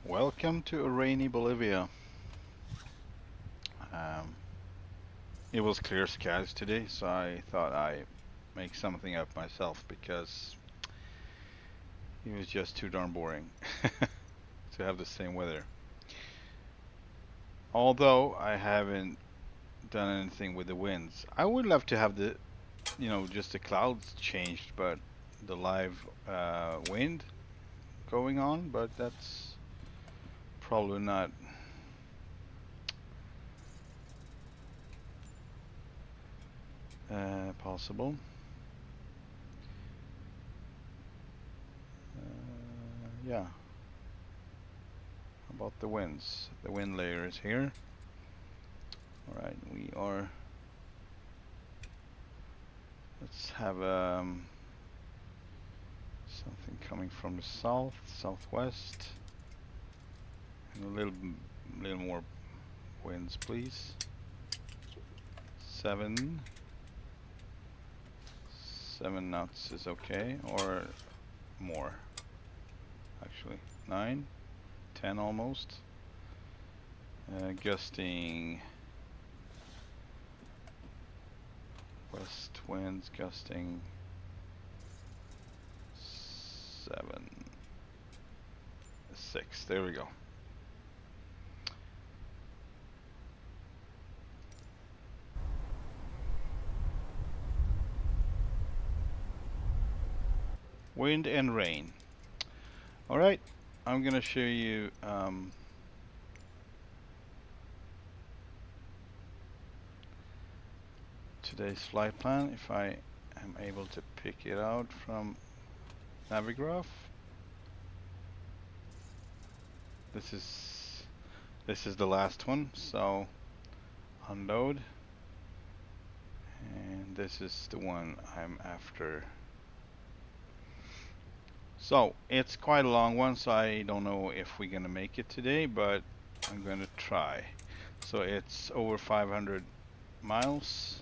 Welcome to a rainy Bolivia. Um, it was clear skies today, so I thought I'd make something up myself because it was just too darn boring to have the same weather. Although I haven't done anything with the winds. I would love to have just the clouds changed, but the live wind going on, but that's probably not possible. Yeah. How about the winds? The wind layer is here. Alright, let's have something coming from the southwest, and a little more winds, please. 7 knots is okay, or more. Actually, 9, 10 almost. Gusting. West winds gusting 7, 6. There we go. Wind and rain. All right, I'm gonna show you today's flight plan, if I am able to pick it out from Navigraph. This is the last one, so unload, and this is the one I'm after. So it's quite a long one, so I don't know if we're gonna make it today, but I'm gonna try. So it's over 500 miles,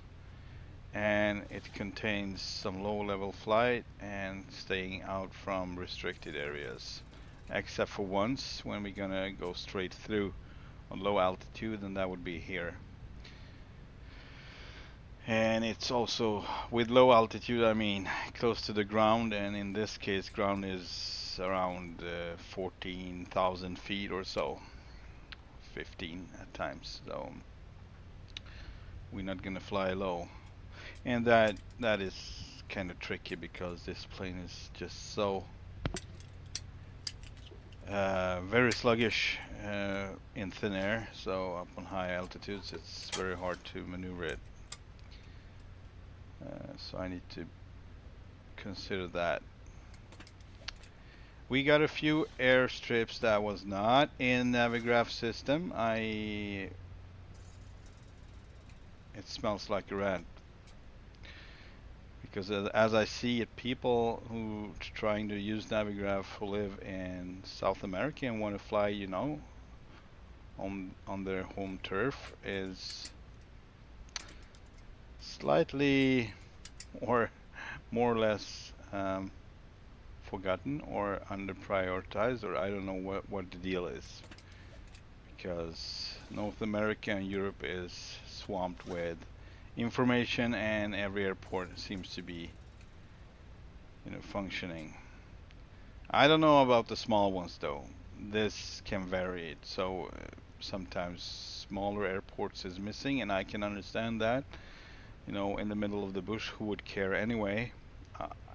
and it contains some low-level flight and staying out from restricted areas, except for once when we're gonna go straight through on low altitude, and that would be here. And it's also with low altitude, I mean close to the ground, and in this case ground is around 14,000 feet or so, 15 at times, so we're not gonna fly low. And that is kind of tricky because this plane is just so very sluggish in thin air, so up on high altitudes it's very hard to maneuver it. So I need to consider that. We got a few airstrips that was not in Navigraph system. It smells like a rat. Because as I see it, people who trying to use Navigraph who live in South America and want to fly, on their home turf is slightly or more or less forgotten or under prioritized, or I don't know what the deal is, because North America and Europe is swamped with information, and every airport seems to be functioning. I don't know about the small ones though. This can vary, so sometimes smaller airports is missing, and I can understand that. In the middle of the bush, who would care anyway?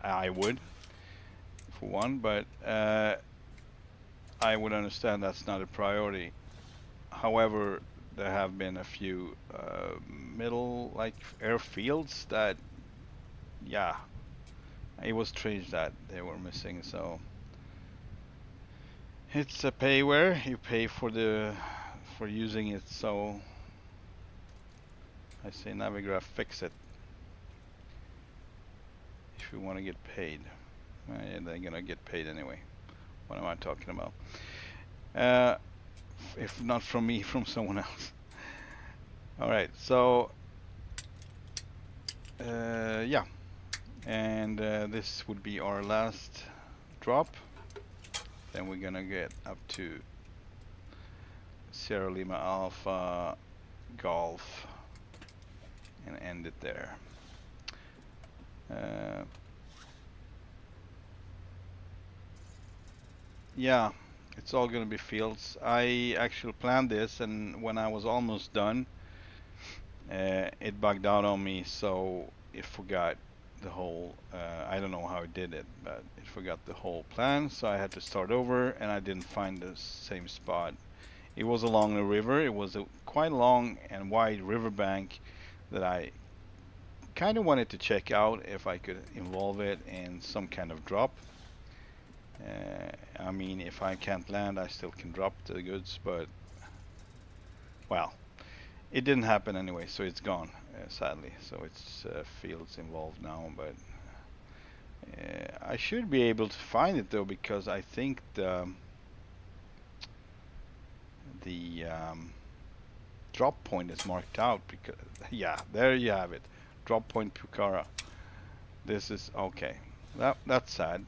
I would, for one, but I would understand that's not a priority. However, there have been a few middle like airfields that, yeah, it was strange that they were missing. So it's a payware. You pay for using it. So I say Navigraph, fix it if you want to get paid. They're gonna get paid anyway. What am I talking about? If not from me, from someone else. All right, so yeah, and this would be our last drop. Then we're gonna get up to Sierra Lima Alpha Golf and end it there. Yeah, it's all gonna be fields. I actually planned this, and when I was almost done, it bugged out on me, so it forgot the whole. I don't know how it did it, but it forgot the whole plan, so I had to start over, and I didn't find the same spot. It was along the river. It was a quite long and wide riverbank that I kind of wanted to check out if I could involve it in some kind of drop. I mean, if I can't land, I still can drop the goods, but well, it didn't happen anyway, so it's gone, sadly. So it's fields involved now, but I should be able to find it though, because I think the drop point is marked out. Because yeah, there you have it, drop point Pucara. This is okay. That's sad.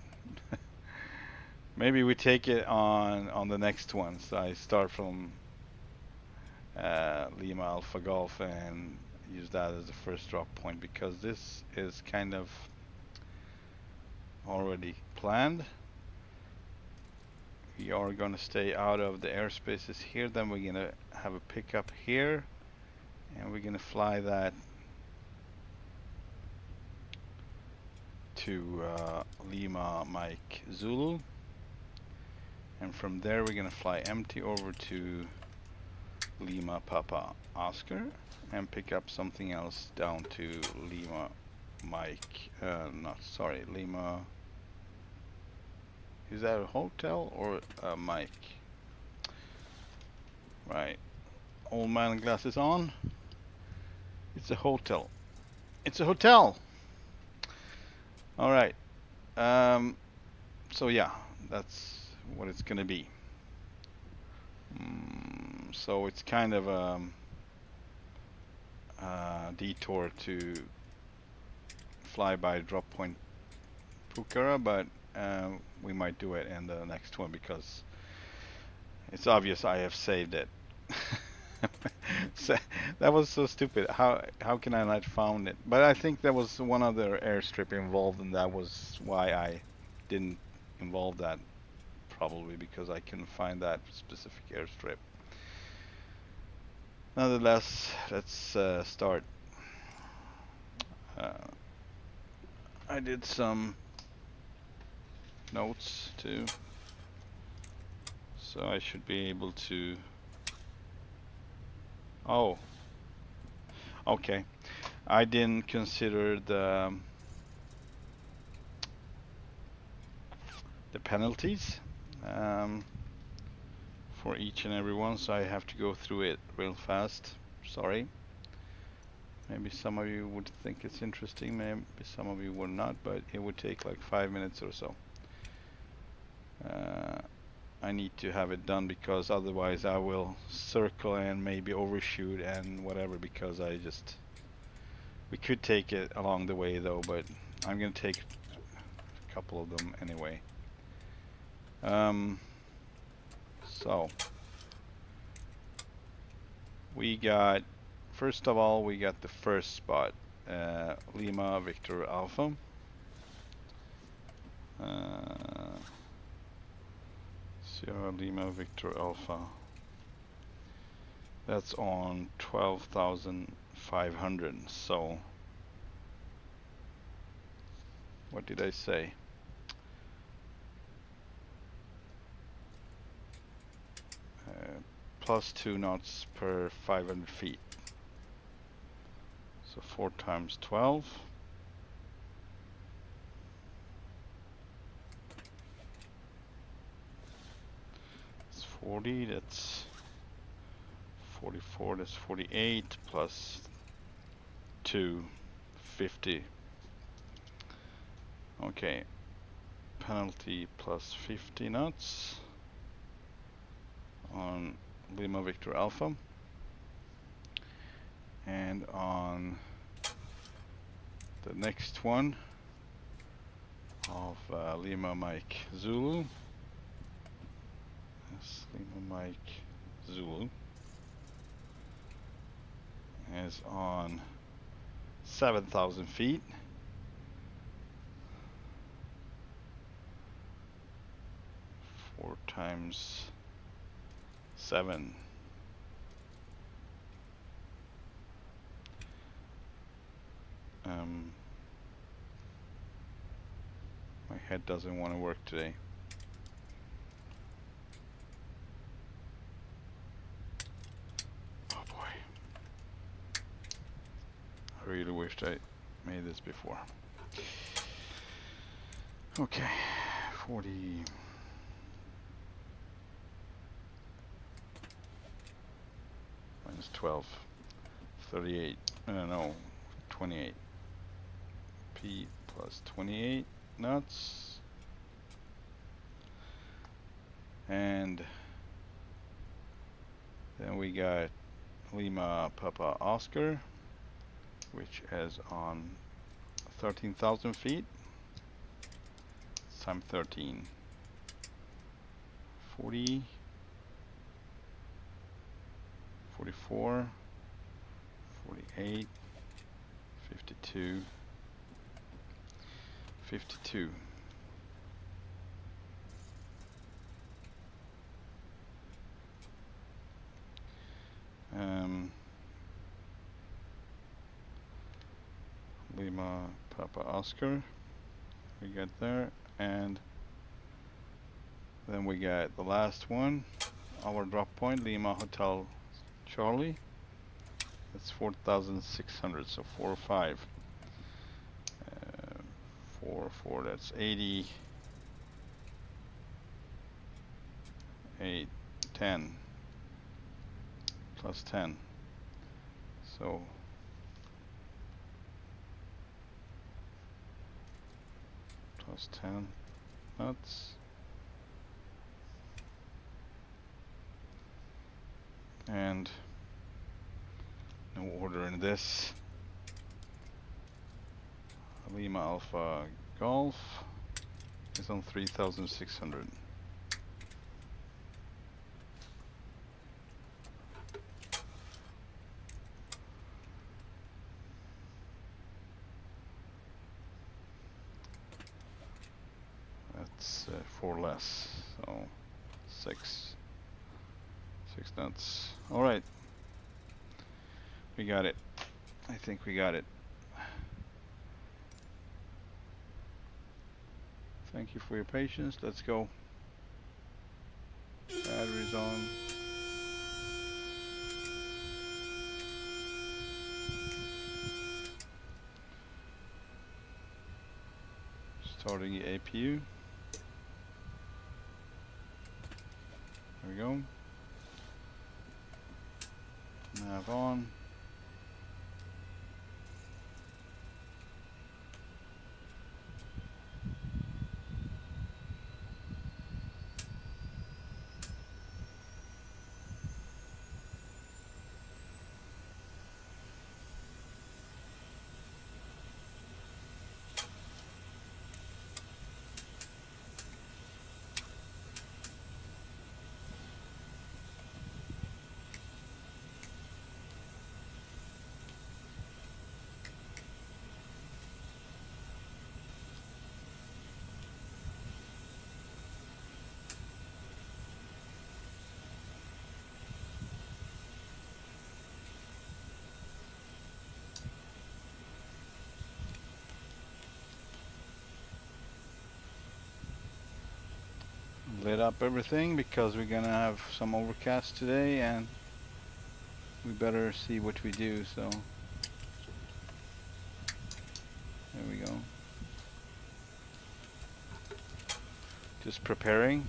Maybe we take it on the next one. So I start from Lima Alpha Golf and use that as the first drop point, because this is kind of already planned. We are going to stay out of the airspaces here. Then we're going to have a pickup here, and we're going to fly that to Lima Mike Zulu. And from there we're going to fly empty over to Lima Papa Oscar and pick up something else down to Lima Mike, Lima. Is that a hotel or a Mike? Right. Old man glasses on. It's a hotel. It's a hotel. All right. So yeah, that's what it's gonna be. So it's kind of a detour to fly by drop point Pucara, but we might do it in the next one because it's obvious I have saved it. So, that was so stupid. How can I not found it? But I think there was one other airstrip involved, and that was why I didn't involve that. Probably because I couldn't find that specific airstrip. Nonetheless, let's start. I did some notes too, so I should be able to. Oh, okay. I didn't consider the penalties for each and every one, so I have to go through it real fast. Sorry. Maybe some of you would think it's interesting, maybe some of you would not, but it would take like 5 minutes or so. I need to have it done because otherwise I will circle and maybe overshoot and whatever, because we could take it along the way though, but I'm gonna take a couple of them anyway. So we got, first of all, we got the first spot, Lima Victor Alpha. Sierra Lima Victor Alpha. That's on 12,500. So what did I say? Plus 2 knots per 500 feet. So 4 times 12. It's 40, that's 44, that's 48, plus 2, 50. Okay, penalty plus 50 knots on Lima Victor Alpha, and on the next one of Lima Mike Zulu. Yes, Lima Mike Zulu is on 7,000 feet. Four times 7. My head doesn't want to work today. Oh boy. I really wished I made this before. Okay, 40. Minus 12. 38. No, 28. P plus 28 knots. And then we got Lima Papa Oscar, which is on 13,000 feet. Times 13. 40. 44. 48. 52. 52. Lima Papa Oscar, we got there, and then we got the last one, our drop point, Lima Hotel Charlie. That's 4,600, so 4 or 5. 4, that's 80. 8, 10. Plus 10. So plus 10 knots. And no order in this. Lima Alpha Golf is on 3,600. That's 4 less, so 6 knots. All right, we got it. I think we got it. Thank you for your patience. Let's go. Batteries on. Starting the APU. There we go. Nav on. Lit up everything because we're gonna have some overcast today and we better see what we do, so there we go. Just preparing.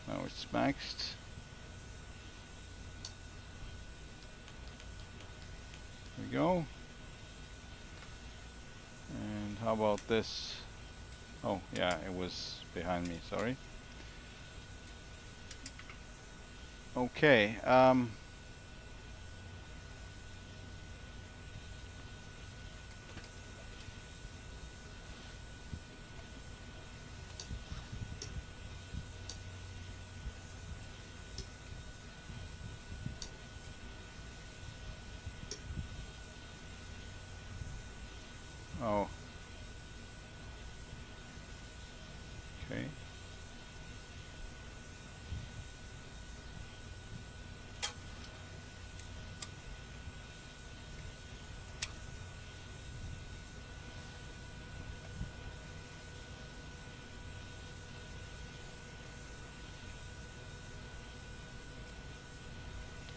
Now it's maxed. There we go. And how about this? Oh yeah, it was behind me, sorry. Okay. Oh. Okay.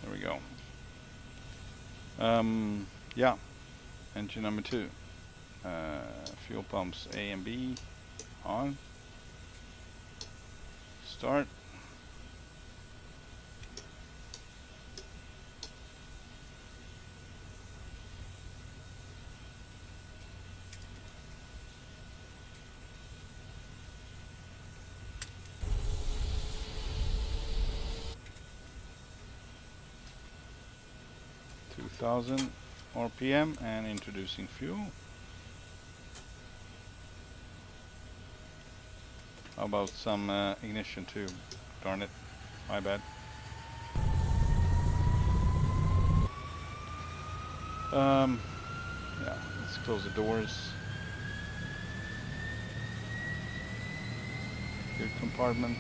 There we go. Yeah. Engine number 2. Fuel pumps A and B on. Start. (2000) RPM and introducing fuel. How about some ignition too? Darn it, my bad. Yeah, let's close the doors. Good compartment.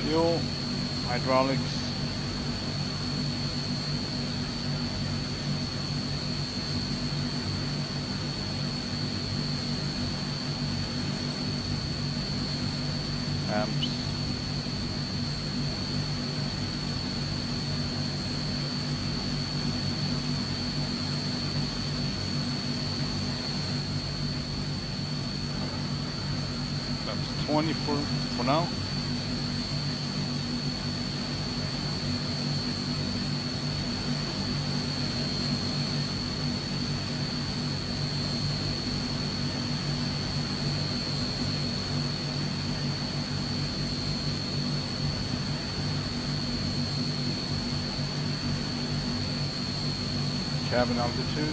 Fuel, hydraulics. Amps. That's 20 for now. Cabin altitude.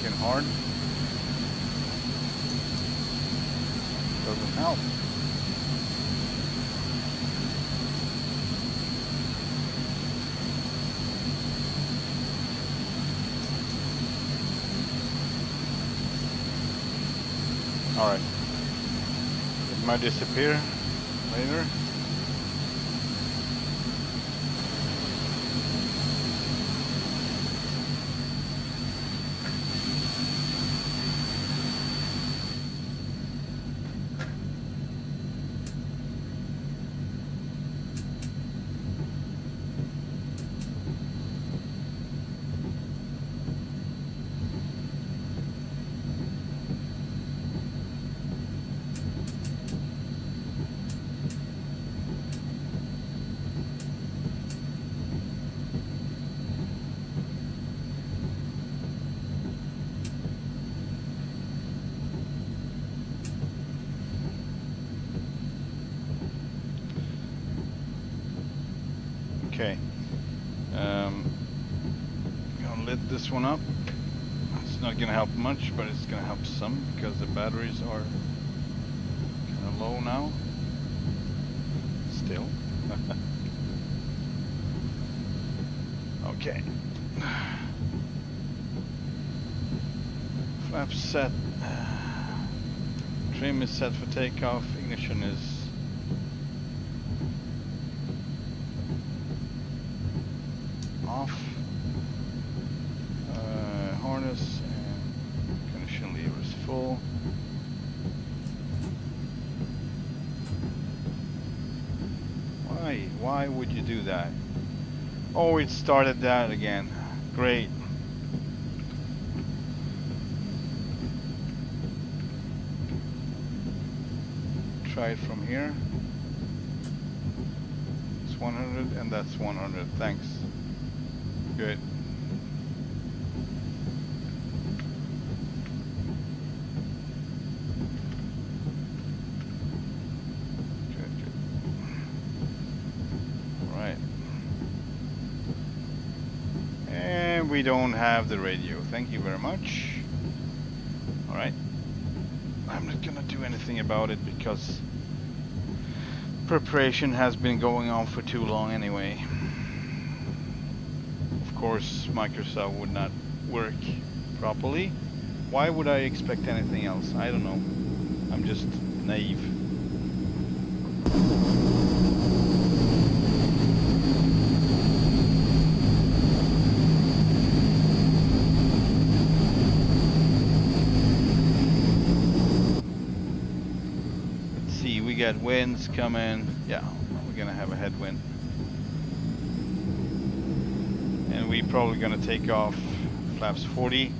working hard. Doesn't help. Alright. It might disappear later. Okay, gonna lit this one up. It's not gonna help much, but it's gonna help some because the batteries are kind of low now. Still. Okay. Flaps set. Trim is set for takeoff. Ignition is off. Harness and ignition lever is full. Why would you do that? Oh, it started that again. Great. Try it from here. It's 100 and that's 100. Thanks. Good. Good. All right. And we don't have the radio. Thank you very much. All right. I'm not gonna do anything about it because preparation has been going on for too long anyway. Of course, Microsoft would not work properly. Why would I expect anything else? I don't know. I'm just naive. Let's see, we got winds coming. Yeah, we're gonna have a headwind. And we're probably gonna take off flaps 40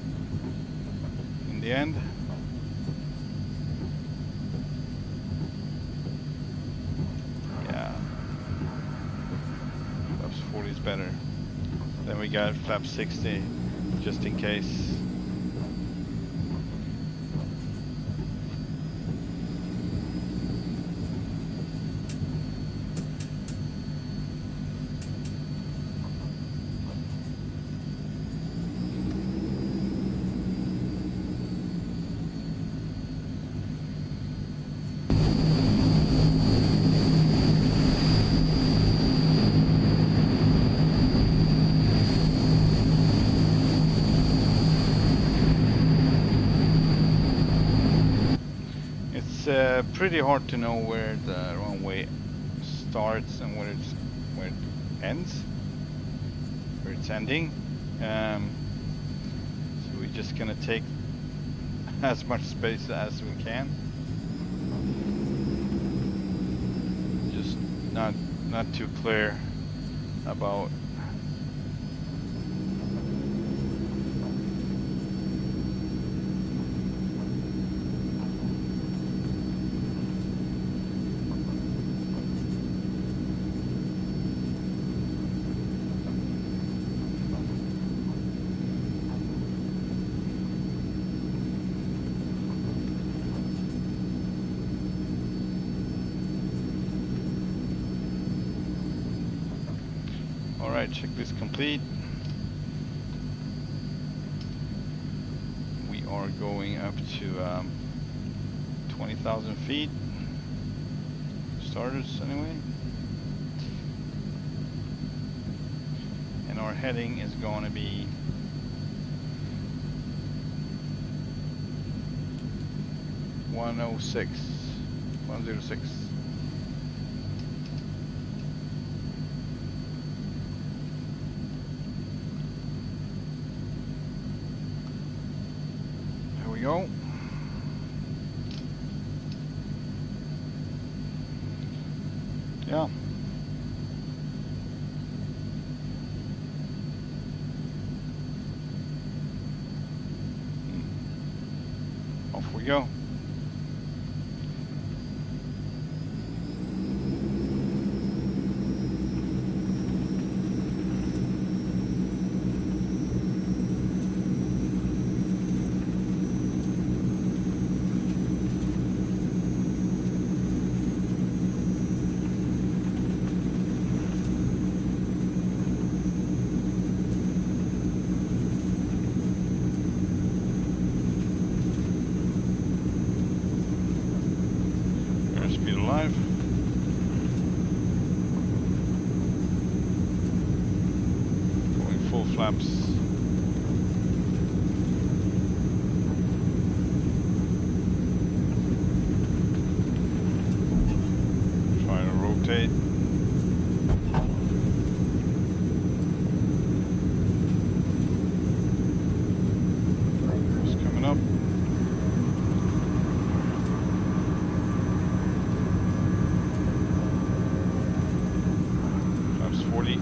in the end. Yeah, flaps 40 is better. Then we got flap 60 just in case. Pretty hard to know where the runway starts and where it ends, where it's ending. So we're just gonna take as much space as we can. Just not too clear about Alright, checklist complete. going up to 20,000 feet. Starters anyway. And our heading is going to be 106. There we go. Yeah. Off we go. Airspeed alive. Going full flaps. Try to rotate. It's coming up. Flaps 40.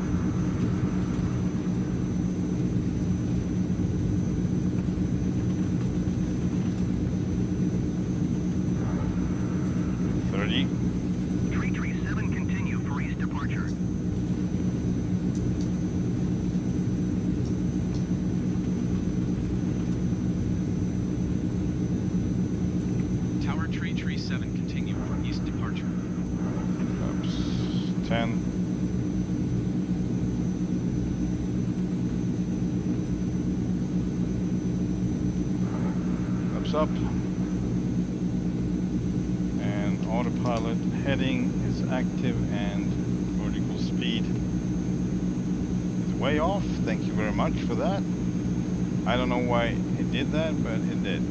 Continue for east departure. Tower Tree 7 continue for east departure. Oops. 10. Flaps up. And autopilot heading is active and vertical speed is way off. Thank you very much for that. I don't know why it did that, but it did.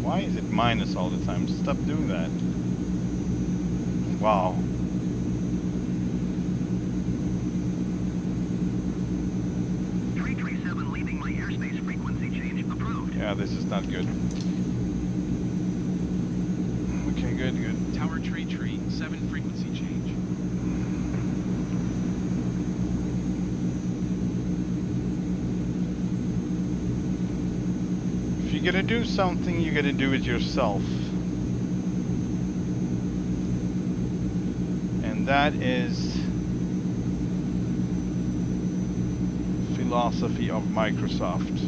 Why is it minus all the time? Stop doing that. Wow. Leaving my airspace frequency change approved. Yeah, this is not good. Okay, good. Tower Tree 7 frequency change. If you're gonna do something, you gotta do it yourself. And that is philosophy of Microsoft.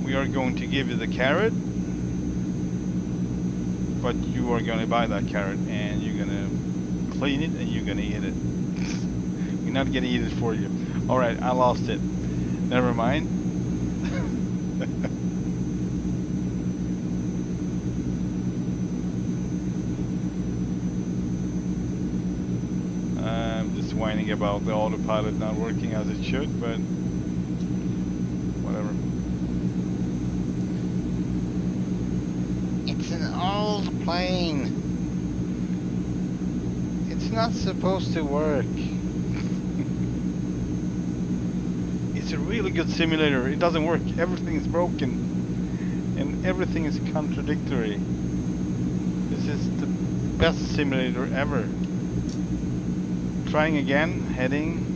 We are going to give you the carrot, but you are going to buy that carrot and you're going to clean it and you're going to eat it. We're not going to eat it for you. Alright, I lost it. Never mind. I'm just whining about the autopilot not working as it should, but whatever. It's an old plane. It's not supposed to work. It's a really good simulator. It doesn't work. Everything is broken. And everything is contradictory. This is the best simulator ever. Trying again, heading.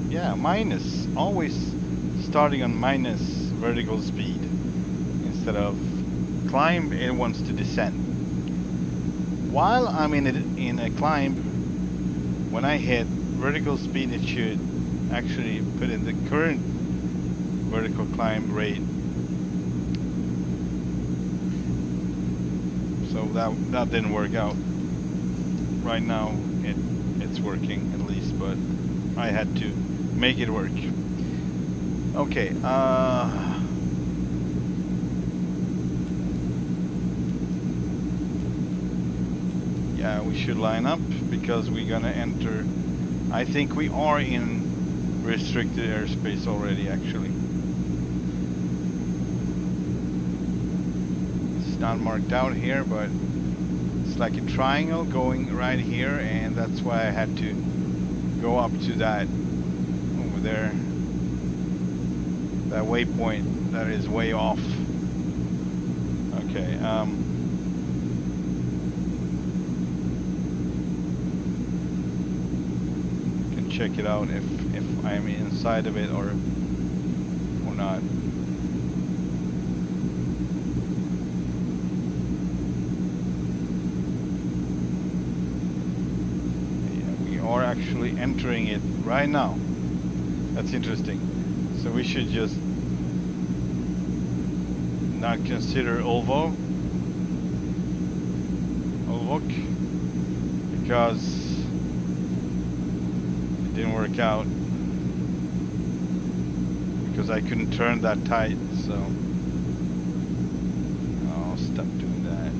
Yeah, minus. Always starting on minus vertical speed. Instead of climb, it wants to descend. While I'm in a climb, when I hit vertical speed, it should actually put in the current vertical climb rate. So that didn't work out. right now it's working at least, but I had to make it work. Okay, yeah, we should line up because we're gonna enter. I think we are in restricted airspace already, actually. It's not marked out here, but it's like a triangle going right here, and that's why I had to go up to that over there. That waypoint that is way off. Okay, can check it out if I'm inside of it or not. Yeah, we are actually entering it right now. That's interesting. So we should just not consider Olvok because it didn't work out because I couldn't turn that tight, so I'll stop doing that.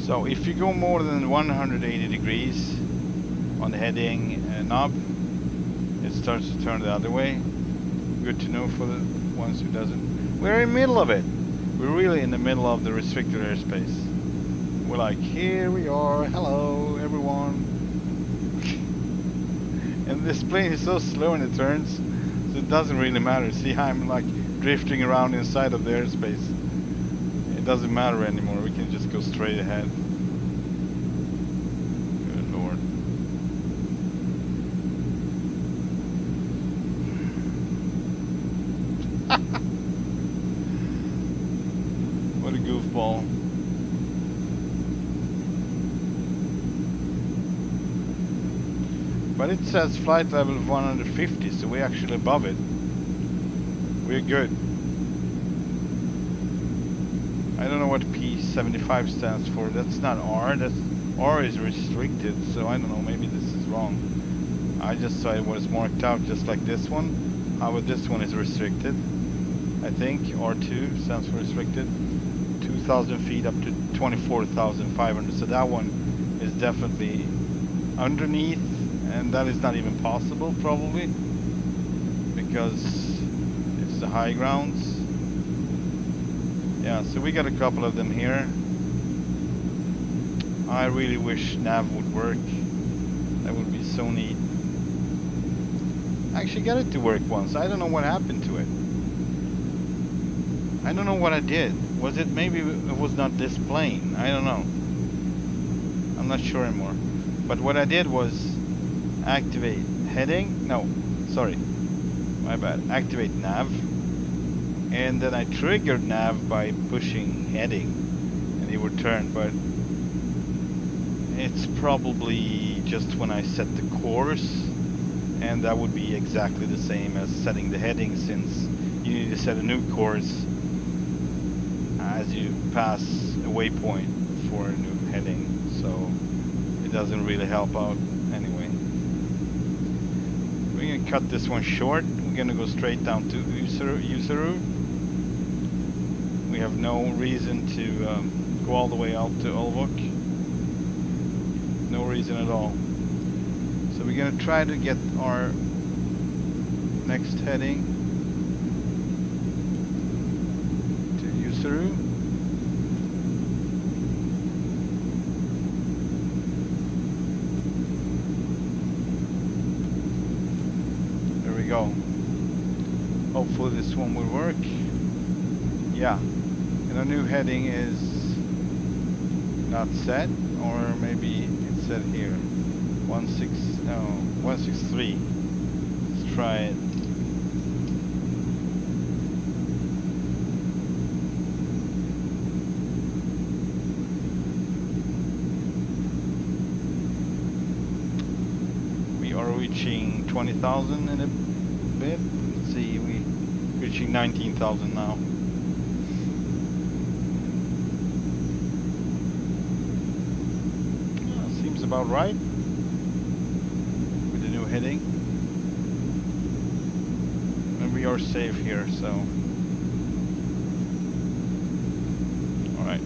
So if you go more than 180 degrees on the heading knob, it starts to turn the other way. Good to know for the ones who doesn't. We're in the middle of it. We're really in the middle of the restricted airspace. We're like, here we are, hello everyone. And this plane is so slow in it turns, so it doesn't really matter. See how I'm like drifting around inside of the airspace. It doesn't matter anymore, we can just go straight ahead. Good lord. What a goofball. But it says flight level of 150, so we're actually above it. We're good. I don't know what P75 stands for. That's not R. That's R is restricted, so I don't know. Maybe this is wrong. I just saw it was marked out just like this one. How about this one is restricted? I think R2 stands for restricted. 2,000 feet up to 24,500. So that one is definitely underneath. And that is not even possible, probably, because it's the high grounds. Yeah, so we got a couple of them here. I really wish nav would work. That would be so neat. I actually got it to work once. I don't know what happened to it. I don't know what I did. Was it maybe it was not this plane? I don't know. I'm not sure anymore. But what I did was activate heading, no, sorry, my bad, activate nav, and then I triggered nav by pushing heading, and it would turn, but it's probably just when I set the course, and that would be exactly the same as setting the heading, since you need to set a new course as you pass a waypoint for a new heading, so it doesn't really help out anyway. We're gonna cut this one short. We're gonna go straight down to Usaru. We have no reason to go all the way out to Olvok. No reason at all. So we're gonna try to get our next heading to Usaru. Go. Hopefully this one will work. Yeah, and our new heading is not set, or maybe it's set here. 163. Let's try it. We are reaching 20,000 in a bit. Let's see, we're reaching 19,000 now. about right with the new heading. And we are safe here, so. Alright.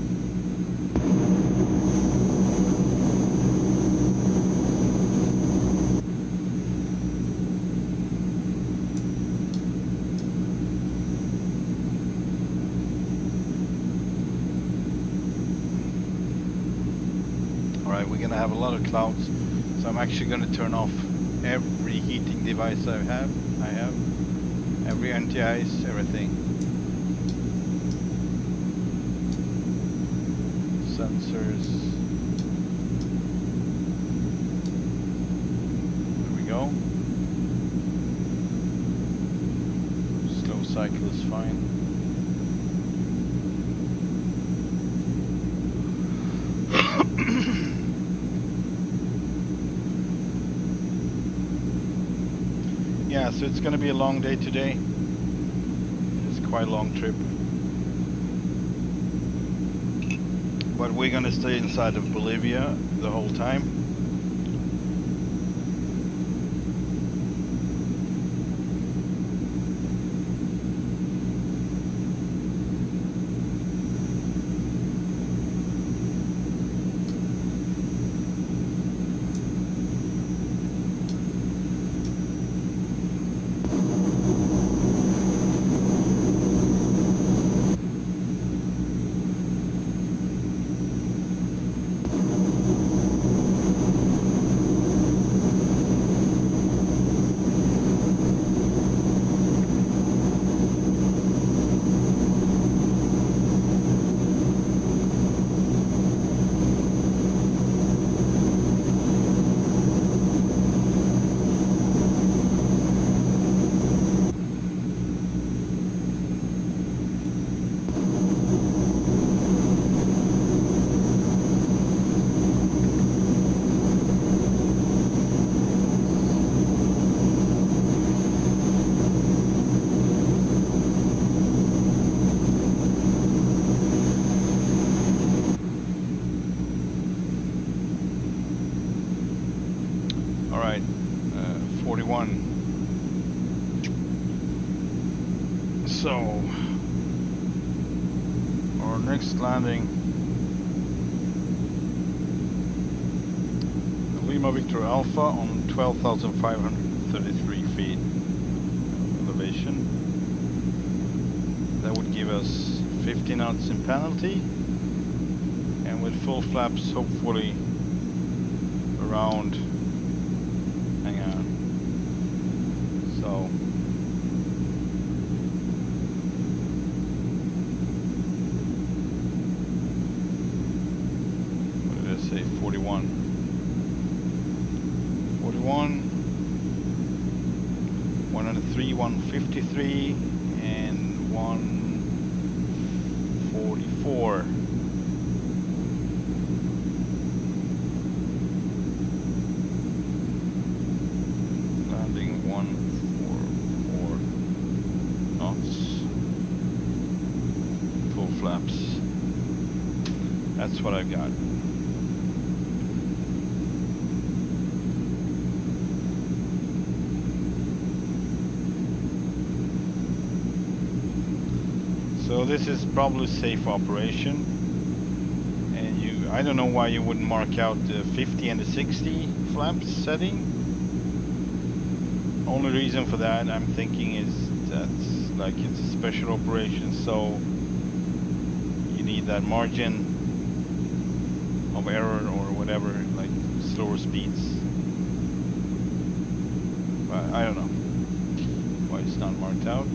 Alright, we're gonna have a lot of clouds, so I'm actually gonna turn off every heating device I have. Every anti-ice, everything. Sensors. There we go. Slow cycle is fine. Yeah, so it's gonna be a long day today. It's quite a long trip. But we're gonna stay inside of Bolivia the whole time. Alright, 41. So, our next landing, Lima Victor Alpha on 12,533 feet elevation. That would give us 50 knots in penalty, and with full flaps hopefully around, hang on, so what did I say, 41, 103, 153 and 144. Landing 144 knots. Full flaps. That's what I've got. So this is probably safe operation, and I don't know why you wouldn't mark out the 50 and the 60 flaps setting. Only reason for that, I'm thinking, is that's like it's a special operation, so you need that margin of error or whatever, like slower speeds. But I don't know why it's not marked out.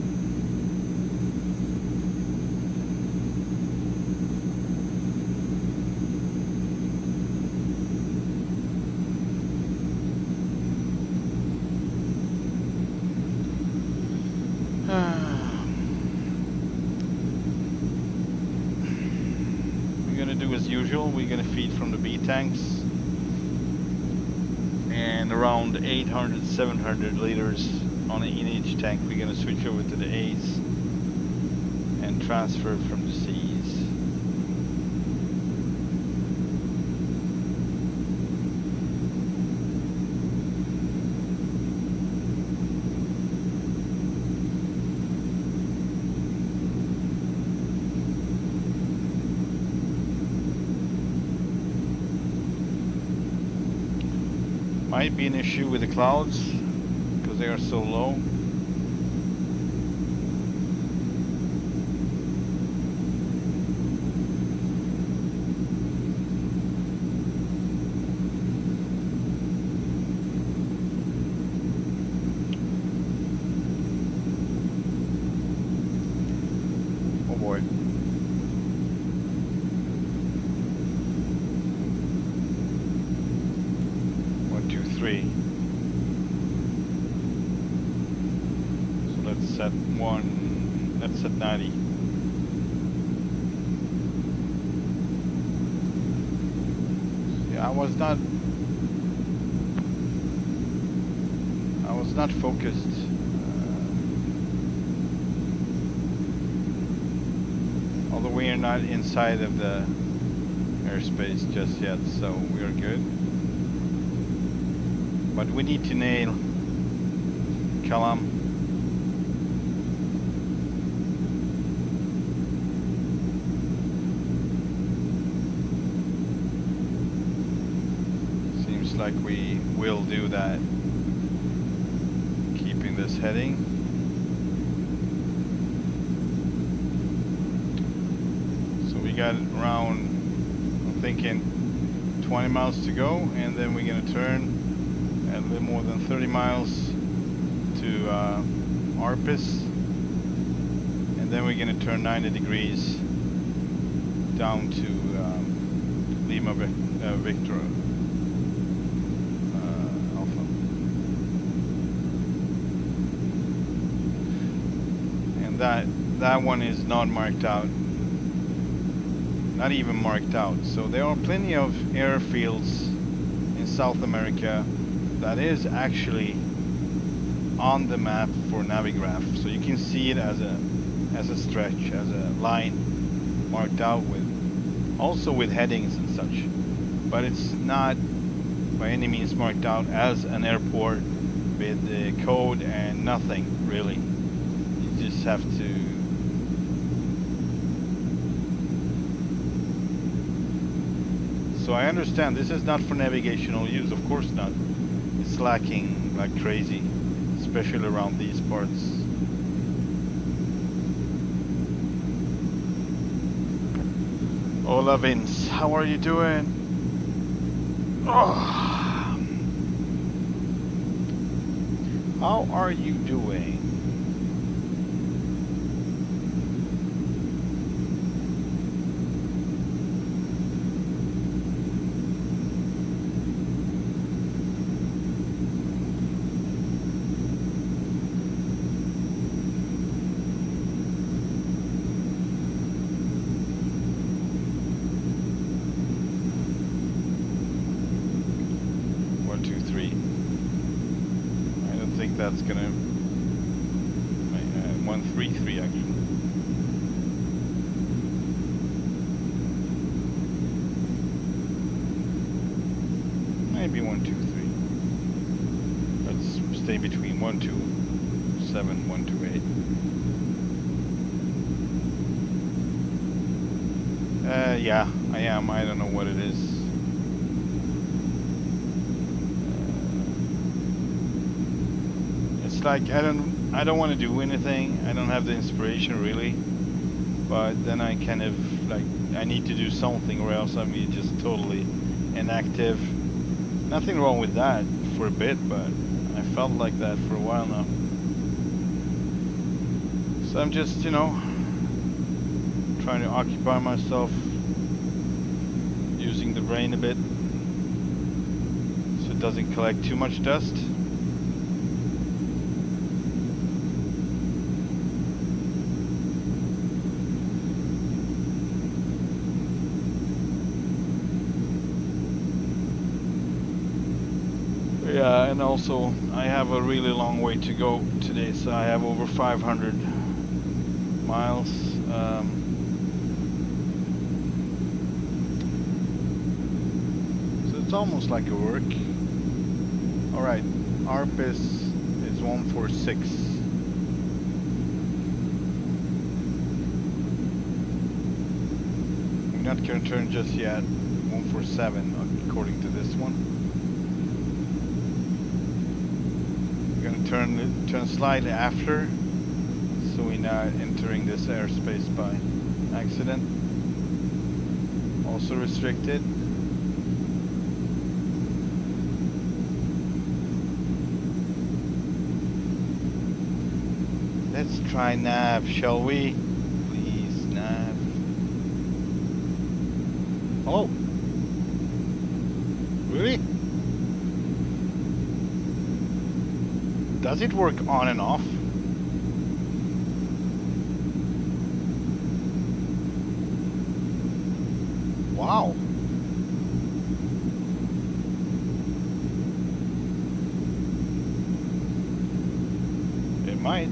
As usual, we're going to feed from the B tanks, and around 800-700 liters in each tank we're going to switch over to the A's and transfer from the C's. Might be an issue with the clouds because they are so low. Oh boy. So let's set one, let's set 90. Yeah, I was not focused. Although we are not inside of the airspace just yet, so we are good. But we need to nail Kalam. Seems like we will do that. Keeping this heading. So we got around, I'm thinking 20 miles to go, and then we're gonna turn a little more than 30 miles to Arpis, and then we're going to turn 90 degrees down to Lima Victor Alpha. And that one is not marked out, not even marked out. So there are plenty of airfields in South America that is actually on the map for Navigraph, so you can see it as a stretch, as a line marked out with, also with headings and such. But it's not by any means marked out as an airport with the code and nothing really. You just have to. So I understand this is not for navigational use, of course not. It's lacking like crazy, especially around these parts. Hola Vince, how are you doing? Oh. How are you doing? That's gonna 133 actually. Maybe 123. Let's stay between 127, 128. Yeah, I am. I don't know what it is. Like I don't want to do anything. I don't have the inspiration really, but then I kind of like I need to do something or else I'm just totally inactive. Nothing wrong with that for a bit, but I felt like that for a while now. So I'm just, you know, trying to occupy myself, using the brain a bit so it doesn't collect too much dust. Yeah, and also I have a really long way to go today, so I have over 500 miles. So it's almost like a work. Alright, Arpis is 146. I'm not going to turn just yet. 147 according to this one. gonna turn slightly after, so we're not entering this airspace by accident. Also restricted. Let's try nav, shall we? Please, nav. Oh! Really? Does it work on and off? Wow. It might.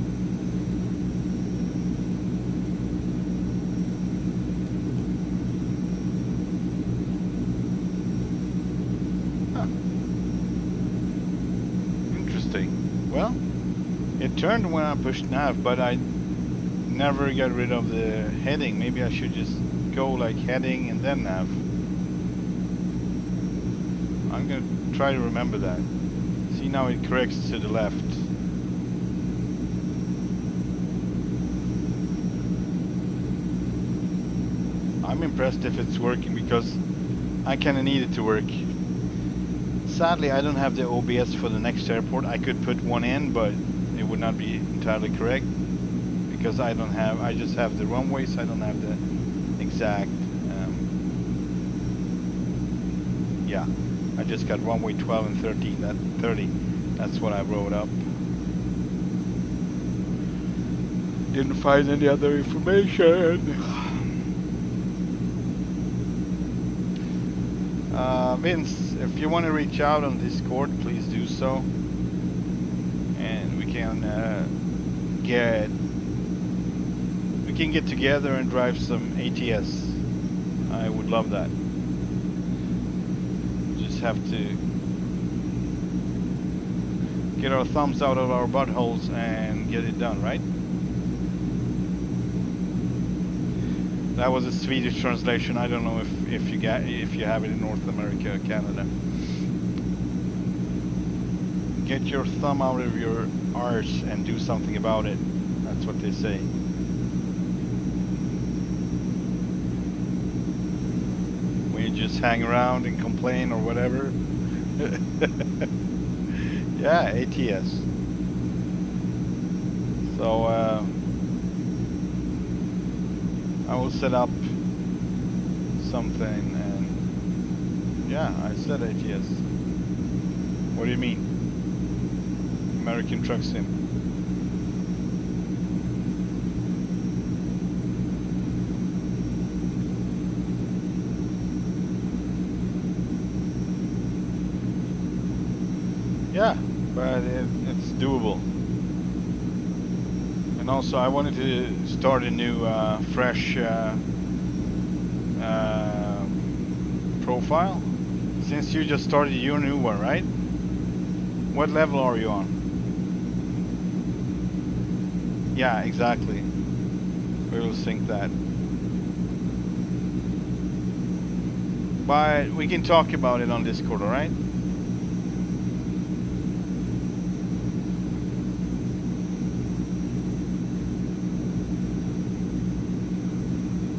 Huh. Interesting. Well, it turned when I pushed nav, but I never got rid of the heading. Maybe I should just go like heading and then nav. I'm gonna try to remember that. See, now it corrects to the left. I'm impressed if it's working because I kinda need it to work. Sadly, I don't have the OBS for the next airport. I could put one in, but it would not be entirely correct because I just have the runways. I don't have the exact. Yeah, I just got runway 12 and 13. That 30. That's what I wrote up. Didn't find any other information. Vince, if you want to reach out on Discord, please do so, and we can get together and drive some ATS. I would love that. Just have to get our thumbs out of our buttholes and get it done, right? That was a Swedish translation. I don't know if you have it in North America or Canada. Get your thumb out of your arse and do something about it. That's what they say. When you just hang around and complain or whatever. Yeah, ATS. So I will set up something and yeah, I said ATS. What do you mean? American Truck Sim. Yeah, but it's doable. And also I wanted to start a new fresh profile. Since you just started your new one, right? What level are you on? Yeah, exactly. We'll sync that. But we can talk about it on Discord, alright?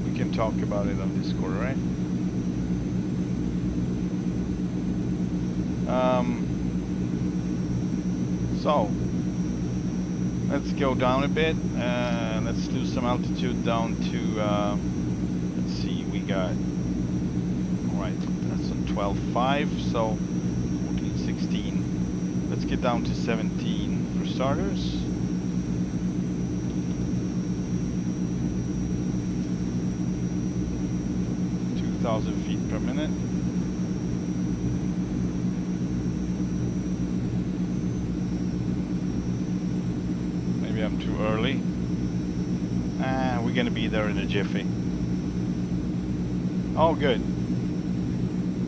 We can talk about it on Discord, alright? So let's go down a bit. Let's lose some altitude down to, let's see, we got, alright, that's on 12.5, so 14, 16. Let's get down to 17 for starters. Feet per minute. Maybe I'm too early. We're gonna be there in a jiffy. Oh, good.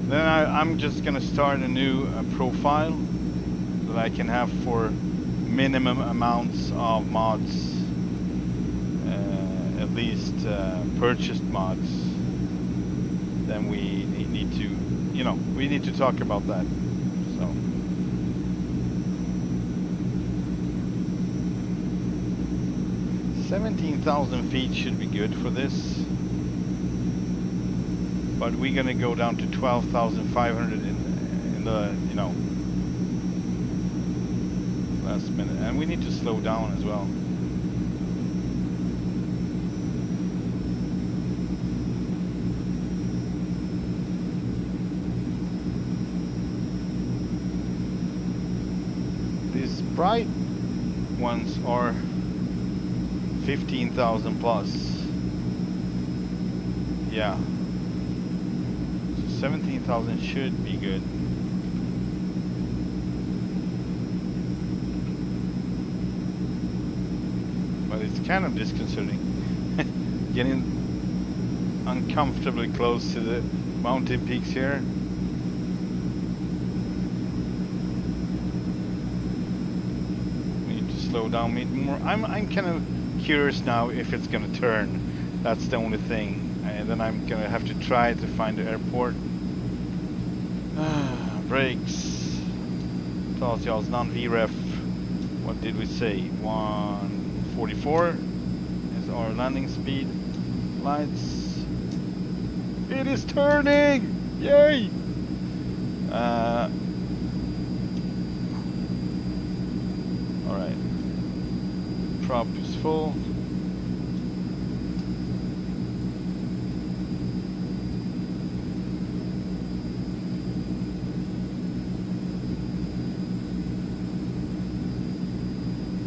Then I'm just gonna start a new profile that I can have for minimum amounts of mods, at least purchased mods. Then we need to, you know, we need to talk about that. So 17,000 feet should be good for this. But we're gonna go down to 12,500 in the, you know, last minute. And we need to slow down as well. These bright ones are 15,000 plus. Yeah. So 17,000 should be good. But it's kind of disconcerting. Getting uncomfortably close to the mountain peaks here. Slow down more. I'm kind of curious now if it's gonna turn. That's the only thing. And then I'm gonna have to try to find the airport. Brakes. TransAll's non-VREF. What did we say? 144 is our landing speed. Lights. It is turning! Yay! Alright. Prop is full.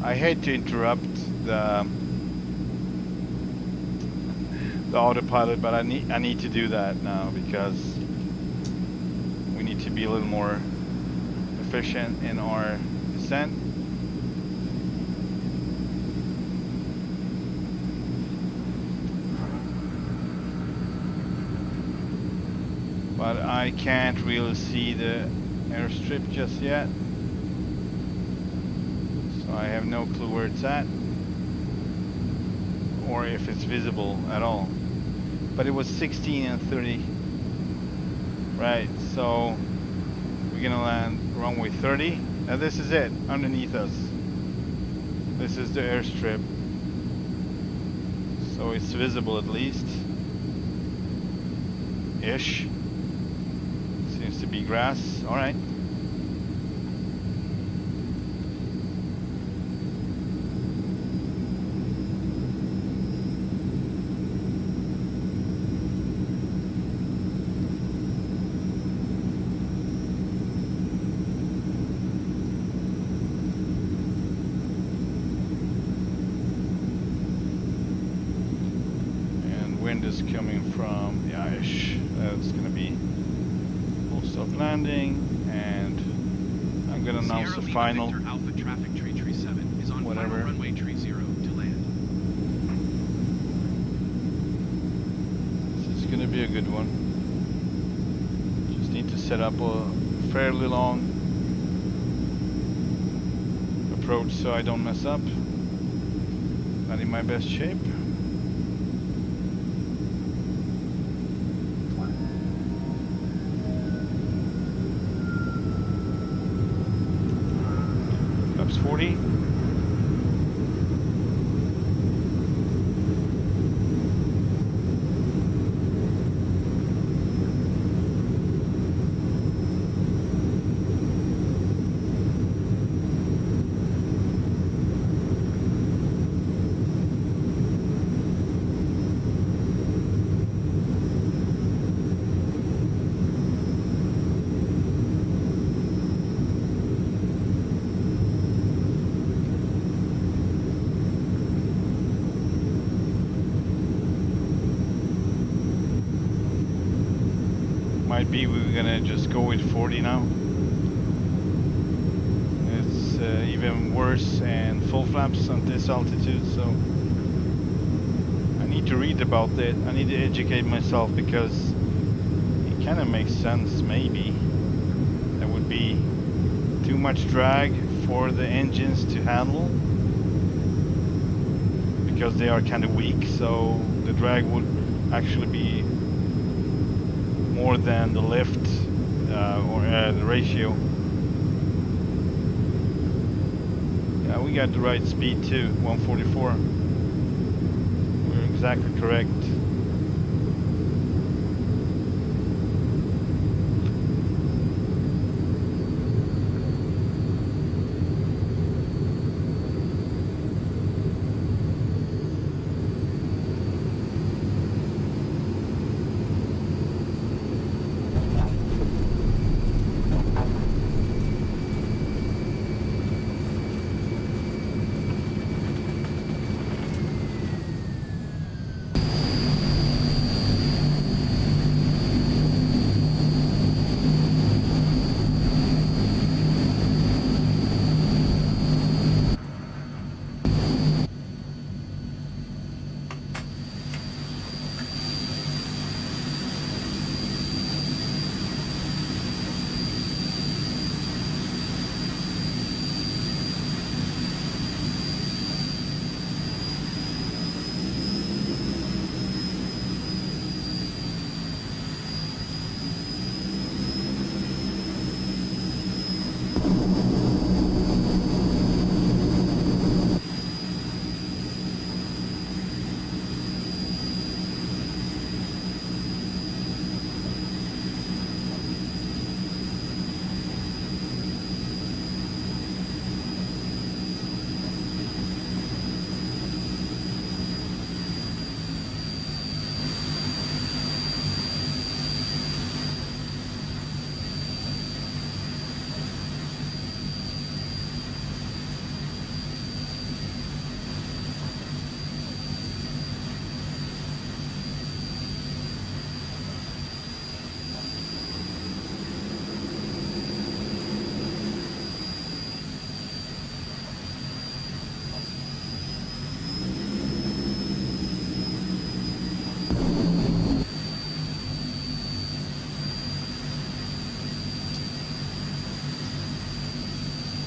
I hate to interrupt the autopilot, but I need to do that now because we need to be a little more efficient in our descent. But I can't really see the airstrip just yet. So I have no clue where it's at. Or if it's visible at all. But it was 16 and 30. Right, so we're gonna land runway 30. And this is it, underneath us. This is the airstrip. So it's visible at least. Ish. Seems to be grass. Alright. Wind is coming from the ice. That's going to be full stop landing, and I'm going to announce the final. Alpha traffic tree 7 is on whatever. Final runway tree 0 to land. This is going to be a good one. Just need to set up a fairly long approach so I don't mess up. Not in my best shape. Flaps 40. Might be we're gonna just go with 40 now. It's even worse and full flaps on this altitude, so I need to read about it. I need to educate myself because it kind of makes sense. Maybe there would be too much drag for the engines to handle because they are kind of weak, so the drag would actually be more than the lift or the ratio. Yeah, we got the right speed too, 144. exactly correct.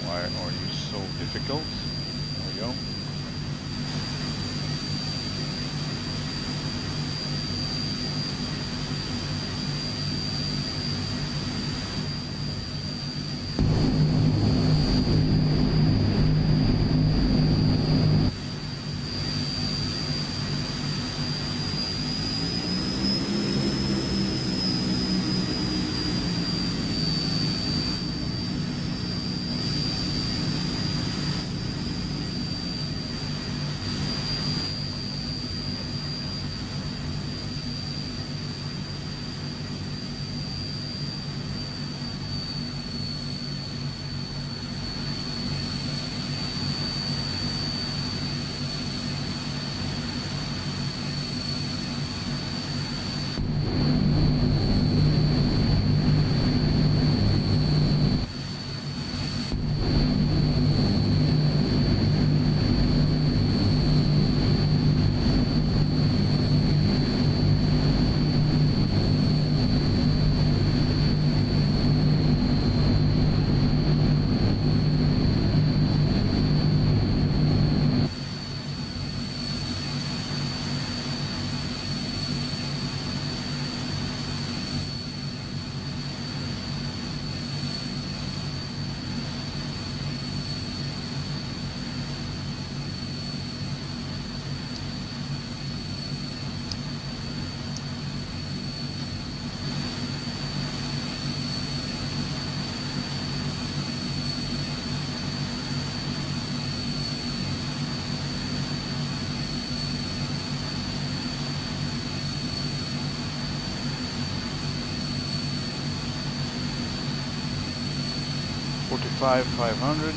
Why are you so difficult? There we go. Five 500.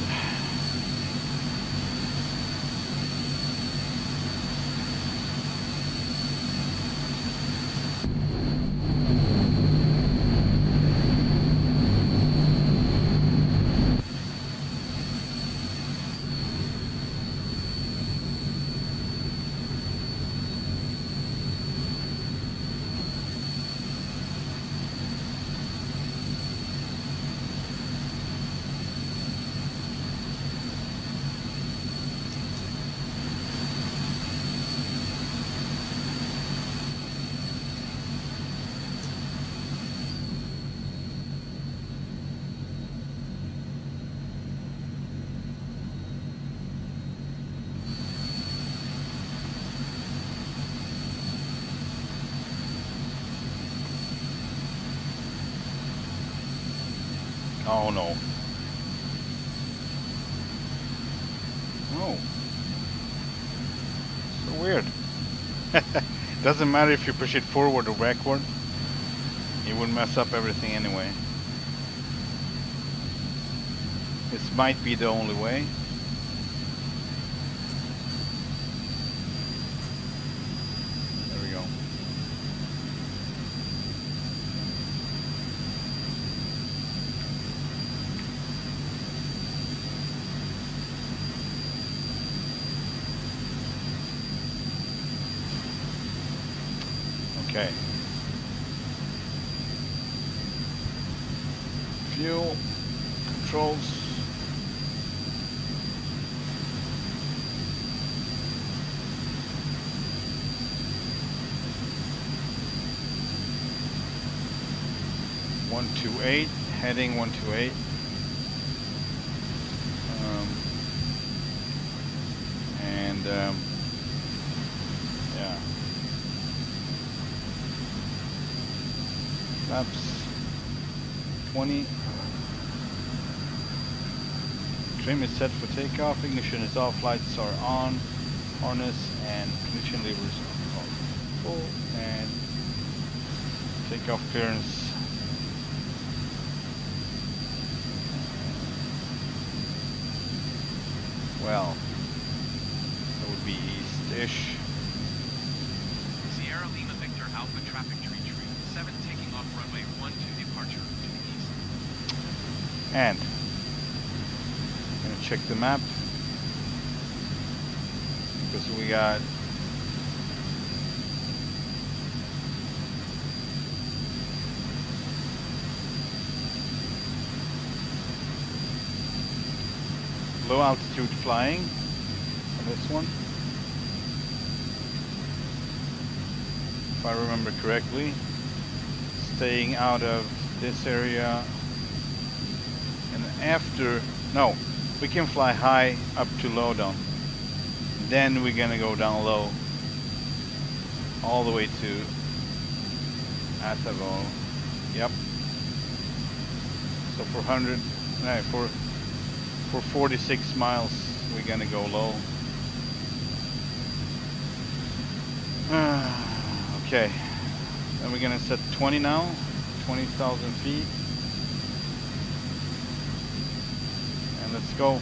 Oh no. Oh. So weird. Doesn't matter if you push it forward or backward. It would mess up everything anyway. This might be the only way. There we go. Okay. Fuel controls. One two eight, heading 128. Yeah. Flaps 20. Trim is set for takeoff. Ignition is off. Lights are on. Harness and ignition levers are full. And takeoff clearance. Well, that would be east-ish. Sierra Lima Victor Alpha traffic tree 7 taking off runway 12 departure to the east. And I'm gonna check the map because we got low altitude flying on this one, if I remember correctly, staying out of this area, and after, no, we can fly high up to low down, then we're gonna go down low all the way to Atavo. Yep. So for 100, no, for 46 miles we're gonna go low. Okay, then we're gonna set 20 now, 20,000 feet, and let's go.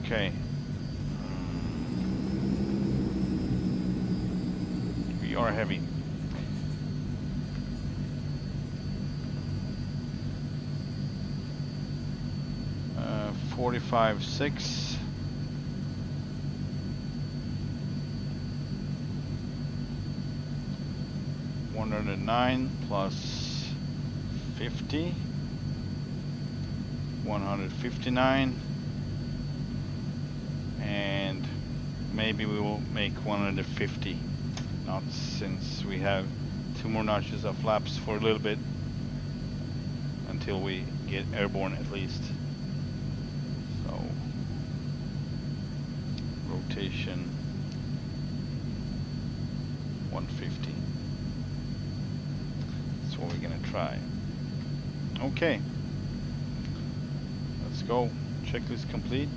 Okay. We are heavy. Uh, 45.6. $109 plus 50. 159. And maybe we will make 150 knots since we have 2 more notches of flaps for a little bit until we get airborne at least. So rotation 150. That's what we're gonna try. Okay, let's go. Checklist complete.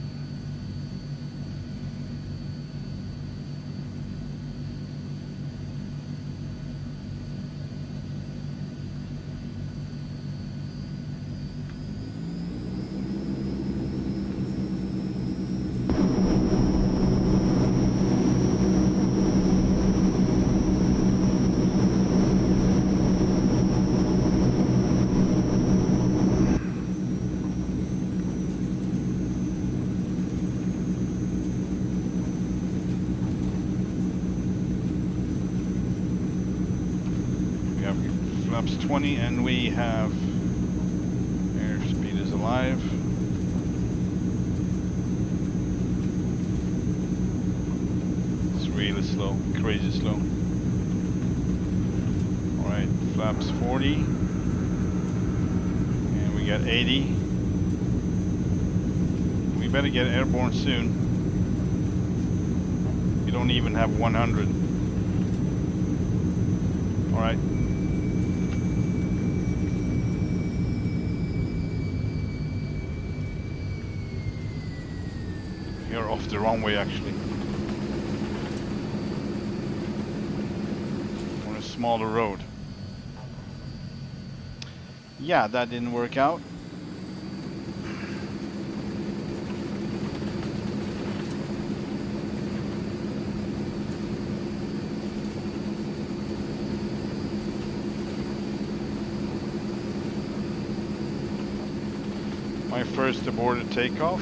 Flaps 20 and we have airspeed is alive. It's really slow, crazy slow. Alright, flaps 40 and we got 80. We better get airborne soon. We don't even have 100. Alright. You're off the runway actually. On a smaller road. Yeah, that didn't work out. My first aborted takeoff.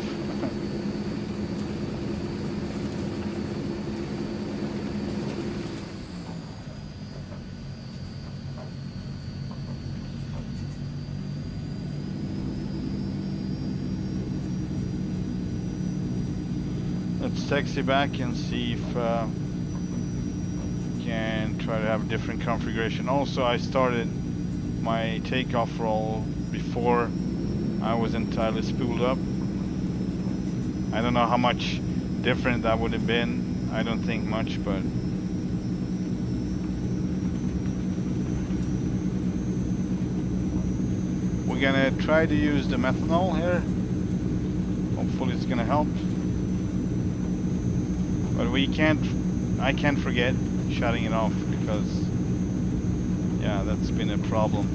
Let's taxi back and see if we can try to have a different configuration. Also, I started my takeoff roll before I was entirely spooled up. I don't know how much different that would have been. I don't think much, but we're gonna try to use the methanol here. Hopefully it's gonna help. But I can't forget shutting it off because, yeah, that's been a problem.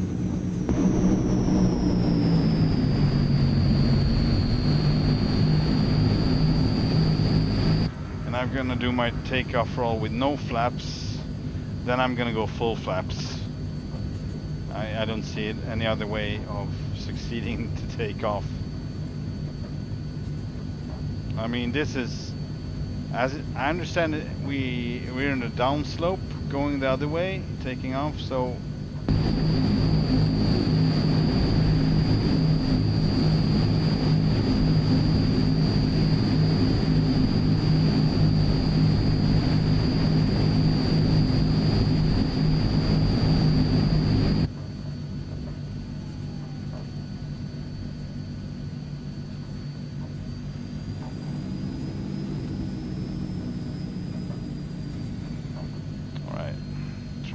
And I'm gonna do my takeoff roll with no flaps, then I'm gonna go full flaps. I don't see it any other way of succeeding to take off. I mean, this is, as I understand it, we're in a downslope going the other way, taking off, so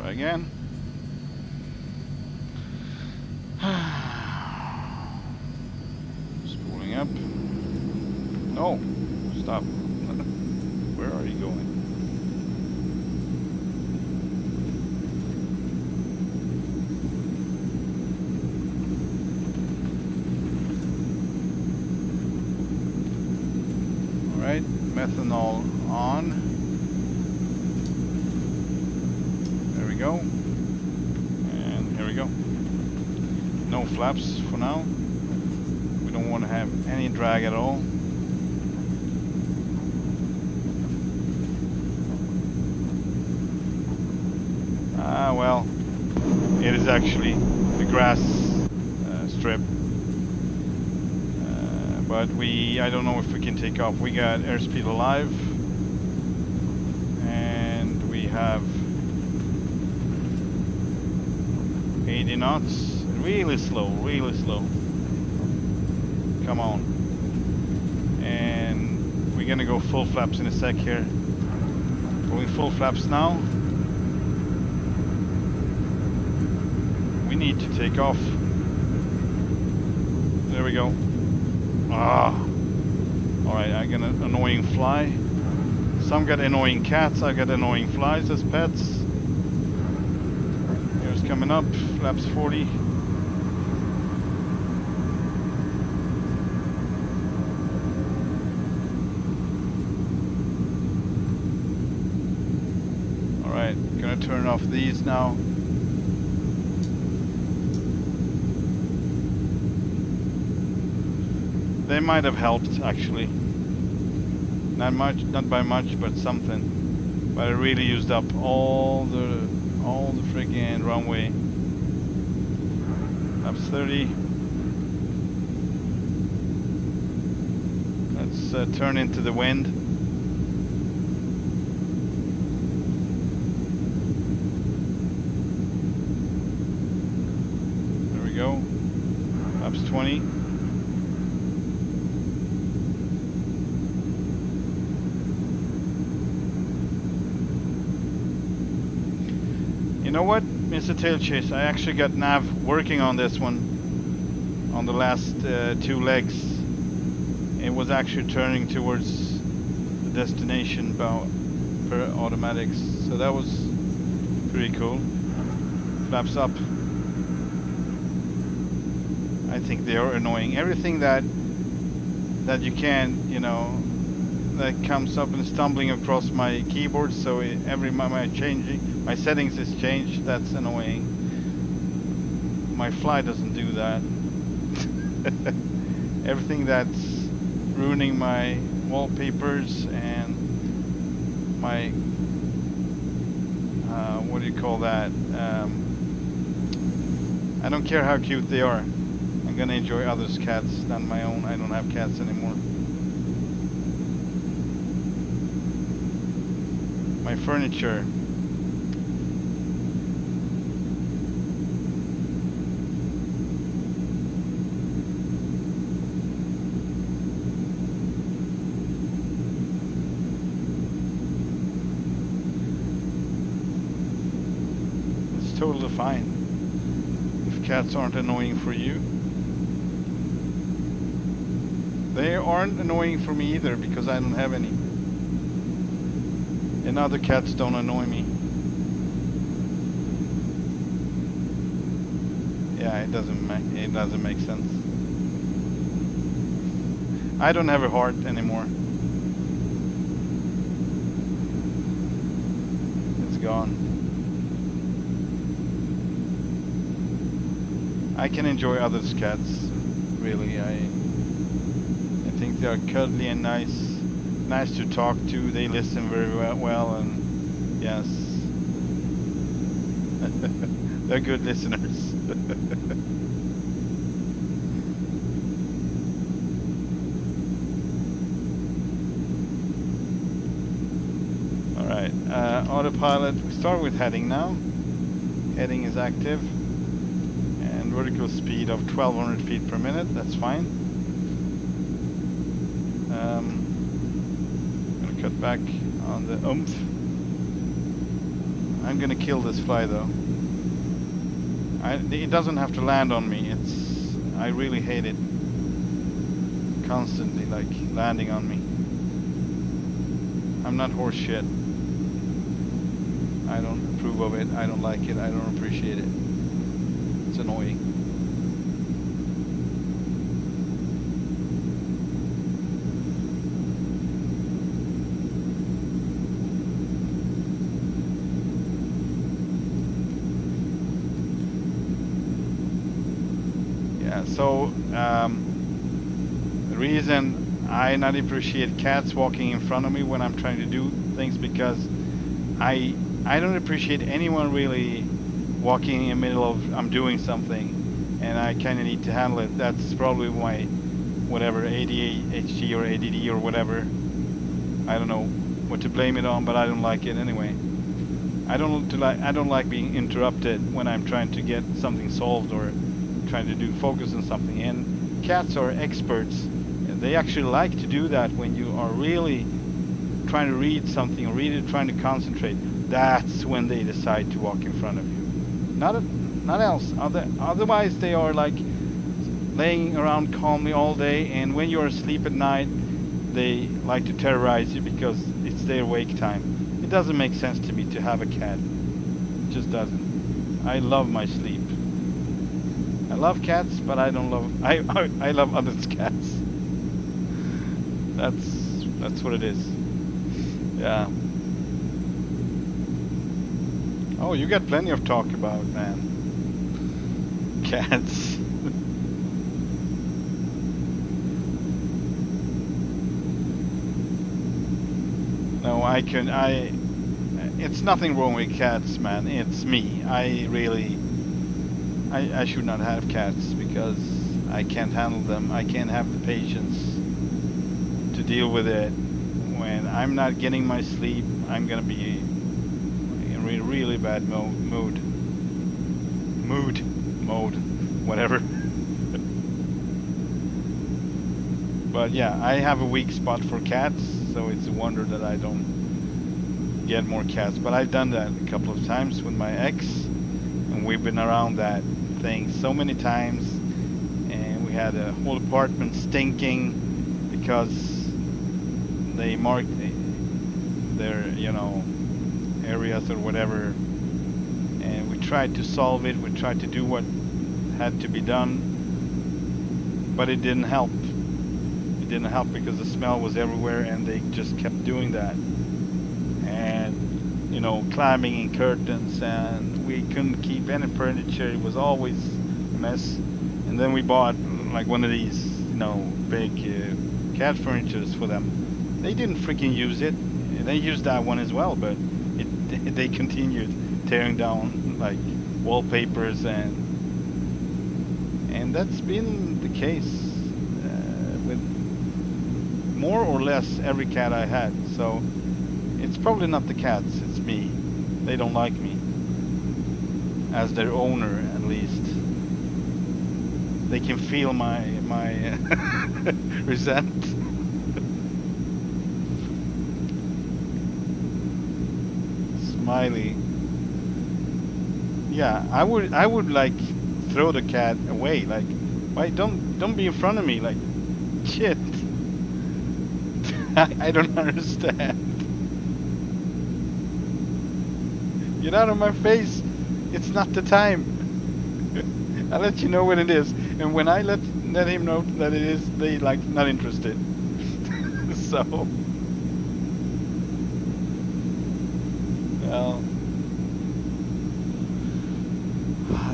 again. Spooling up. No, stop. Where are you going? All right, methanol on. Go, and here we go. No flaps for now. We don't want to have any drag at all. Well, it is actually the grass strip, but I don't know if we can take off. We got airspeed alive, and we have 80 knots. Really slow, really slow. Come on. And we're gonna go full flaps in a sec here. Going full flaps now. We need to take off. There we go. Ah. Alright, I got an annoying fly. Some got annoying cats, I got annoying flies as pets. Here's coming up, flaps 40. Alright, gonna turn off these now. They might have helped actually. Not much, not by much, but something. But I really used up all the friggin' runway. Laps 30. Let's turn into the wind. There we go. Laps 20. You know what, Mr. Tailchase, I actually got nav working on this one, on the last 2 legs. It was actually turning towards the destination bow per automatics, so that was pretty cool. Flaps up. I think they are annoying. Everything that you can, you know, that comes up and stumbling across my keyboard, so every my settings is changed. That's annoying. My fly doesn't do that. Everything that's ruining my wallpapers and my what do you call that? I don't care how cute they are. I'm gonna enjoy others' cats than my own. I don't have cats anymore. My furniture. It's totally fine if cats aren't annoying for you. They aren't annoying for me either because I don't have any. And other cats don't annoy me. Yeah, it doesn't make sense. I don't have a heart anymore. It's gone. I can enjoy others' cats, really. I think they are cuddly and nice to talk to. They listen very well, and yes, they're good listeners. All right, autopilot. We start with heading now. Heading is active, and vertical speed of 1200 feet per minute. That's fine. Cut back on the oomph. I'm gonna kill this fly though. It doesn't have to land on me. I really hate it. Constantly like landing on me. I'm not horse shit. I don't approve of it. I don't like it. I don't appreciate it. It's annoying. So the reason I not appreciate cats walking in front of me when I'm trying to do things, because I don't appreciate anyone really walking in the middle of I'm doing something and I kind of need to handle it. That's probably my whatever ADHD or ADD or whatever. I don't know what to blame it on, but I don't like it anyway. I don't like being interrupted when I'm trying to get something solved or trying to do focus on something. And cats are experts. They actually like to do that when you are really trying to read something or really trying to concentrate. That's when they decide to walk in front of you. Not else. Otherwise, they are like laying around calmly all day, and when you're asleep at night, they like to terrorize you because it's their wake time. It doesn't make sense to me to have a cat. It just doesn't. I love my sleep. I love cats, but I don't love. I love others' cats. That's what it is. Yeah. Oh, you got plenty of talk about, man. Cats. No, it's nothing wrong with cats, man. It's me. I should not have cats because I can't handle them. I can't have the patience to deal with it. When I'm not getting my sleep, I'm gonna be in really bad mood, whatever. But yeah, I have a weak spot for cats, so it's a wonder that I don't get more cats. But I've done that a couple of times with my ex, and we've been around that thing so many times, and we had a whole apartment stinking because they marked their, areas or whatever, and we tried to solve it. We tried to do what had to be done, but it didn't help. It didn't help because the smell was everywhere, and they just kept doing that. And climbing in curtains, and we couldn't keep any furniture. It was always a mess. And then we bought like one of these, big cat furnitures for them. They didn't freaking use it. They used that one as well, but they continued tearing down like wallpapers, and that's been the case with more or less every cat I had. So it's probably not the cats, it's me. They don't like me as their owner, at least. They can feel my resent. Smiley. Yeah, I would like throw the cat away. Like, why don't be in front of me? Like, shit. I don't understand. Get out of my face. It's not the time. I'll let you know when it is. And when I let him know that it is, they like not interested. So, well,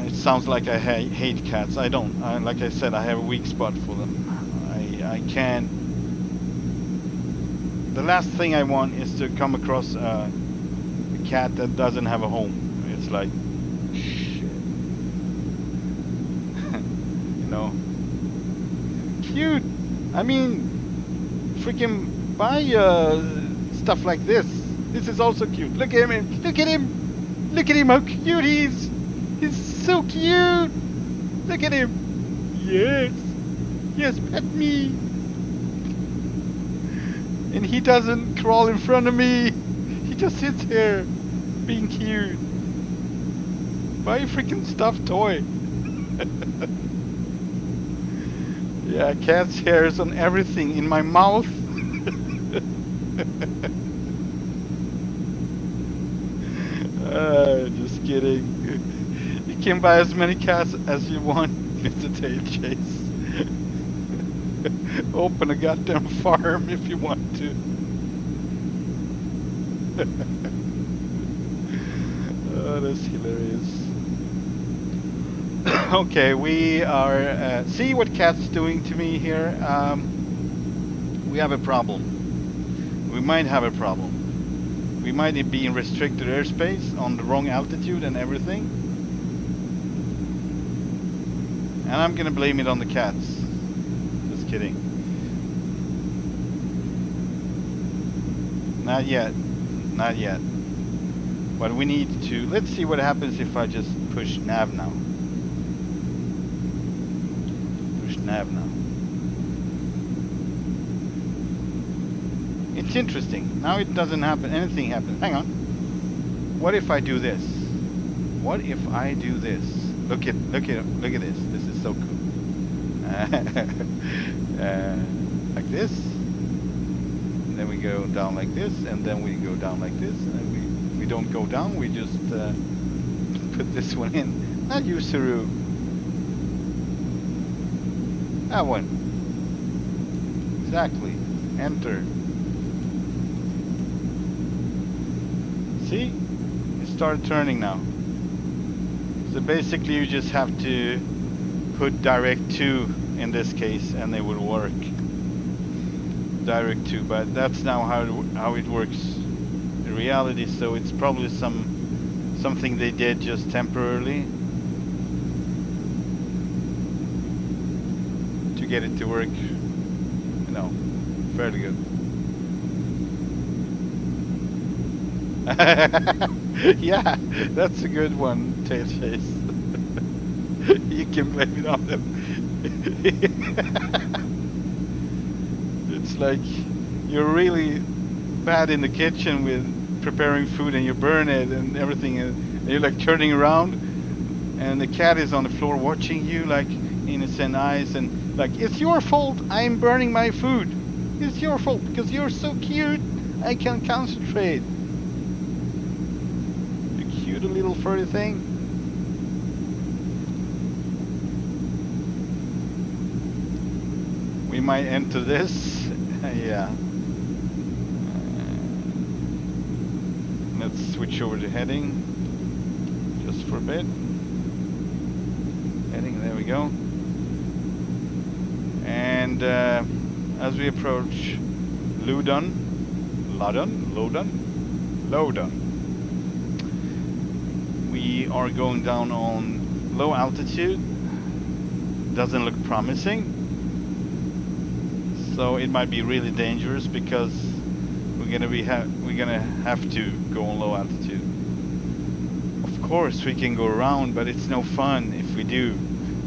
it sounds like I hate cats. I don't. Like I said, I have a weak spot for them. I can't. The last thing I want is to come across a cat that doesn't have a home. It's like, shit. Cute. I mean, freaking buy stuff like this. This is also cute. Look at him. Look at him. Look at him. How cute he is. He's so cute. Look at him. Yes. Yes, pet me. And he doesn't crawl in front of me. He just sits here being cute. Buy a freaking stuffed toy. Yeah, cat's hairs on everything. In my mouth. Just kidding. You can buy as many cats as you want, Mr. Tail Chase. Open a goddamn farm if you want to. Oh, that's hilarious. Okay, we are see what cat's doing to me here. We have a problem. We might have a problem. We might be in restricted airspace on the wrong altitude and everything. And I'm gonna blame it on the cats. Just kidding. Not yet. Not yet. But we need to, let's see what happens if I just push nav now. Push nav now. It's interesting. Now it doesn't happen, anything happens. Hang on. What if I do this? What if I do this? Look at this. This is so cool. Like this. And then we go down like this, and then we go down like this, and we don't go down. We just put this one in. Not use Saru. That one. Exactly. Enter. See? It started turning now. So basically you just have to put direct to in this case and it will work. Direct to, but that's now how it works in reality, so it's probably something they did just temporarily to get it to work, you know, fairly good. Yeah, that's a good one, Tailchase. You can blame it on them. It's like you're really bad in the kitchen with preparing food and you burn it and everything, and you're like turning around and the cat is on the floor watching you like innocent eyes and like, it's your fault I'm burning my food. It's your fault because you're so cute. I can concentrate. The little furry thing. We might enter this. Yeah. Let's switch over to heading just for a bit. Heading, there we go. And as we approach Lodon, we are going down on low altitude. Doesn't look promising. So it might be really dangerous because we're gonna have to go on low altitude. Of course we can go around, but it's no fun if we do.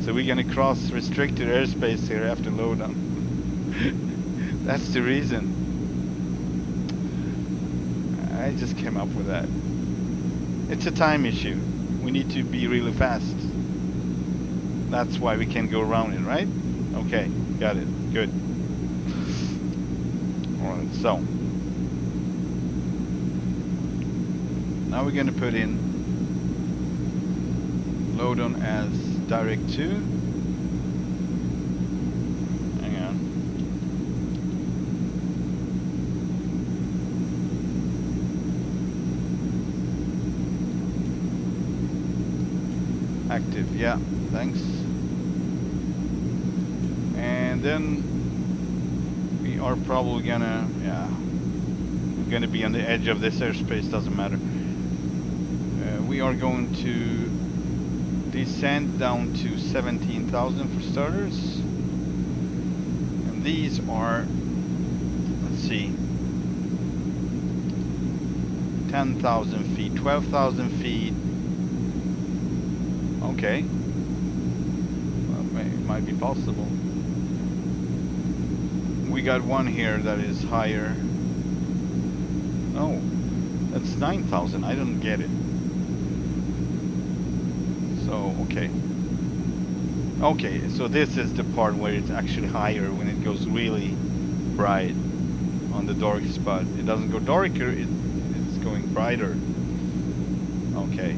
So we're gonna cross restricted airspace here after Lodon. That's the reason. I just came up with that. It's a time issue. We need to be really fast. That's why we can go around it, right? Okay, got it. Good. Alright, so. Now we're going to put in Lodon as direct to. Hang on. Active, yeah, thanks. And then we are probably gonna, yeah, we're gonna be on the edge of this airspace, doesn't matter. We are going to descend down to 17,000 for starters. And these are, let's see, 10,000 feet, 12,000 feet. Okay, well, it might be possible. We got one here that is higher. Oh, that's 9,000. I don't get it. So, okay. Okay, so this is the part where it's actually higher when it goes really bright on the dark spot. It doesn't go darker, it's going brighter. Okay.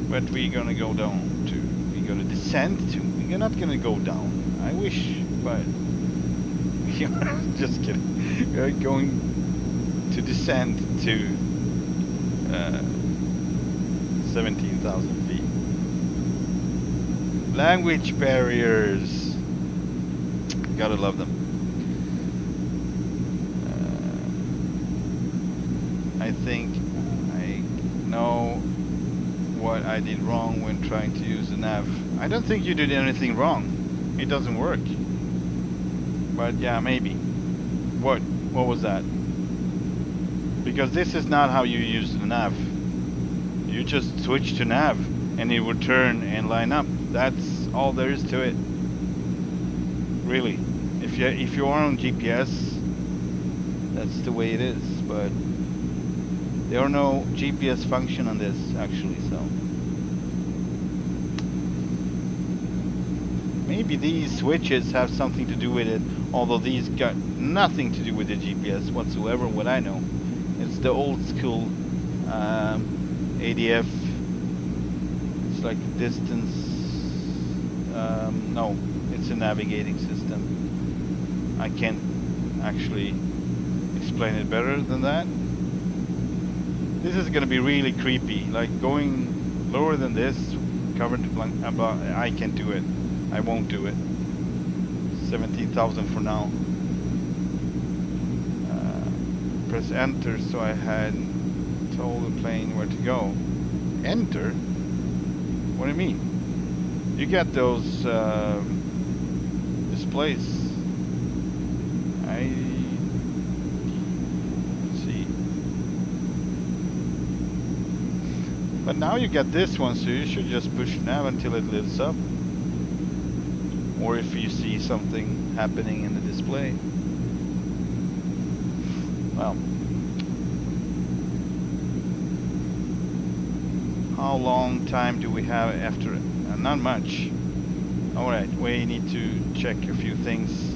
But we're gonna go down to, we're gonna descend to, we're not gonna go down. I wish, but we are just kidding. We're going to descend to 17,000 feet. Language barriers. Gotta love them. I think I know what I did wrong when trying to use the nav. I don't think you did anything wrong. It doesn't work. But yeah, maybe. What was that? Because this is not how you use the nav. You just switch to nav and it will turn and line up. That's all there is to it. Really. If you are on GPS, that's the way it is, but there are no GPS function on this actually, so maybe these switches have something to do with it, although these got nothing to do with the GPS whatsoever, what I know. It's the old school ADF. It's like distance, no, it's a navigating system. I can't actually explain it better than that. This is going to be really creepy, like going lower than this, covered I can't do it. I won't do it. 17,000 for now. Press enter so I had told the plane where to go. Enter? What do you mean? You get those displays. Let's see. But now you get this one, so you should just push nav until it lights up. Or if you see something happening in the display. Well, how long time do we have after it? Not much. Alright, we need to check a few things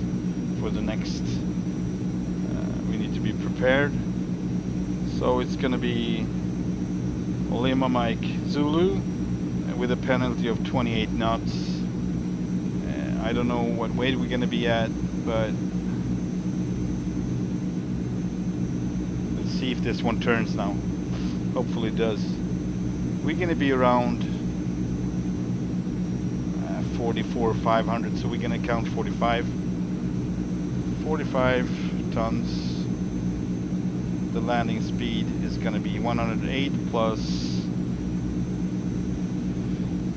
for the next. We need to be prepared. So it's gonna be Lima Mike Zulu with a penalty of 28 knots. I don't know what weight we're gonna be at, but let's see if this one turns now. Hopefully it does. We're gonna be around 44,500, so we're gonna count 45 tons. The landing speed is gonna be 108 plus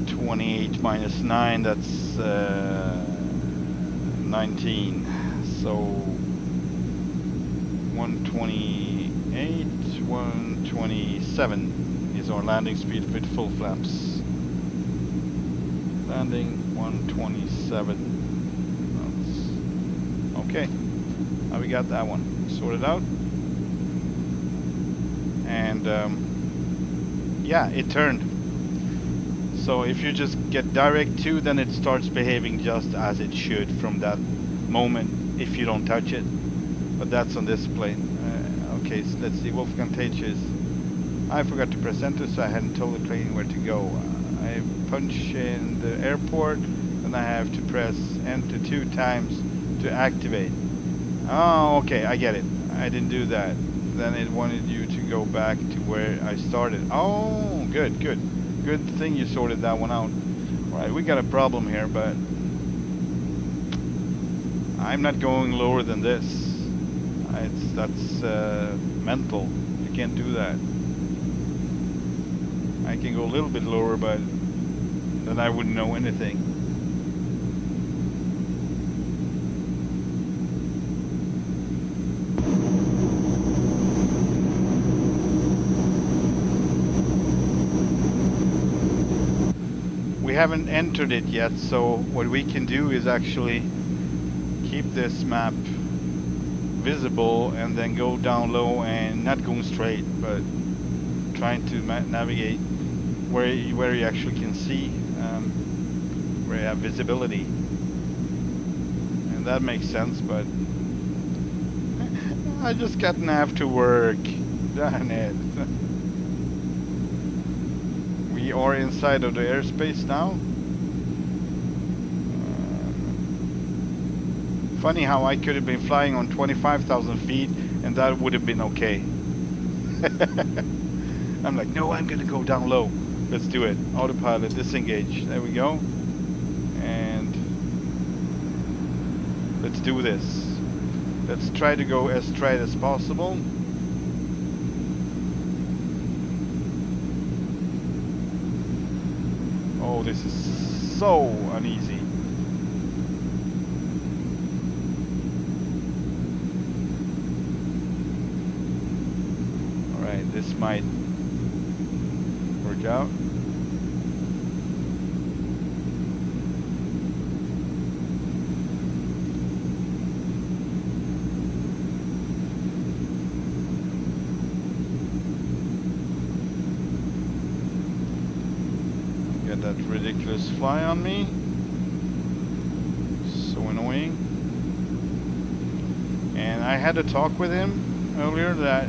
28 minus 9, that's 19. So 128, 127 is our landing speed with full flaps. Landing 127 knots. Okay, now we got that one sorted out. And yeah, it turned. So if you just get direct to, then it starts behaving just as it should from that moment if you don't touch it. But that's on this plane. Okay, so let's see. Wolf Contagious. I forgot to press enter, so I hadn't told the plane where to go. I punch in the airport, and I have to press enter 2 times to activate. Oh, okay, I get it. I didn't do that. Then it wanted you to go back to where I started. Oh, good, good. Good thing you sorted that one out. Alright, we got a problem here, but I'm not going lower than this. That's mental. You can't do that. I can go a little bit lower, but then I wouldn't know anything. We haven't entered it yet, so what we can do is actually keep this map visible and then go down low and not going straight, but trying to navigate where you actually can see, where you have visibility. And that makes sense, but I just got nav to work. Darn it. We are inside of the airspace now. Funny how I could have been flying on 25,000 feet and that would have been okay. I'm like, no, I'm gonna go down low. Let's do it. Autopilot, disengage. There we go. And let's do this. Let's try to go as straight as possible. Oh, this is so uneasy. this might work out. Get that ridiculous fly on me. So annoying. And I had a talk with him earlier that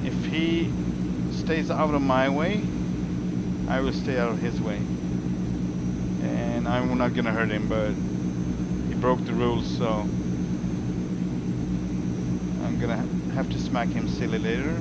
if he stays out of my way, I will stay out of his way. And I'm not gonna hurt him, but he broke the rules, so I'm gonna have to smack him silly later.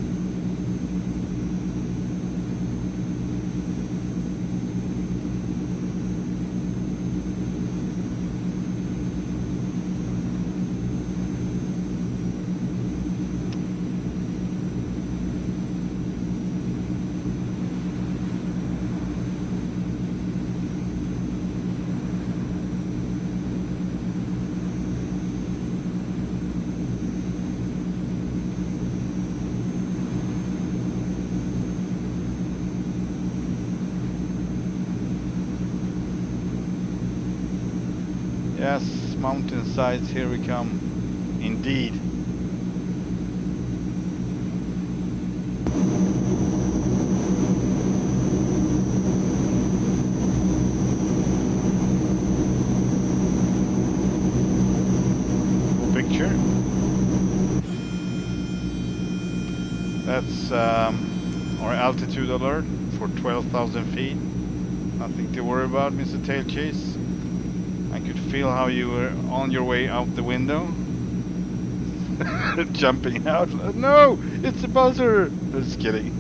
Yes, mountainsides, here we come. Indeed. Full picture. That's our altitude alert for 12,000 feet. Nothing to worry about, Mr. Tail Chase. I could feel how you were on your way out the window. Jumping out. No! It's a buzzer! Just kidding.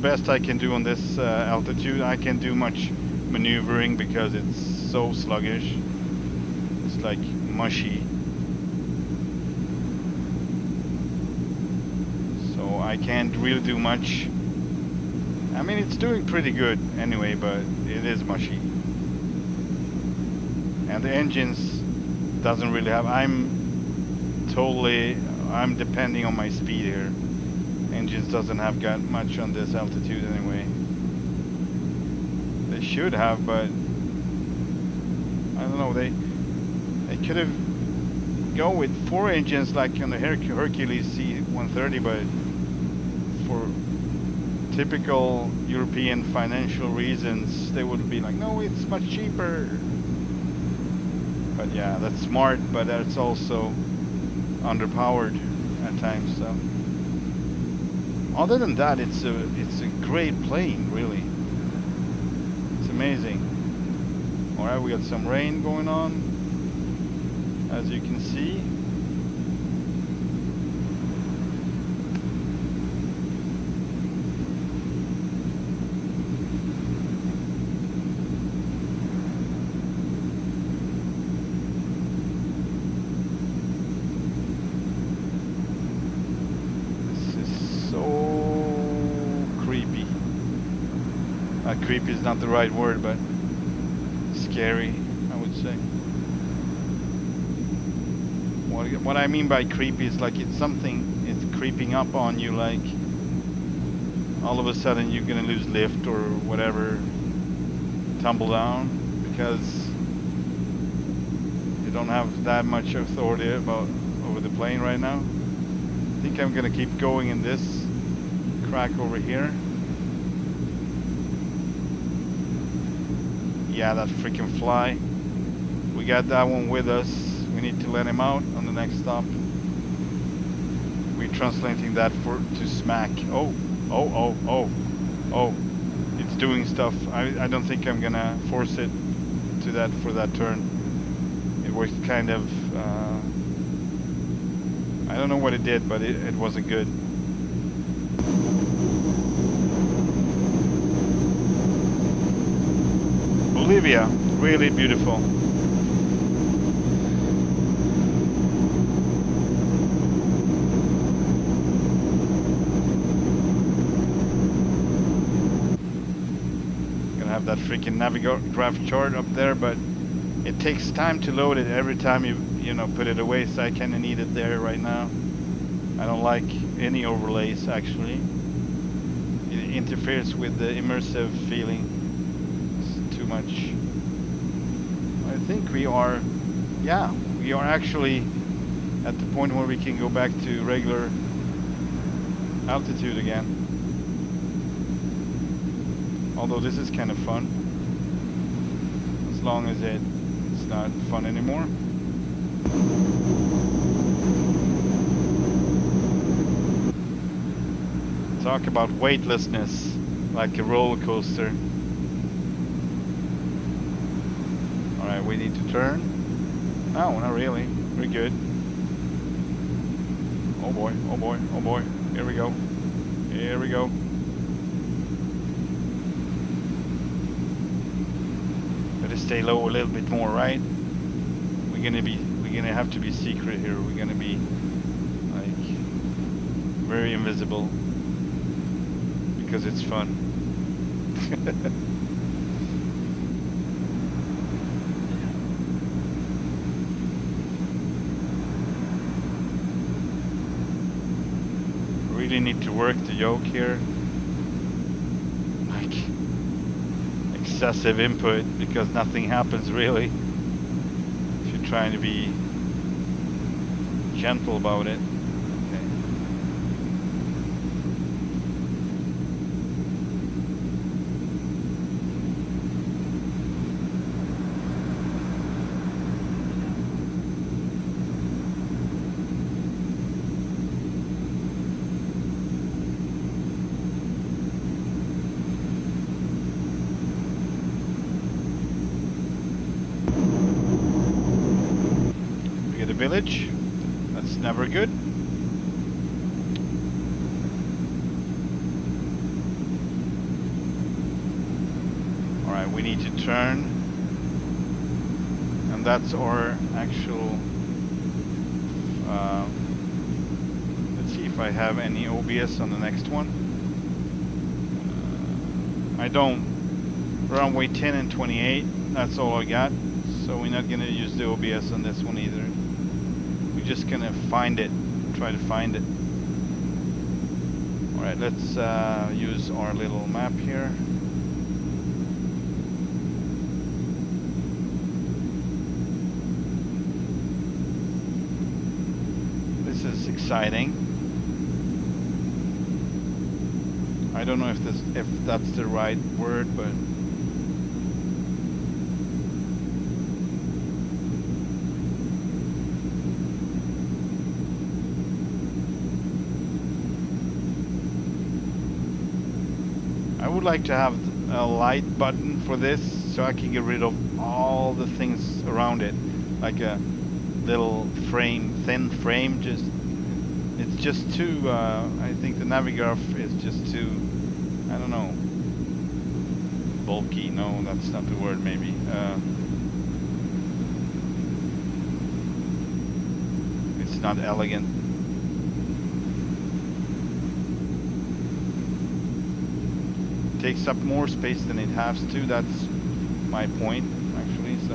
Best I can do on this altitude. I can't do much maneuvering because it's so sluggish. It's like mushy. So I can't really do much. I mean, it's doing pretty good anyway, but it is mushy. And the engines doesn't really have. I'm depending on my speed here. Engines doesn't have got much on this altitude anyway. They should have, but I don't know. They could have go with 4 engines like on the Hercules C-130, but for typical European financial reasons, they would be like, no, it's much cheaper. But yeah, that's smart, but that's also underpowered at times. So. Other than that, it's a great plane, really. It's amazing. All right, we got some rain going on, as you can see. Creepy is not the right word, but scary, I would say. What I mean by creepy is like it's creeping up on you, like all of a sudden you're gonna lose lift or whatever, tumble down, because you don't have that much authority over the plane right now. I think I'm gonna keep going in this crack over here. Yeah, that freaking fly. We got that one with us. We need to let him out on the next stop. We're translating that to smack. Oh. It's doing stuff. I don't think I'm gonna force it to that for that turn. It was kind of, I don't know what it did, but it wasn't good. Bolivia, really beautiful. Gonna have that freaking Navigraph chart up there, but it takes time to load it every time you know put it away, so I kind of need it there right now. I don't like any overlays actually. It interferes with the immersive feeling. It's too much. I think we are actually at the point where we can go back to regular altitude again. Although this is kind of fun, as long as it's not fun anymore. Talk about weightlessness, like a roller coaster. Alright, we need to turn. No, not really. We're good. Oh boy, oh boy, oh boy. Here we go. Here we go. Better stay low a little bit more, right? We're gonna have to be secret here. We're gonna be like very invisible because it's fun. Really need to work the yoke here. Like excessive input because nothing happens really. If you're trying to be gentle about it. Okay. Village. That's never good. Alright, we need to turn. And that's our actual... let's see if I have any OBS on the next one. I don't. Runway 10 and 28. That's all I got. So we're not going to use the OBS on this one either. We're just gonna find it, try to find it. Alright, let's use our little map here. This is exciting. I don't know if that's the right word, but I would like to have a light button for this so I can get rid of all the things around it, like a little frame, thin frame. It's just too I think the Navigraph is just too, I don't know, bulky. No, that's not the word. Maybe it's not elegant. Takes up more space than it has to. That's my point, actually. So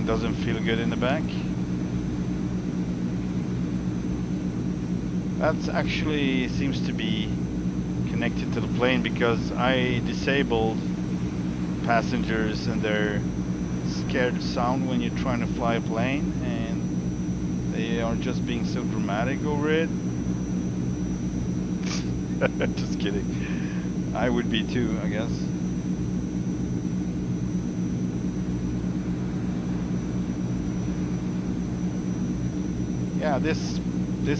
doesn't feel good in the back. That's actually seems to be connected to the plane because I disabled passengers and they're scared of sound when you're trying to fly a plane, and They are just being so dramatic over it. Just kidding. I would be too, I guess. Yeah, this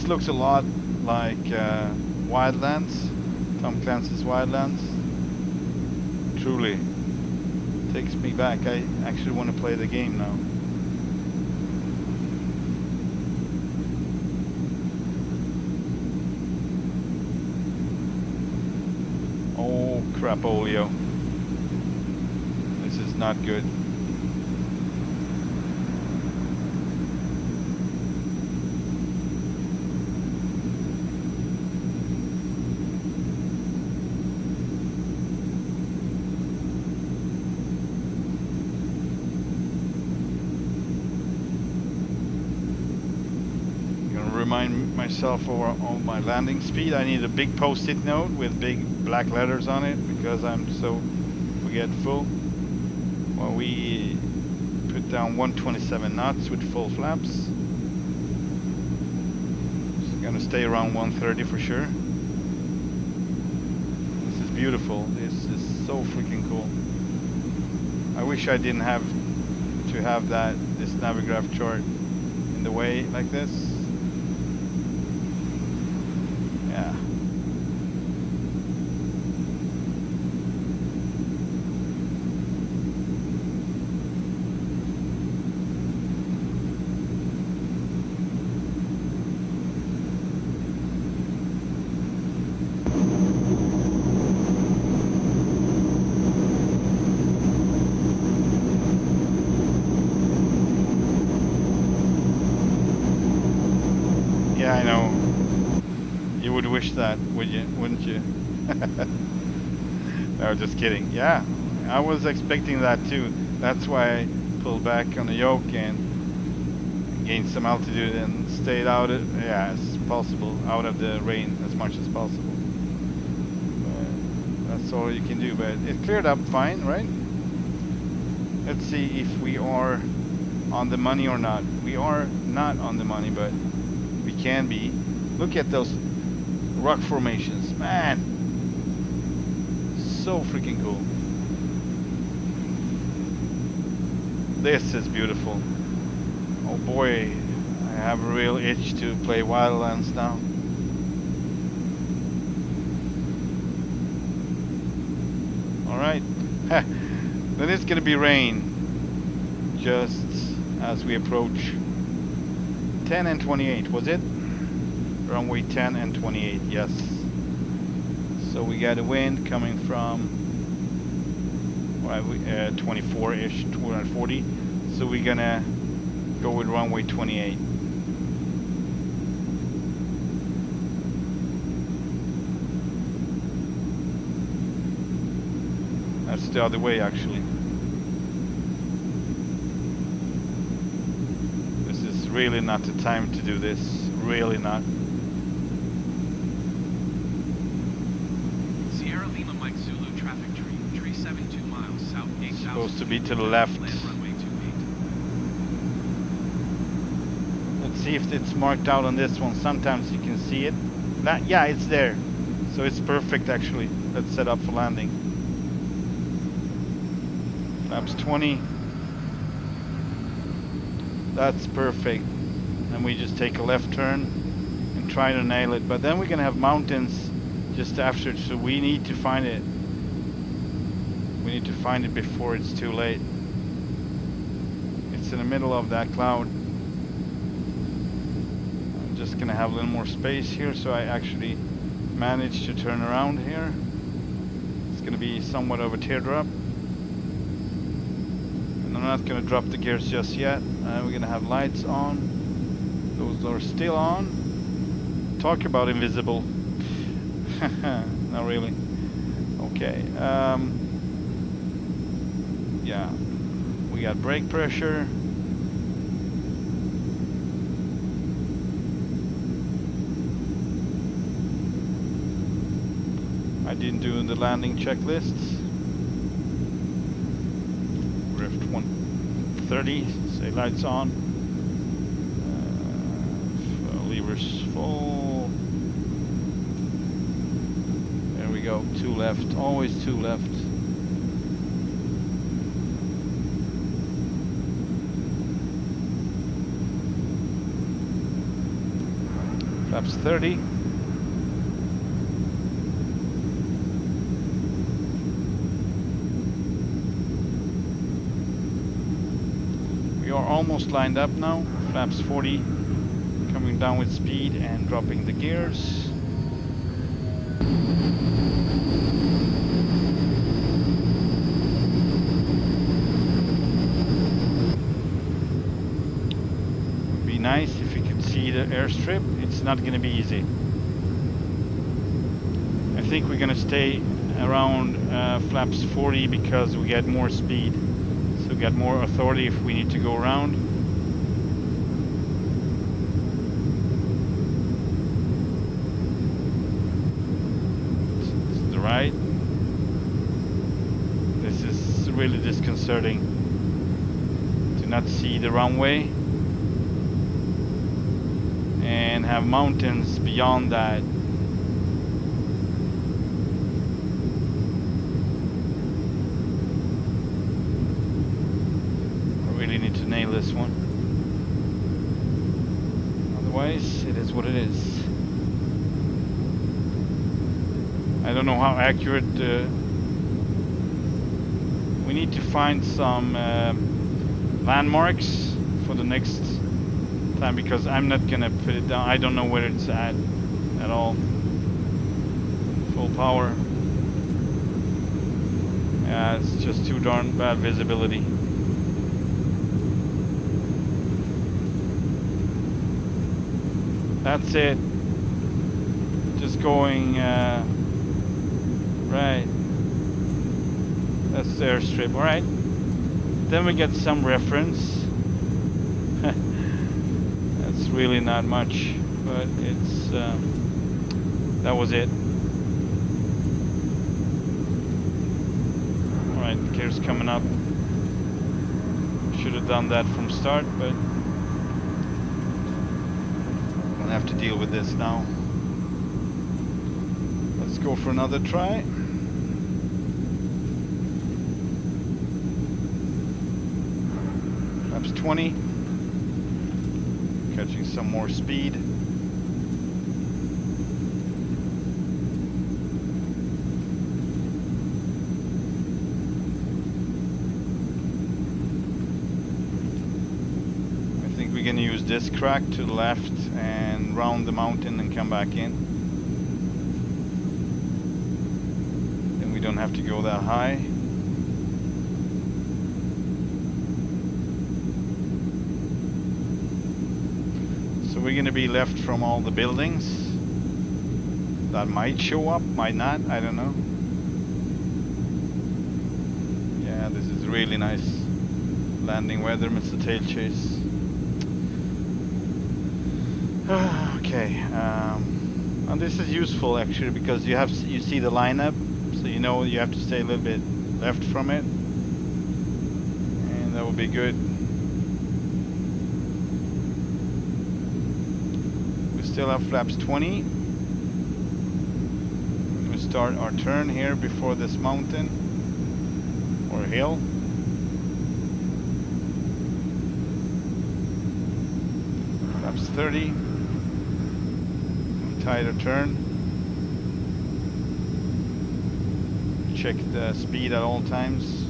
looks a lot like Wildlands, Tom Clancy's Wildlands. Truly, takes me back. I actually want to play the game now. Oh crapolio! This is not good. Remind myself on my landing speed. I need a big post-it note with big black letters on it because I'm so forgetful. Well, we put down 127 knots with full flaps. It's gonna stay around 130 for sure. This is beautiful. This is so freaking cool. I wish I didn't have to have this Navigraph chart in the way like this. Yeah. Yeah, I know. You would wish that, wouldn't you? No, just kidding. Yeah, I was expecting that too. That's why I pulled back on the yoke and gained some altitude and stayed out as possible, out of the rain as much as possible. But that's all you can do. But it cleared up fine, right? Let's see if we are on the money or not. We are not on the money, but we can be. Look at those rock formations, man, so freaking cool. This is beautiful. Oh boy, I have a real itch to play Wildlands now. Alright, then it's gonna be rain just as we approach 10 and 28, was it? Runway 10 and 28, yes. So we got a wind coming from 24-ish, 240. So we're gonna go with runway 28. That's the other way actually. This is really not the time to do this, really not. Supposed to be to the left. Let's see if it's marked out on this one. Sometimes you can see it. Yeah, it's there. So it's perfect actually. Let's set up for landing. Flaps 20. That's perfect. And we just take a left turn and try to nail it. But then we're gonna have mountains just after, so we need to find it. We need to find it before it's too late. It's in the middle of that cloud. I'm just gonna have a little more space here so I actually manage to turn around here. It's gonna be somewhat of a teardrop. And I'm not gonna drop the gears just yet. We're gonna have lights on. Those are still on. Talk about invisible. Not really. Okay. Yeah, we got brake pressure. I didn't do the landing checklists. Drift 130, say lights on. levers full. There we go, 2 left, always 2 left. Flaps 30. We are almost lined up now. Flaps 40, coming down with speed and dropping the gears. Would be nice if you could see the airstrip. It's not going to be easy. I think we're going to stay around flaps 40 because we get more speed. So we get more authority if we need to go around. To the right. This is really disconcerting to not see the runway and have mountains beyond that. Need to nail this one. Otherwise, it is what it is. I don't know how accurate. We need to find some landmarks for the next time because I'm not gonna put it down. I don't know where it's at all. Full power. Yeah, it's just too darn bad visibility. That's it. Just going right. That's the airstrip. All right. Then we get some reference. That's really not much, but it's that was it. All right, gears coming up. Should have done that from start, but. Have to deal with this now. Let's go for another try. Flaps 20. Catching some more speed. We're going to use this crack to the left and round the mountain and come back in. Then we don't have to go that high. So we're going to be left from all the buildings. That might show up, might not, I don't know. Yeah, this is really nice landing weather, Mr. Tail Chase. Okay, and this is useful actually because you see the lineup, so you know you have to stay a little bit left from it, and that will be good. We still have flaps 20. We start our turn here before this mountain or hill. Flaps 30. Tighter turn. Check the speed at all times.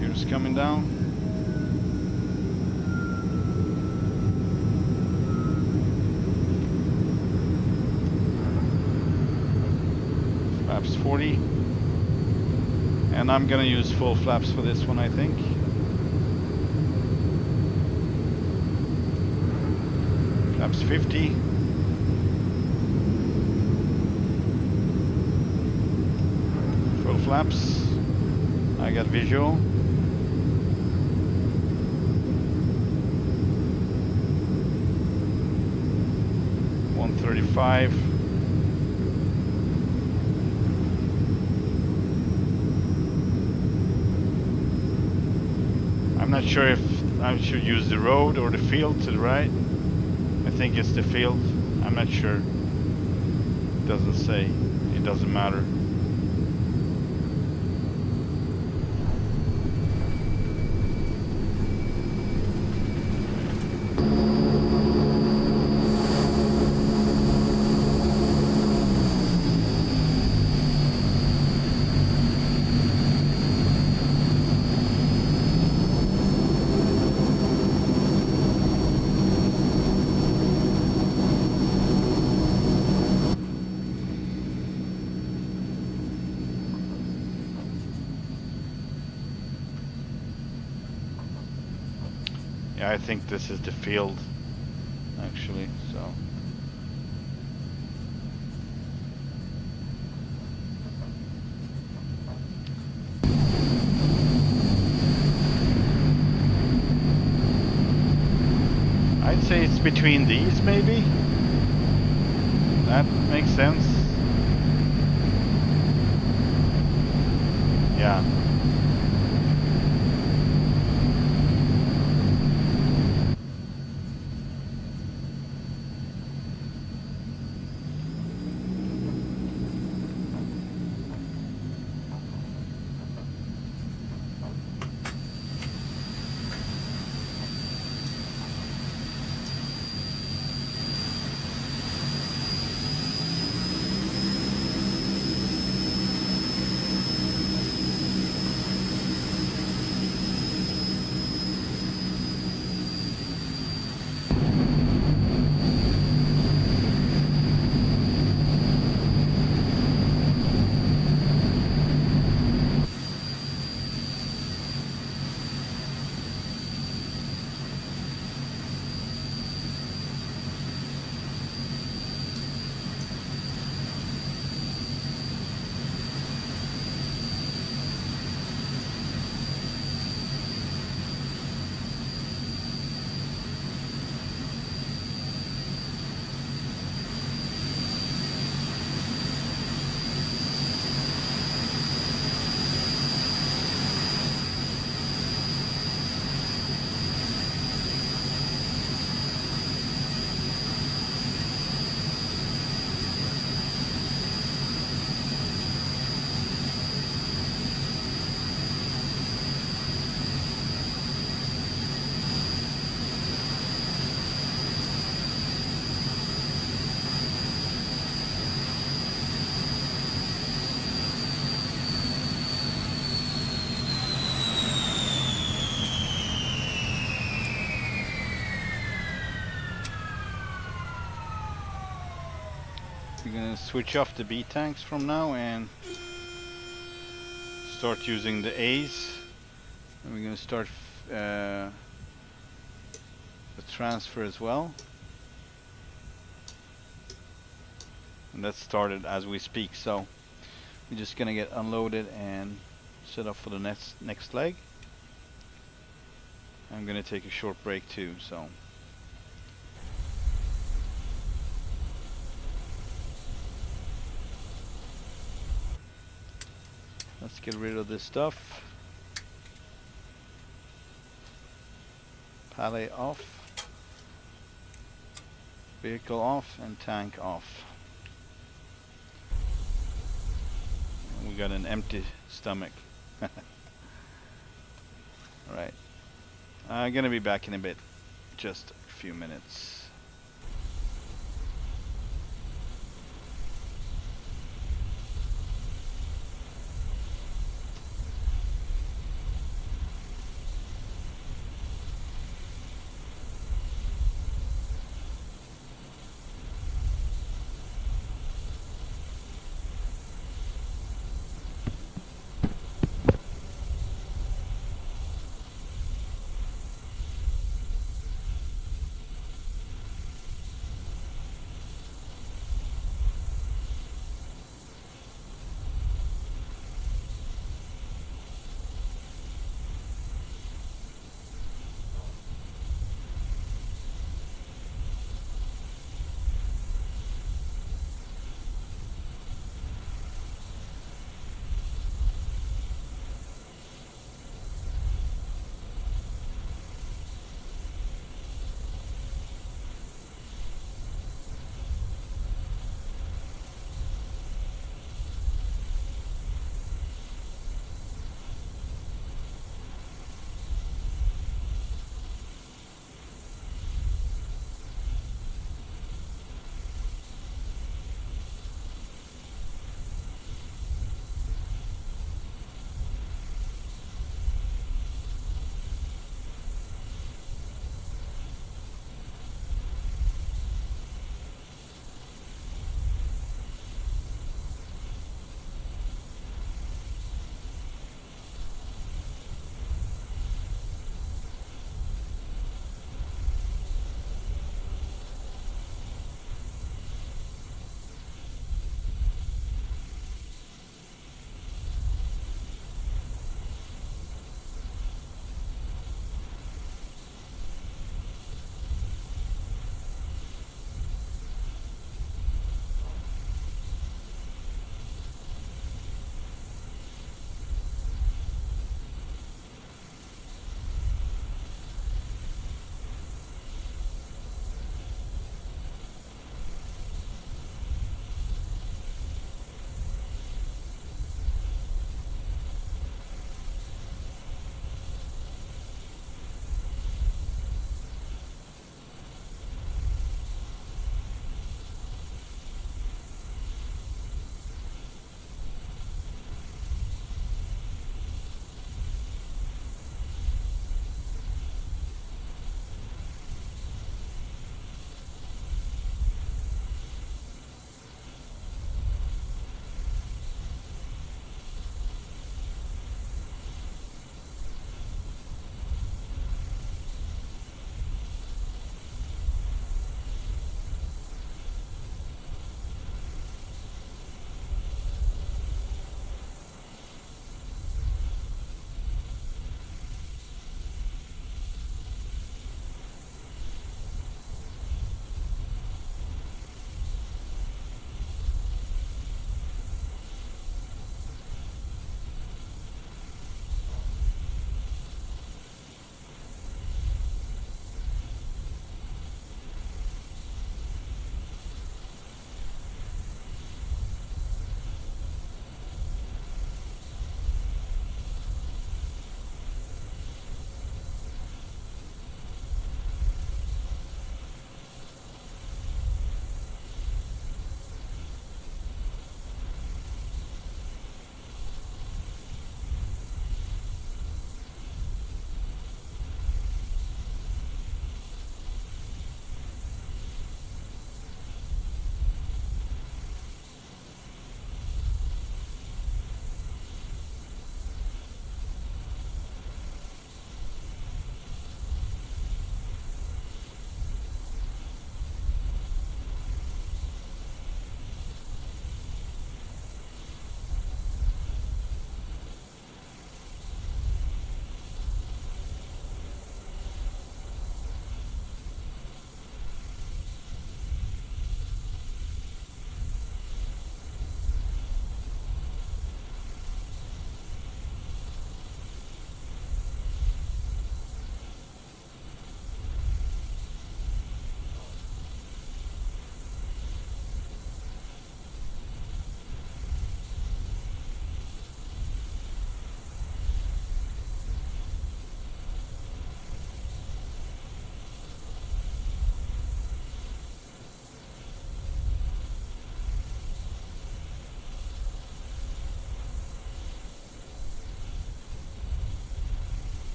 Gears coming down. Flaps 40. And I'm gonna use full flaps for this one, I think. Flaps 50. Full flaps. I got visual. .135. I'm not sure if I should use the road or the field to the right. I think it's the field. I'm not sure. It doesn't say. It doesn't matter. Yeah, I think this is the field, actually, so. I'd say it's between these, maybe? That makes sense. Yeah. We're gonna switch off the B tanks from now and start using the A's. And we're gonna start the transfer as well. And that started as we speak, so we're just gonna get unloaded and set up for the next leg. I'm gonna take a short break too, so. Let's get rid of this stuff. Pallet off. Vehicle off and tank off. And we got an empty stomach. Alright. I'm gonna be back in a bit. Just a few minutes.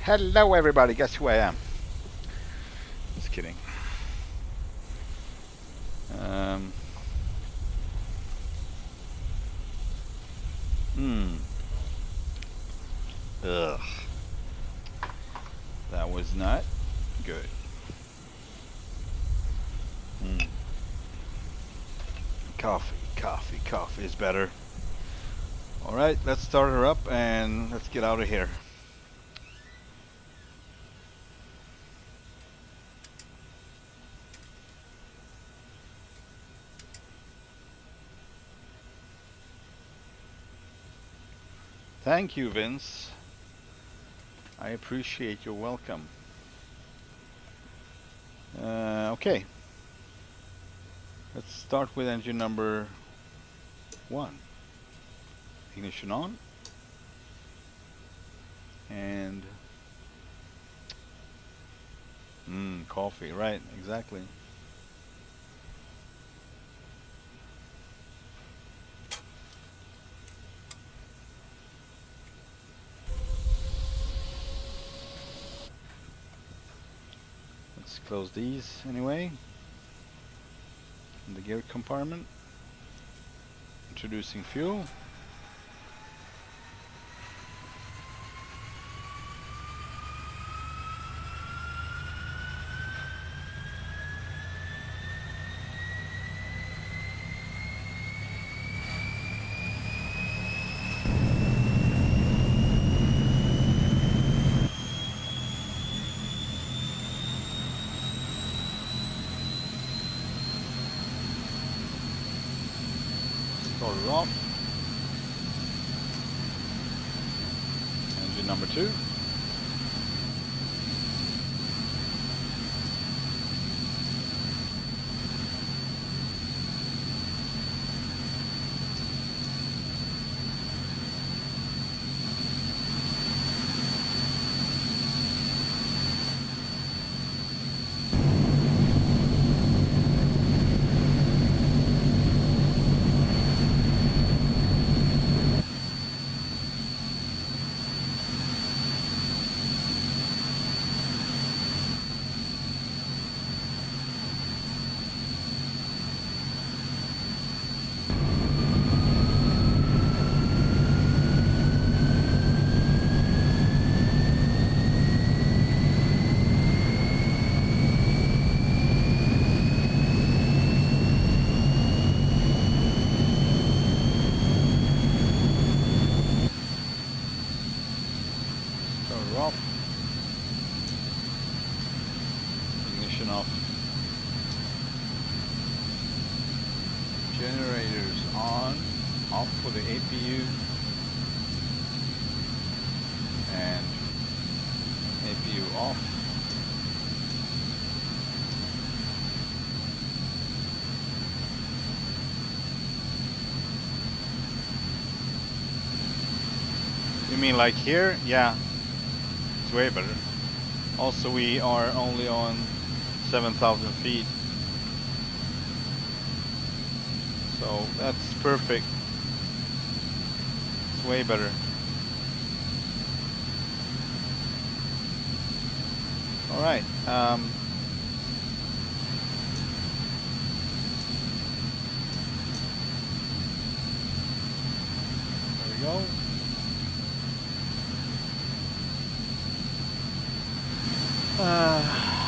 Hello everybody, guess who I am? Just kidding. Ugh. That was not good. Coffee is better. Alright, let's start her up and let's get out of here. Thank you, Vince. I appreciate your welcome. Okay. Let's start with engine number 1. Ignition on. And coffee, right, exactly. Let's close these anyway. In the gear compartment. Introducing fuel. Start it off. Engine number 2. Off. Ignition off. Generators on. Off for the APU. And APU off. You mean like here? Yeah. Way better. Also, we are only on 7,000 feet, so that's perfect. It's way better. All right. There we go.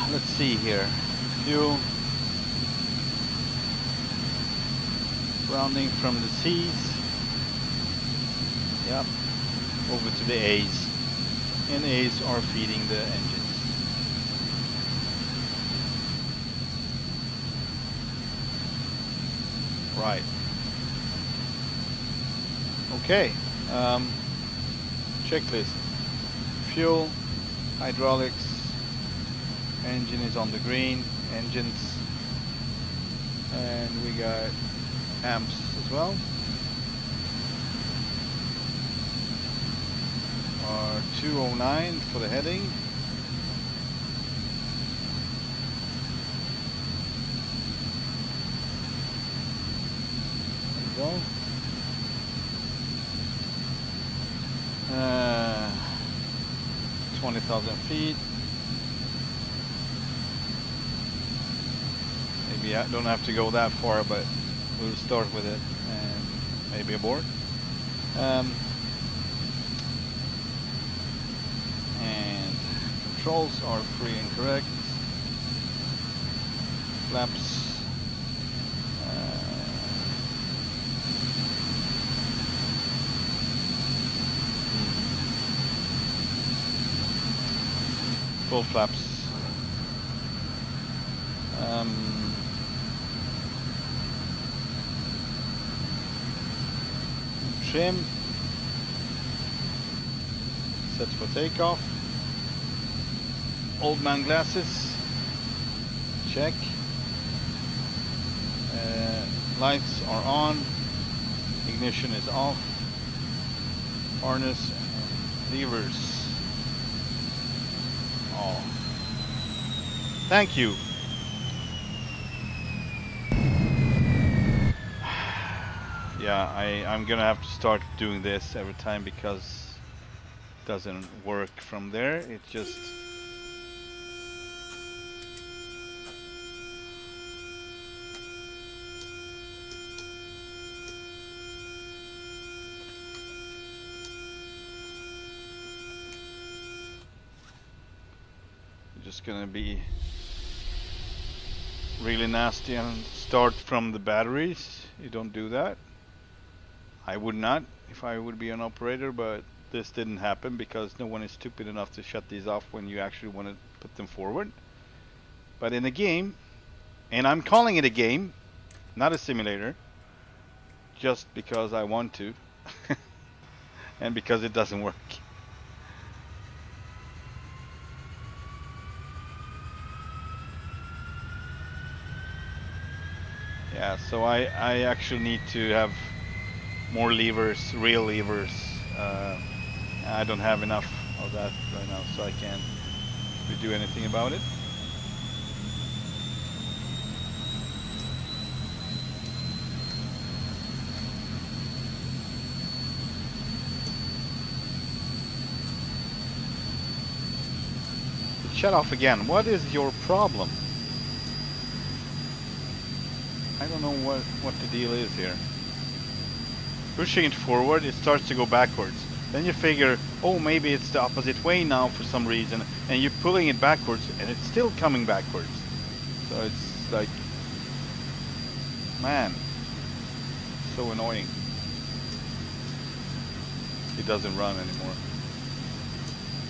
Let's see here. Fuel. Rounding from the C's. Yep. Over to the A's. And A's are feeding the engines. Right. Okay. Checklist. Fuel. Hydraulics. Engine is on the green, engines, and we got amps as well. Our 209 for the heading. There we go. 20 20,000 feet. Maybe I don't have to go that far, but we'll start with it and maybe abort. And controls are free and correct. Flaps. Full flaps. Trim. Set for takeoff. Old man glasses. Check. Lights are on. Ignition is off. Harness and levers. Oh. Thank you. Yeah, I'm gonna have to start doing this every time because it doesn't work from there. It just gonna be really nasty and start from the batteries. You don't do that. I would not if I would be an operator, but this didn't happen because no one is stupid enough to shut these off when you actually want to put them forward. But in a game, and I'm calling it a game, not a simulator, just because I want to and because it doesn't work. Yeah, so I actually need to have more levers, real levers. I don't have enough of that right now, so I can't really do anything about it. Shut off again. What is your problem? I don't know what the deal is here. Pushing it forward, it starts to go backwards. Then you figure, oh, maybe it's the opposite way now for some reason, and you're pulling it backwards, and it's still coming backwards. So it's like, man, so annoying. It doesn't run anymore.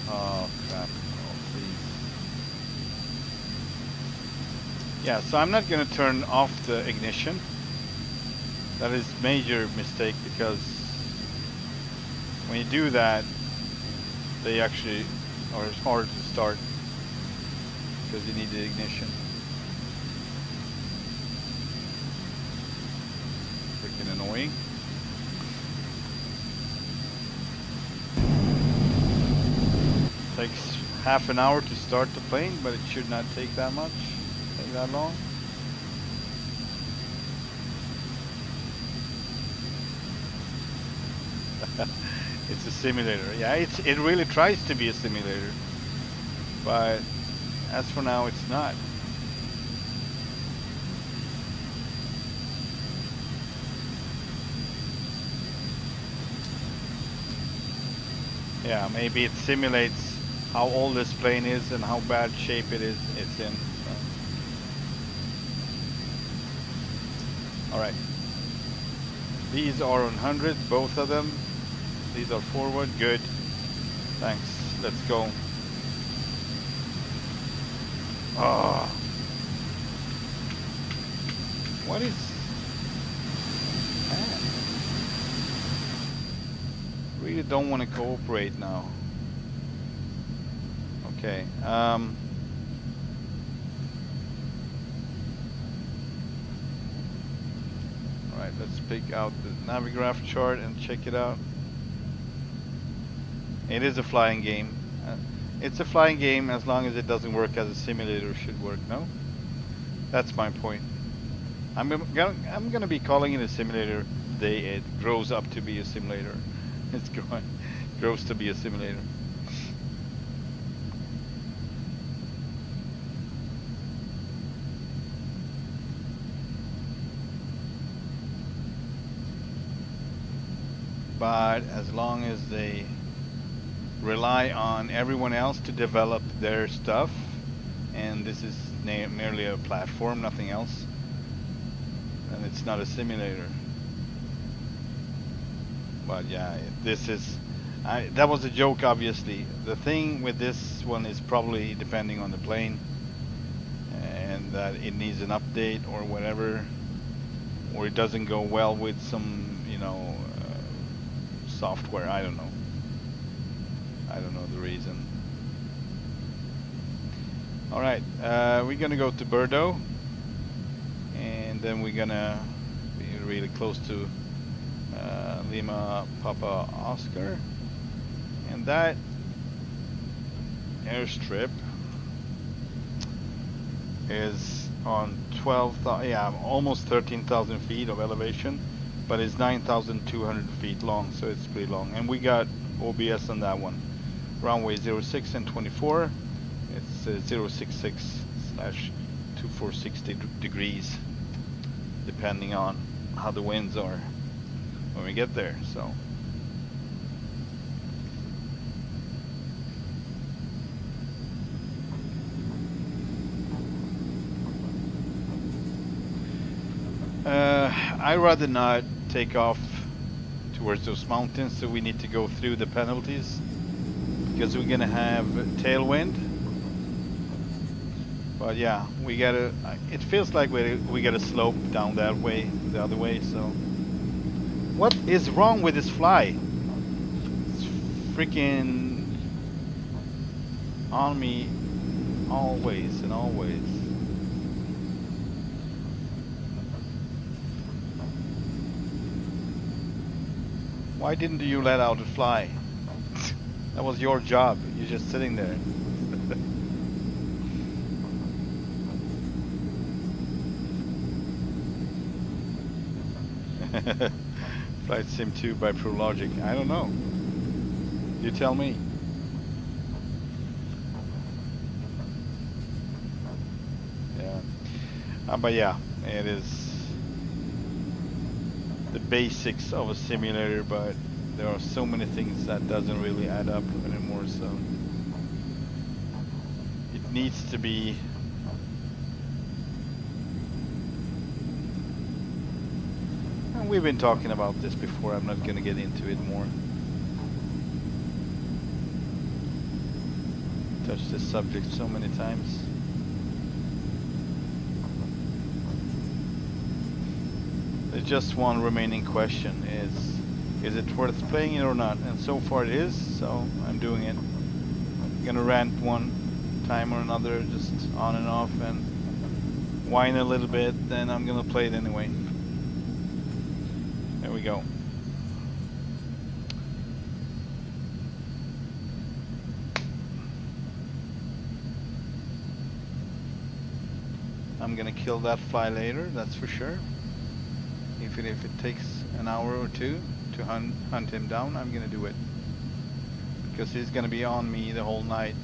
Oh, crap. Oh, please. Yeah, so I'm not going to turn off the ignition. That is major mistake because when you do that, they actually are hard to start because you need the ignition. Freaking annoying. Takes half an hour to start the plane, but it should not take that much, take that long. It's a simulator. Yeah, it really tries to be a simulator, but as for now, it's not. Yeah, maybe it simulates how old this plane is and how bad shape it's in. All right. These are on 100, both of them. These are forward, good. Thanks, let's go. Oh. What is... Man. Really don't want to cooperate now. Okay. Alright, let's pick out the Navigraph chart and check it out. It is a flying game. It's a flying game as long as it doesn't work as a simulator should work, no? That's my point. I'm gonna be calling it a simulator the day it grows up to be a simulator. It grows to be a simulator. but as long as they rely on everyone else to develop their stuff, and this is merely a platform, nothing else, and it's not a simulator. But yeah, this is, that was a joke, obviously. The thing with this one is probably depending on the plane, and that it needs an update or whatever, or it doesn't go well with some, software. I don't know. I don't know the reason. All right, we're gonna go to Bordeaux, and then we're gonna be really close to Lima Papa Oscar, and that airstrip is on 12,000, yeah, almost 13,000 feet of elevation, but it's 9,200 feet long, so it's pretty long. And we got OBS on that one. Runway 06 and 24. It's 066/2460 degrees, depending on how the winds are when we get there. So. I'd rather not take off towards those mountains, so we need to go through the penalties because we're gonna have tailwind. But yeah, we gotta. It feels like we got a slope down that way, the other way. So, what is wrong with this fly? It's freaking on me always and always. Why didn't you let out a fly? That was your job. You're just sitting there. Flight Sim 2 by ProLogic. I don't know. You tell me. Yeah. But yeah, it is the basics of a simulator, but there are so many things that doesn't really add up anymore, so it needs to be and we've been talking about this before. I'm not going to get into it more. Touched this subject so many times. There's just one remaining question: is it worth playing it or not? And so far it is, so I'm doing it. I'm gonna rant one time or another, just on and off, and whine a little bit, then I'm gonna play it anyway. There we go. I'm gonna kill that fly later, that's for sure. If it takes an hour or two to hunt him down, I'm gonna do it. Because he's gonna be on me the whole night.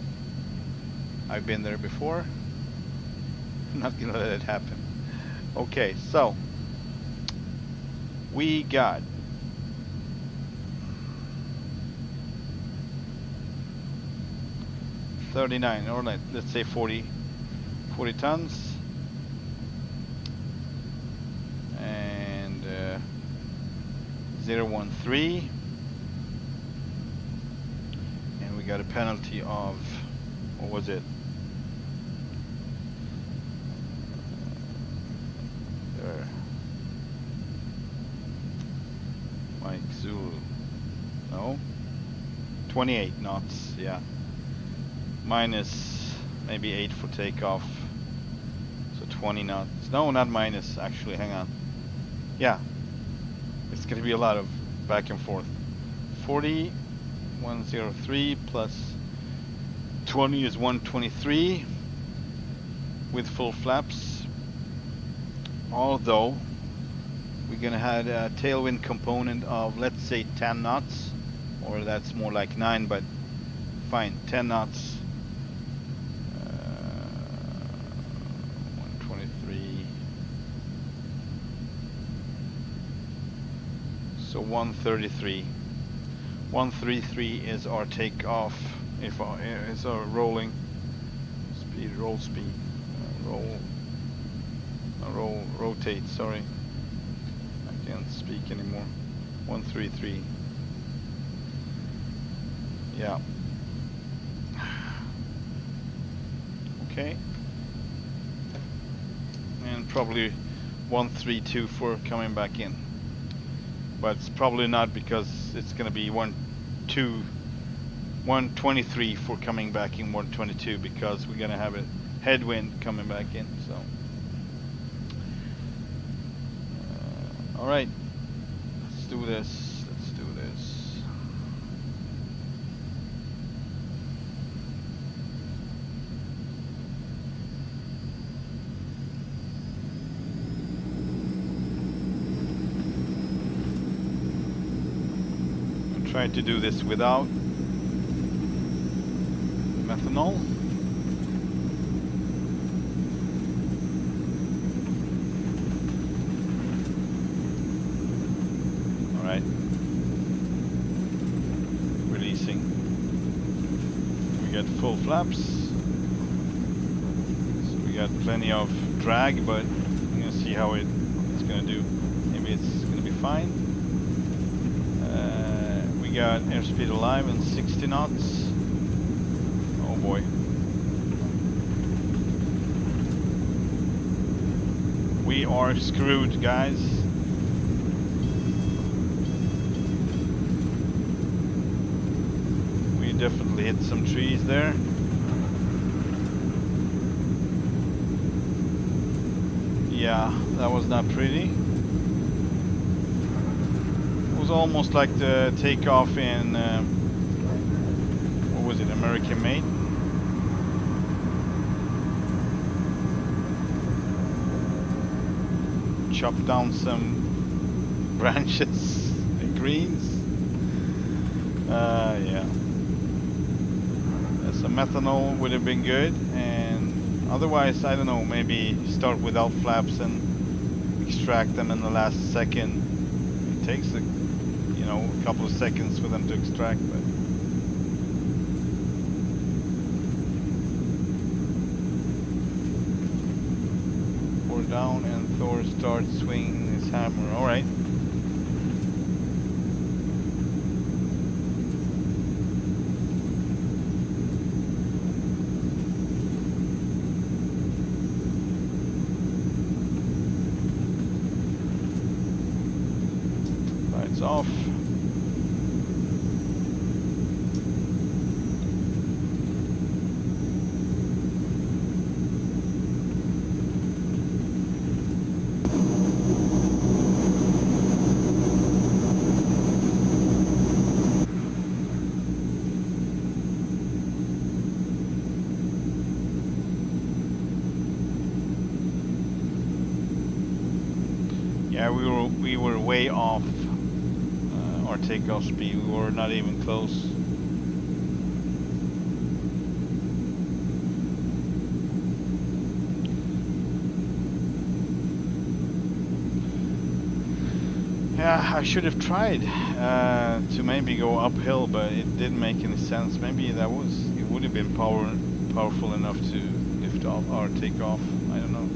I've been there before. I'm not gonna let it happen. Okay, so we got $39, or let's say 40 tons. And 013. And we got a penalty of, what was it? There. Mike Zulu. No? 28 knots, yeah. Minus maybe 8 for takeoff. So 20 knots. No, not minus, actually, hang on. Yeah. It's going to be a lot of back and forth. 40, 103 plus 20 is 123 with full flaps. Although we're going to have a tailwind component of, let's say, 10 knots, or that's more like 9, but fine, 10 knots. 123. So 133. 133 is our takeoff. If it's our rolling speed, roll speed, rotate. Sorry, I can't speak anymore. 133. Yeah. Okay. And probably 132 for coming back in. But it's probably not, because it's gonna be 123 for coming back in 122, because we're gonna have a headwind coming back in. So all right, let's do this. Try to do this without methanol. All right. Releasing. We get full flaps. So we got plenty of drag, but I'm gonna see how it's gonna do. Maybe it's gonna be fine. We got airspeed alive and 60 knots. Oh boy. We are screwed, guys. We definitely hit some trees there. Yeah, that was not pretty. It was almost like the takeoff in, what was it, American Made? Chopped down some branches and greens. Yeah. Some methanol would have been good, and otherwise, I don't know, maybe start without flaps and extract them in the last second. It takes a couple of seconds for them to extract, but we're down, and Thor starts swinging his hammer. All right. Lights off. Yeah, we were way off our takeoff speed. We were not even close. Yeah, I should have tried to maybe go uphill, but it didn't make any sense. Maybe it would have been powerful enough to lift off or take off. I don't know.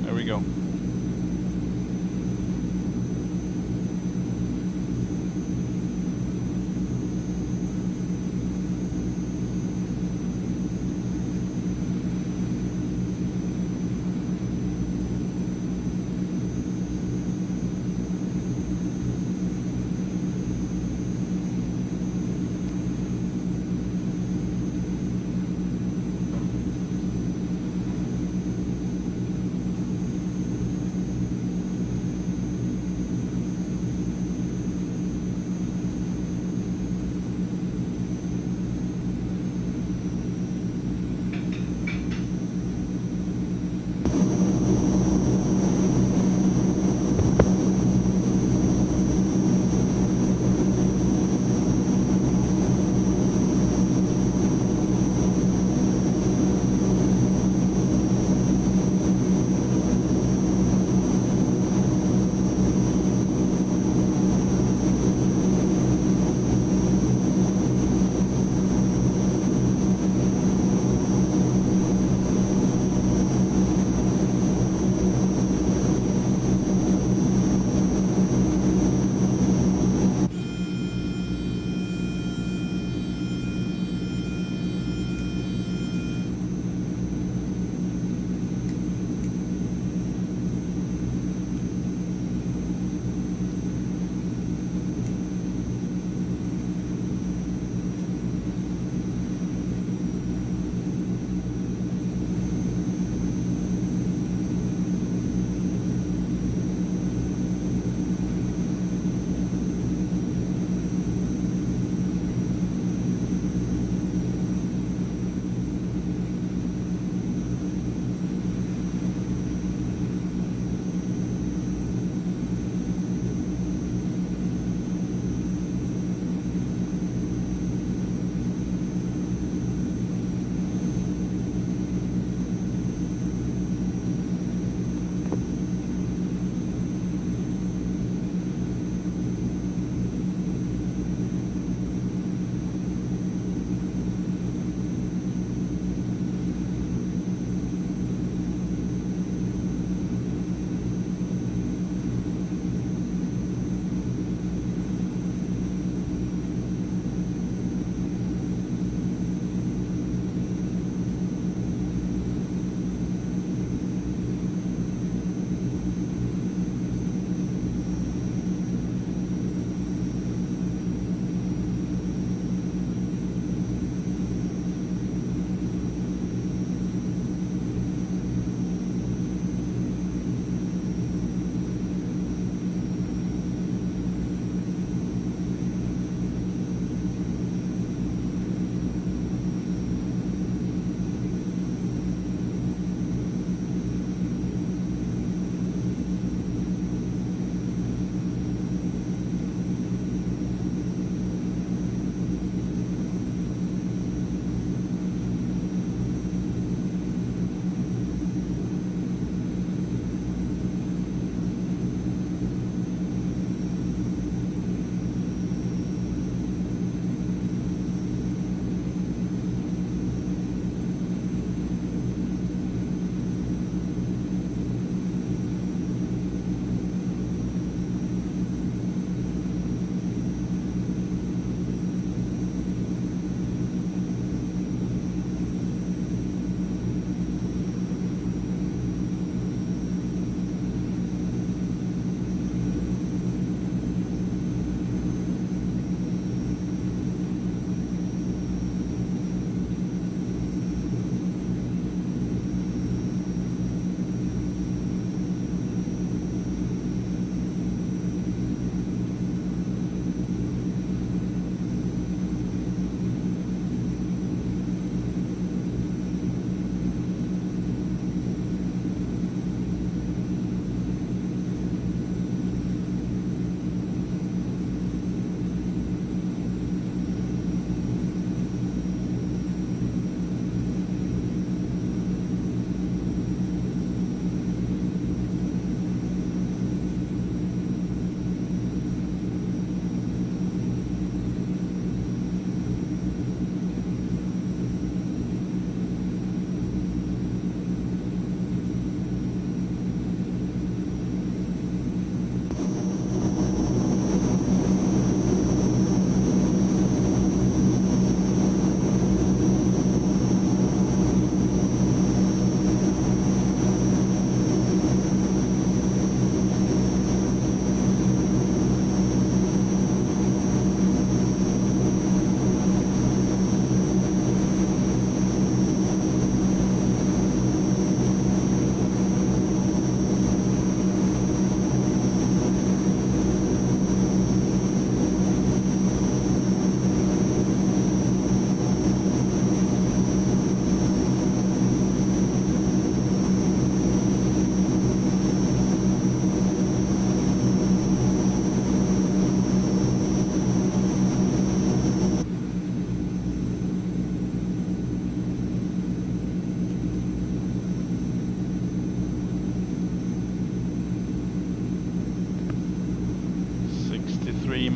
There we go.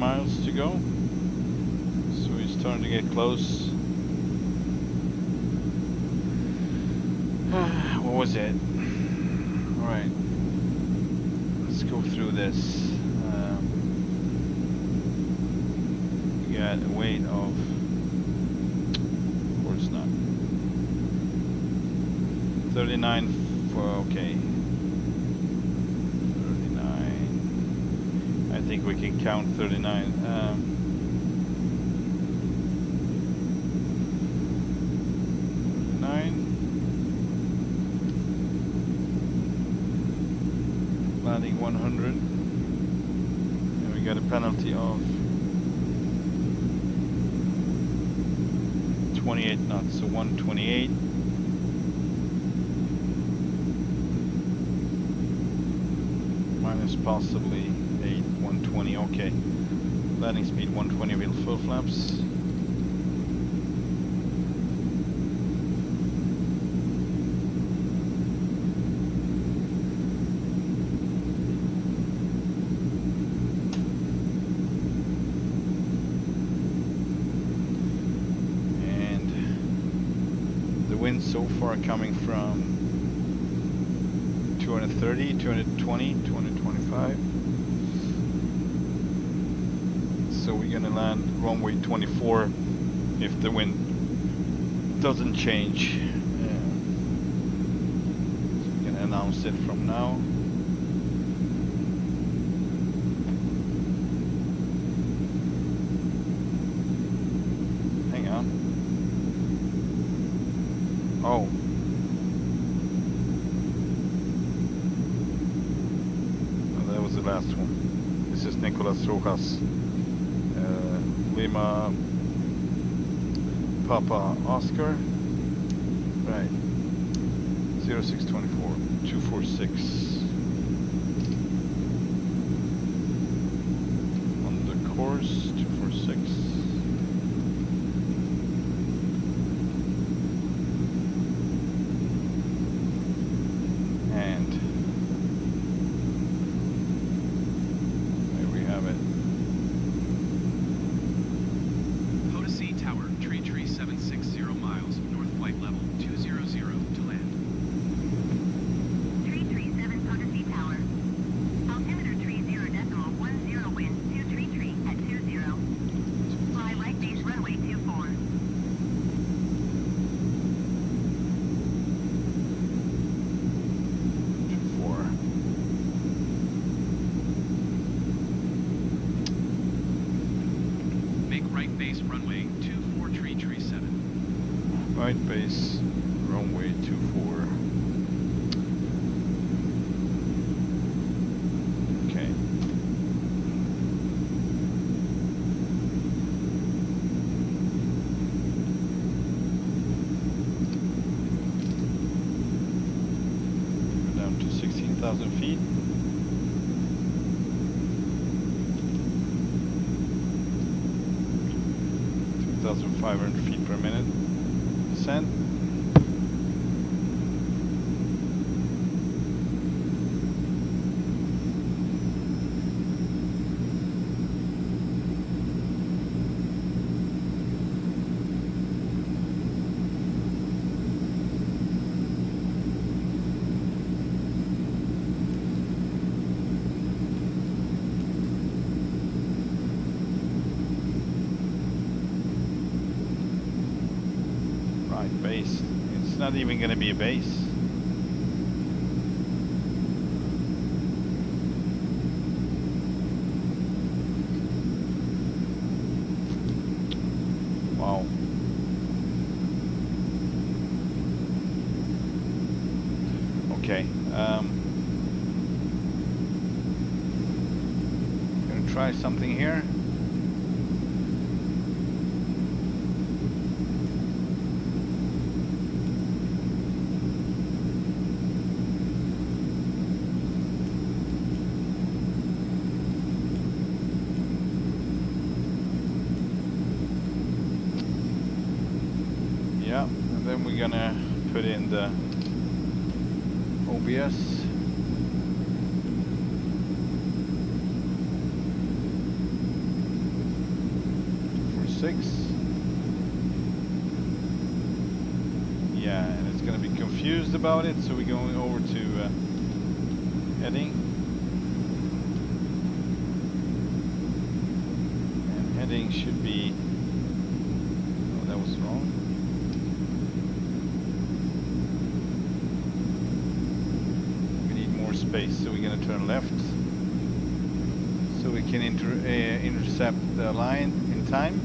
miles to go. So we're starting to get close. What was it? Alright. Let's go through this. We got a weight of course not. 39 for, okay. 39. I think we can count 39. 39. Landing 100. And we got a penalty of 28 knots, so 128. Minus possibly 8, 120, okay. Landing speed 120 with full flaps. So far coming from 230, 220, 225. So we're gonna land runway 24 if the wind doesn't change. So we can announce it from now. Hang on. Oh. Oh, that was the last one. This is Nicolas Rojas. Lima Papa Oscar. Right. 0624 246. On the course 246. Right base, runway 24. Okay. We're down to 16,000 feet. $2,500 feet per minute. Descent. Base. It's not even going to be a base. Wow. Okay. I'm going to try something here. And then we're gonna put in the OBS. 6. Yeah, and it's going to be confused about it, so we're going over to heading. And heading should be... Oh, that was wrong. We need more space, so we're going to turn left. So we can intercept the line in time.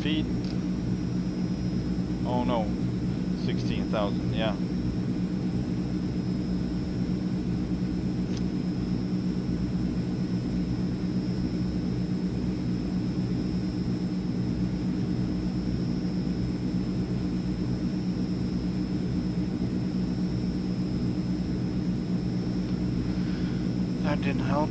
Feet. Oh no, 16,000, yeah. That didn't help.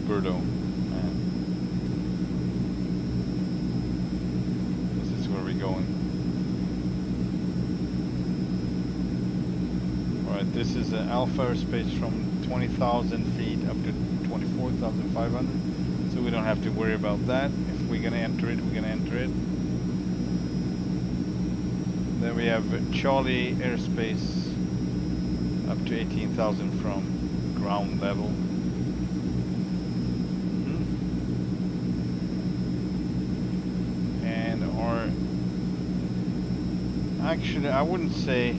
Birdo. Man. This is where we're going. Alright, this is an alpha airspace from 20,000 feet up to 24,500. So we don't have to worry about that. If we're going to enter it, we're going to enter it. Then we have Charlie airspace up to 18,000 from ground level. Actually, I wouldn't say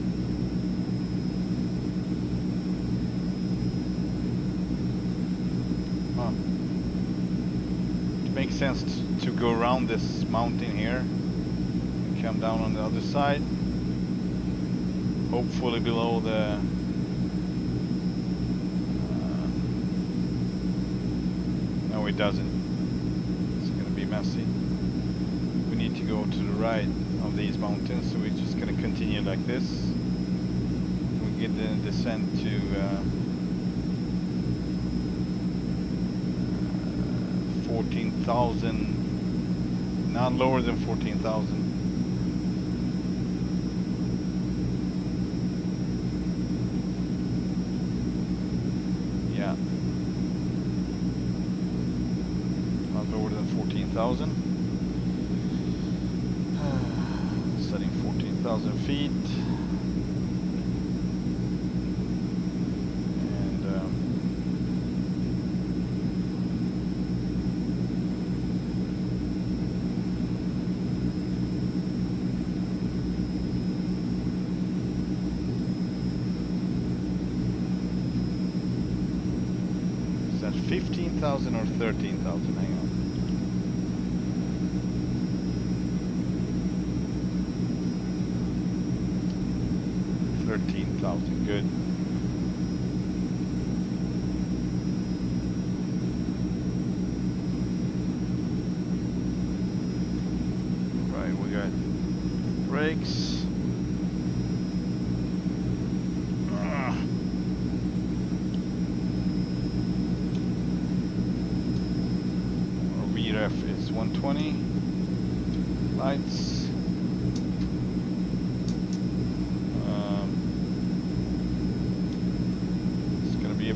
it makes sense to go around this mountain here and come down on the other side, hopefully below the no, it doesn't. It's gonna be messy. We need to go to the right of these mountains, so we're just going to continue like this. We get the descent to 14,000, not lower than 14,000. Yeah, not lower than 14,000. Setting 14,000 feet, and is that 15,000 or 13,000? Hang on. 13,000, good. Right, we got brakes. Our VREF is 120. Lights.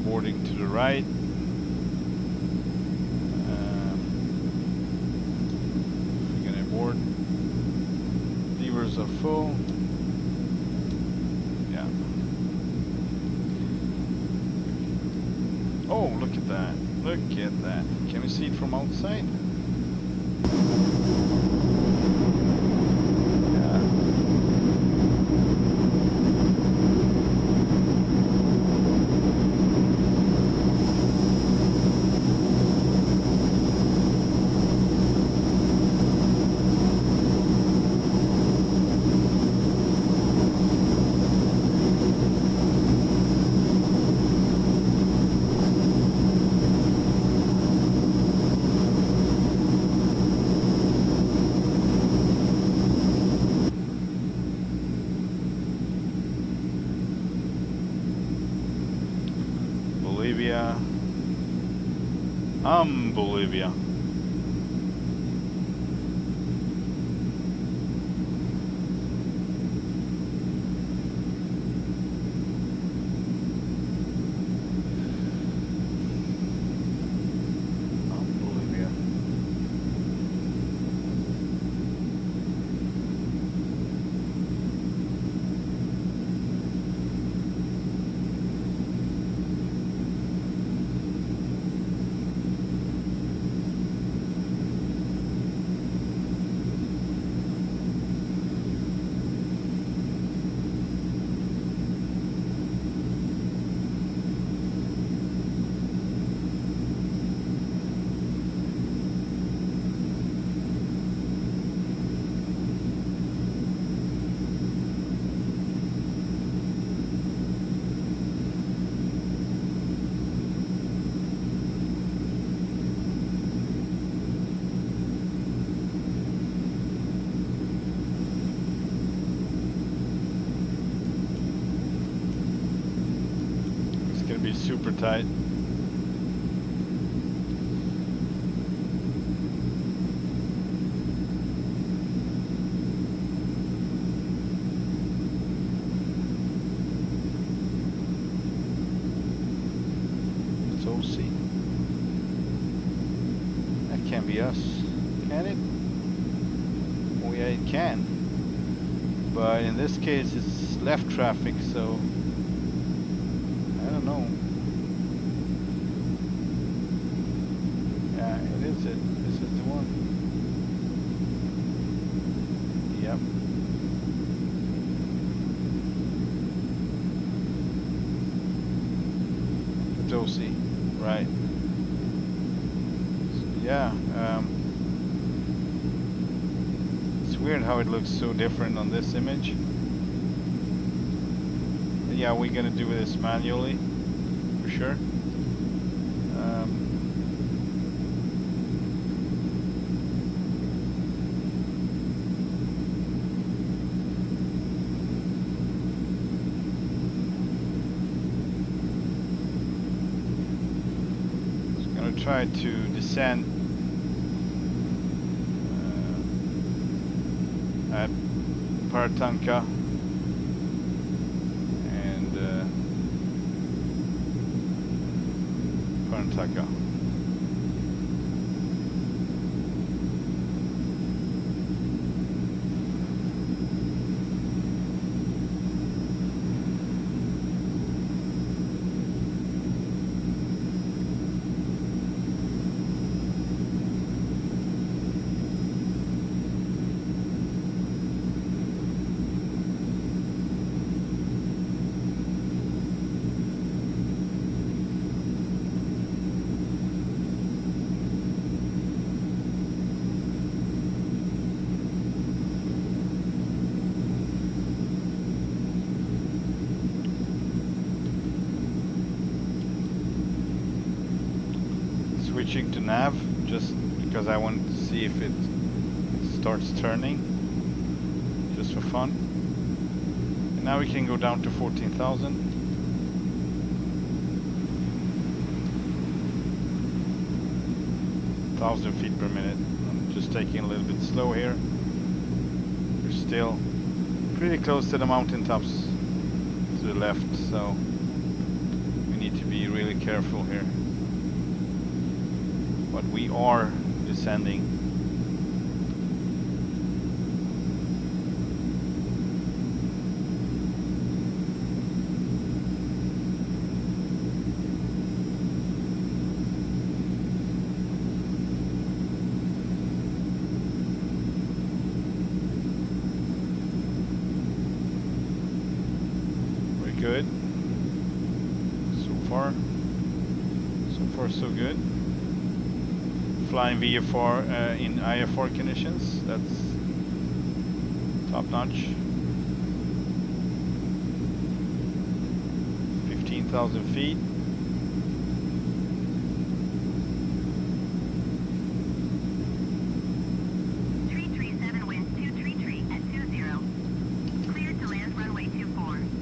Boarding to the right. We're gonna board. Levers are full. Yeah. Oh, look at that. Look at that. Can we see it from outside? Bolivia. Bolivia. Bolivia. Be super tight. It's OC. That can't be us, can it? Oh yeah, it can. But in this case, it's left traffic, so I don't know. Yeah, it is it. This is the one. Yep. It's OC, right. So, yeah, it's weird how it looks so different on this image. Yeah, we're gonna do this manually, for sure. Just gonna try to descend at Paratanka. Taka. Switching to nav just because I want to see if it starts turning, just for fun. And now we can go down to 14,000. feet per minute. I'm just taking a little bit slow here. We're still pretty close to the mountain tops to the left, so we need to be really careful here. But we are descending. Very good. So far so good. Flying VFR in IFR conditions, that's top notch. 15,000 feet.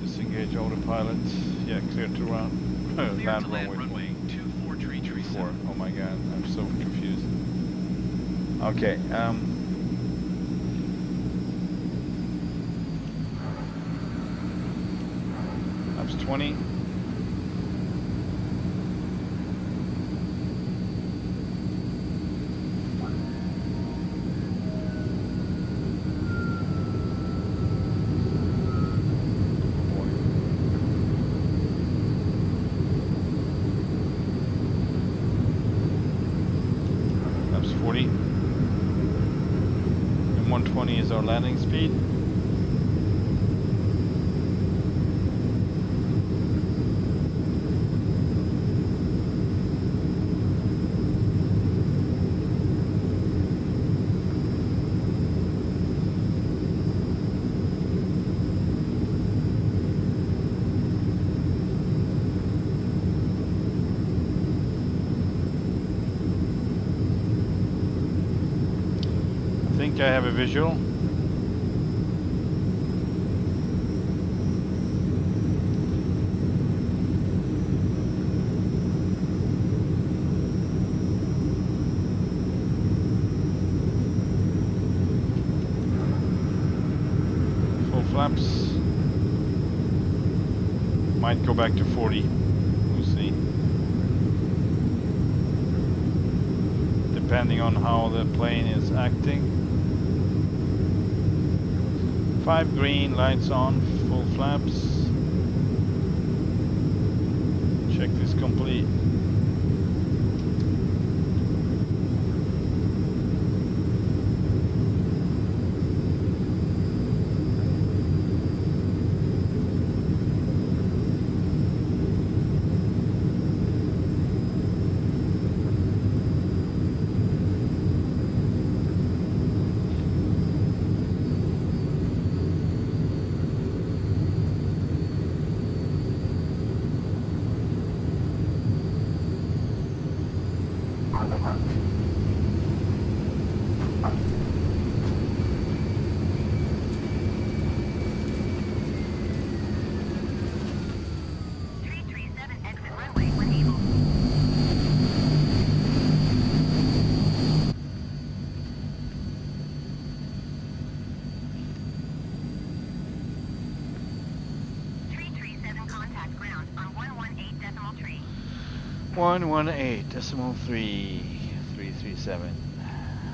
Disengage autopilot. Yeah, clear to run. Clear land to land runway runway 24 tree 4. 7. Oh my god, I'm so confused. Okay, flaps 20. Flaps 40. And 120 is our landing speed. I think I have a visual. Full flaps. Might go back to 40. We'll see. Depending on how the plane is acting. 5 green, lights on, full flaps. Checklist complete. Contact ground on 118.3. 118.3.337.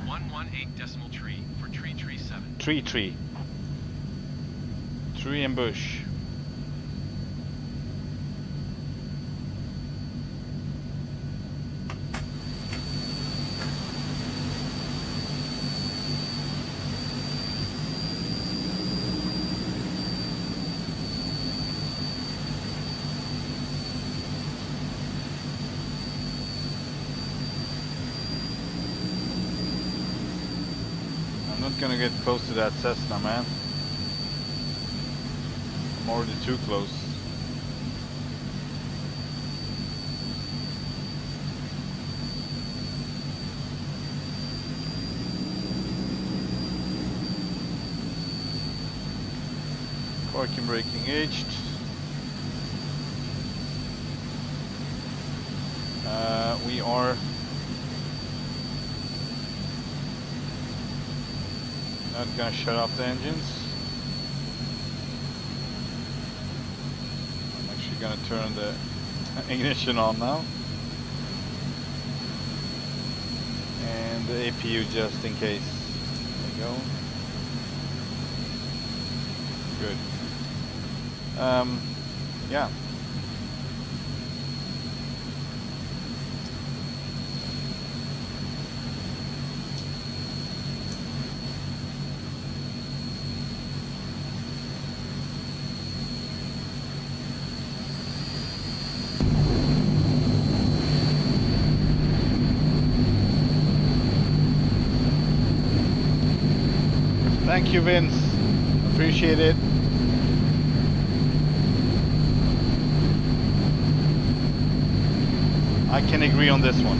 118.3 for tree 7. Tree. Tree and bush. I'm not gonna get close to that Cessna, man. I'm already too close. Parking brake engaged. We are not gonna shut off the engines. I'm actually gonna turn the ignition on now. And the APU just in case. There we go. Good. Yeah. Thank you, Vince. Appreciate it. I can agree on this one.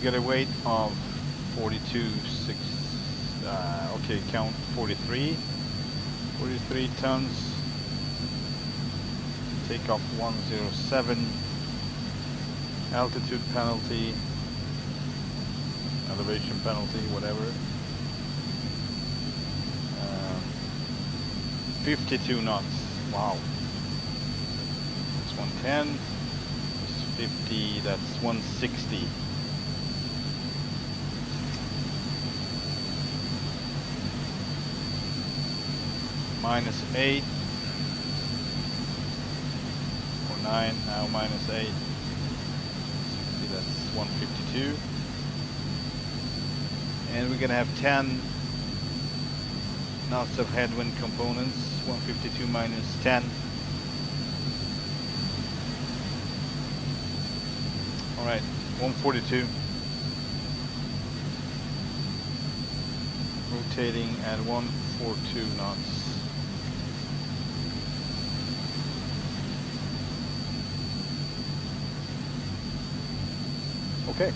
got a weight of 42.6. Okay, count 43 tons. Takeoff 107. Altitude penalty, elevation penalty, whatever. 52 knots. Wow. That's 110. That's 50. That's 160. -8 or 9. Now -8. That's 152. And we're gonna have 10 knots of headwind components. 152 minus 10. All right, 142. Rotating at 142 knots. Okay.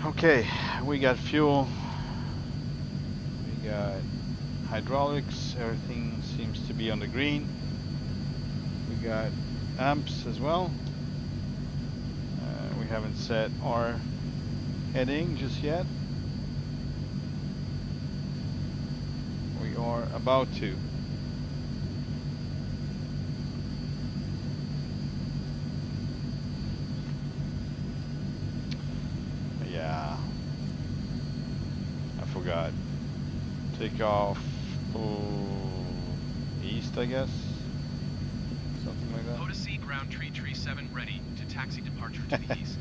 Okay, we got fuel, we got hydraulics, everything seems to be on the green. We got amps as well. We haven't set our heading just yet. We are about to. Yeah, I forgot. Take off east, I guess. Something like that. POTUS ground tree 7 ready to taxi departure to the east.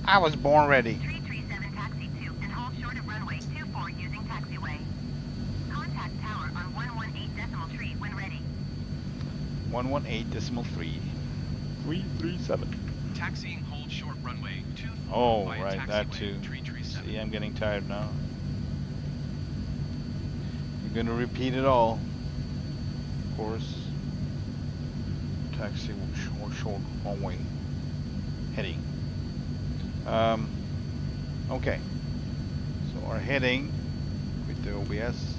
I was born ready. Tree 7 taxi 2 and hold short of runway 24 using taxiway. Contact tower on 118.3 when ready. 118.3. 337. Taxiing hold short runway 24 Oh, via right, that taxiway too. Tree 7. See, I'm getting tired now. I'm gonna repeat it all. Of course. Taxi short runway heading. Okay. So our heading with the OBS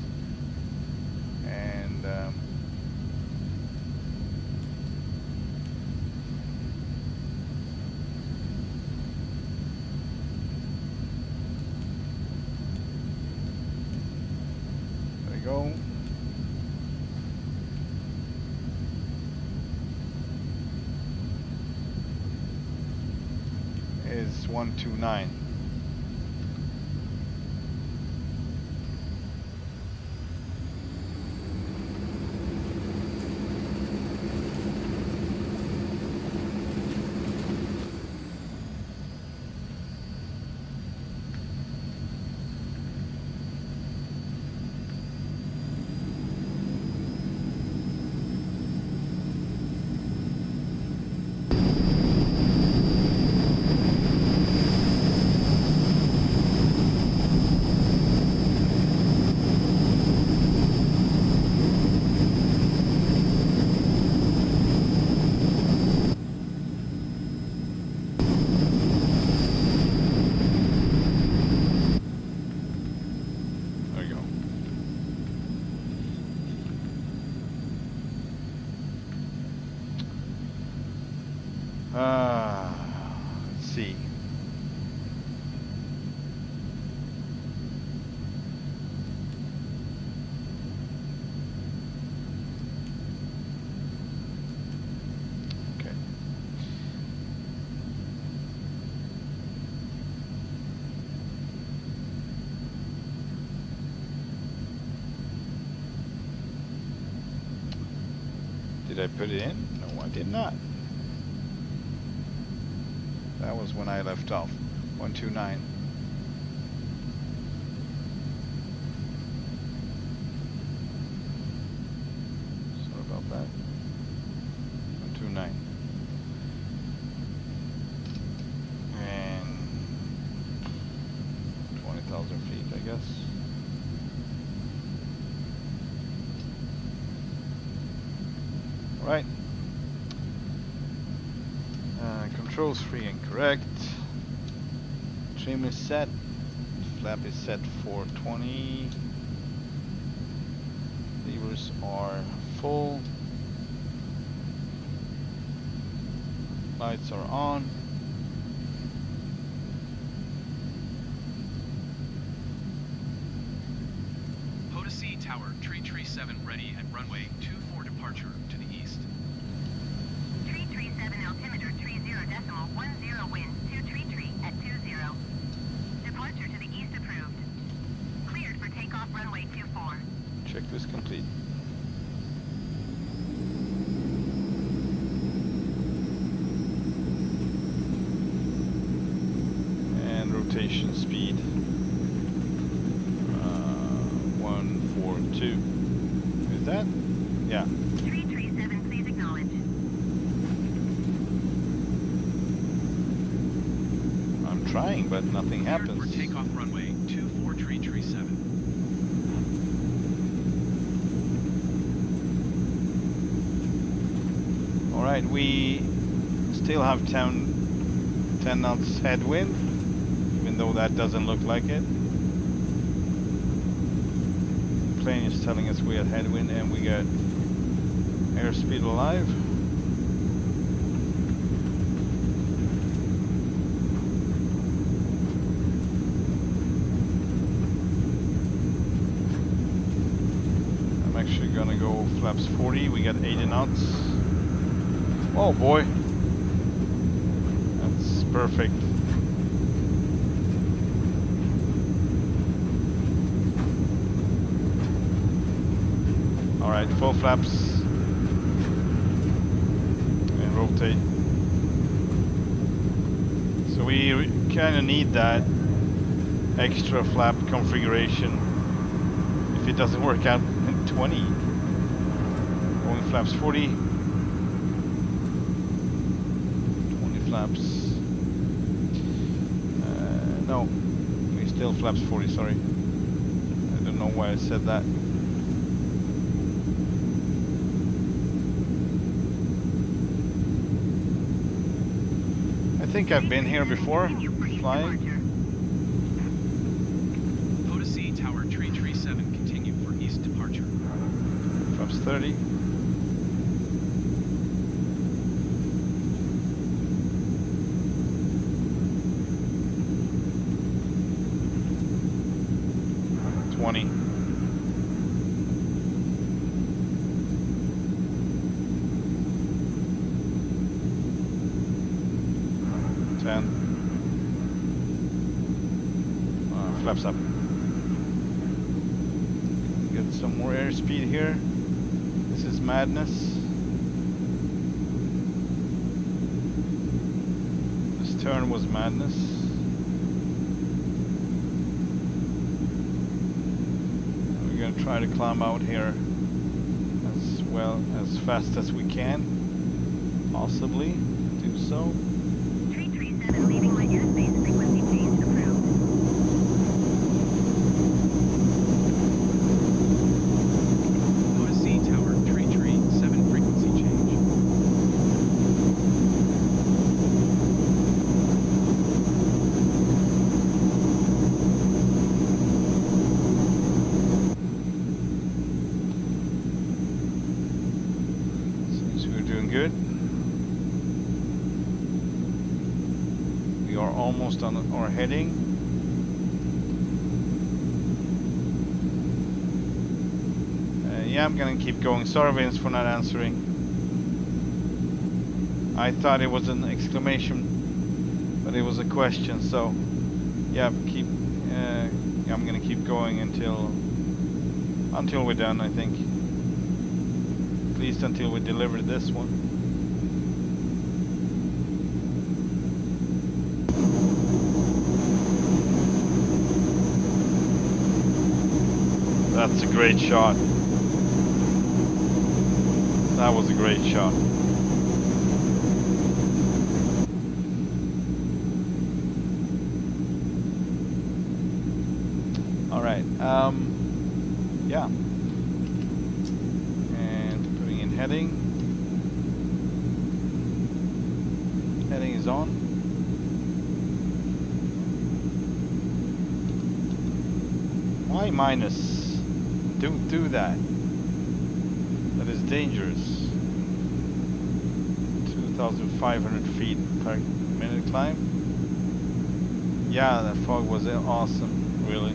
and there we go. Is 129. There you go. Let's see. Did I put it in? No, I did not. That was when I left off. 129. Sorry about that. 129. And 20,000 feet, I guess. Right. Controls free and correct. Trim is set. Flap is set for 20. Levers are full. Lights are on. POTUS Tower, tree 7 ready at runway 24 departure to the east. Tree 7 altimeter 30.10 wind to tree at 20. Departure to the east approved. Cleared for takeoff runway 24. Checklist complete. And rotation speed 142. Is that? Yeah. Tree 7, please acknowledge. I'm trying, but nothing Cleared happens. for takeoff runway 24 tree 7. Alright, we still have 10 knots headwind, even though that doesn't look like it. The plane is telling us we have headwind and we got airspeed alive. I'm actually gonna go flaps 40, we got 80 knots. Oh boy, that's perfect. All right, full flaps and rotate. So we kind of need that extra flap configuration if it doesn't work out in 20. Going flaps 40. Flaps. No, we still flaps 40, sorry. I don't know why I said that. I think I've been here before, flying. POTUS Tower, tree 7, continue for east departure. Flaps 30. Flaps up. Get some more airspeed here. This is madness. This turn was madness. We're gonna try to climb out here as well as fast as we can. Possibly do so. Tree 7 leaving my airspace, frequency change approved. POTUS Tower, tree 7, frequency change. Seems we're doing good. We are almost on our heading. Yeah, I'm gonna keep going. Sorry, Vince, for not answering. I thought it was an exclamation, but it was a question. So, yeah, I'm gonna keep going until we're done, I think. least until we deliver this one. That's a great shot. That was a great shot. All right. Yeah. And putting in heading. Heading is on. Why minus? Don't do that. That is dangerous. 2,500 feet per minute climb. Yeah, that fog was awesome, really.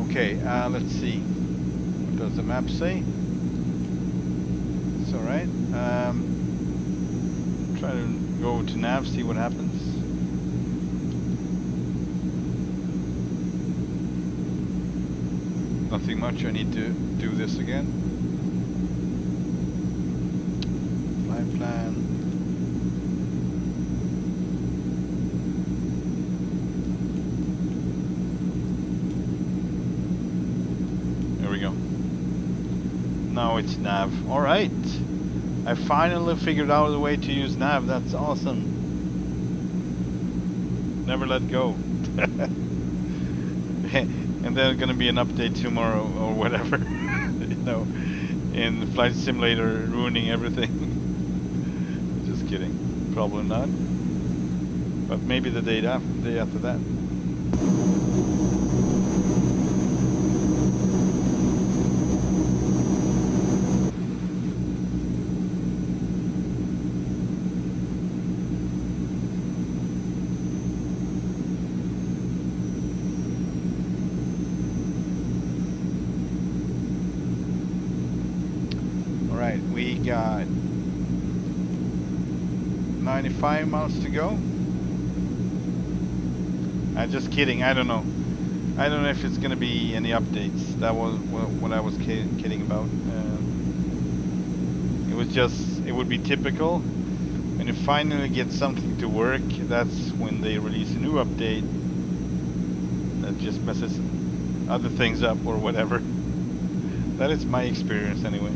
Okay, let's see. What does the map say? It's alright. Try to go to nav, see what happens. Nothing much, I need to do this again. Flight plan. There we go. Now it's nav. Alright. I finally figured out a way to use nav. That's awesome. Never let go. And there's gonna be an update tomorrow or whatever. You know, in the flight simulator ruining everything. Just kidding. Probably not. But maybe the day after that. Alright, we got 95 miles to go. Just kidding, I don't know. I don't know if it's gonna be any updates. That was what I was kidding about. It was just, it would be typical. When you finally get something to work, that's when they release a new update that just messes other things up or whatever. That is my experience anyway.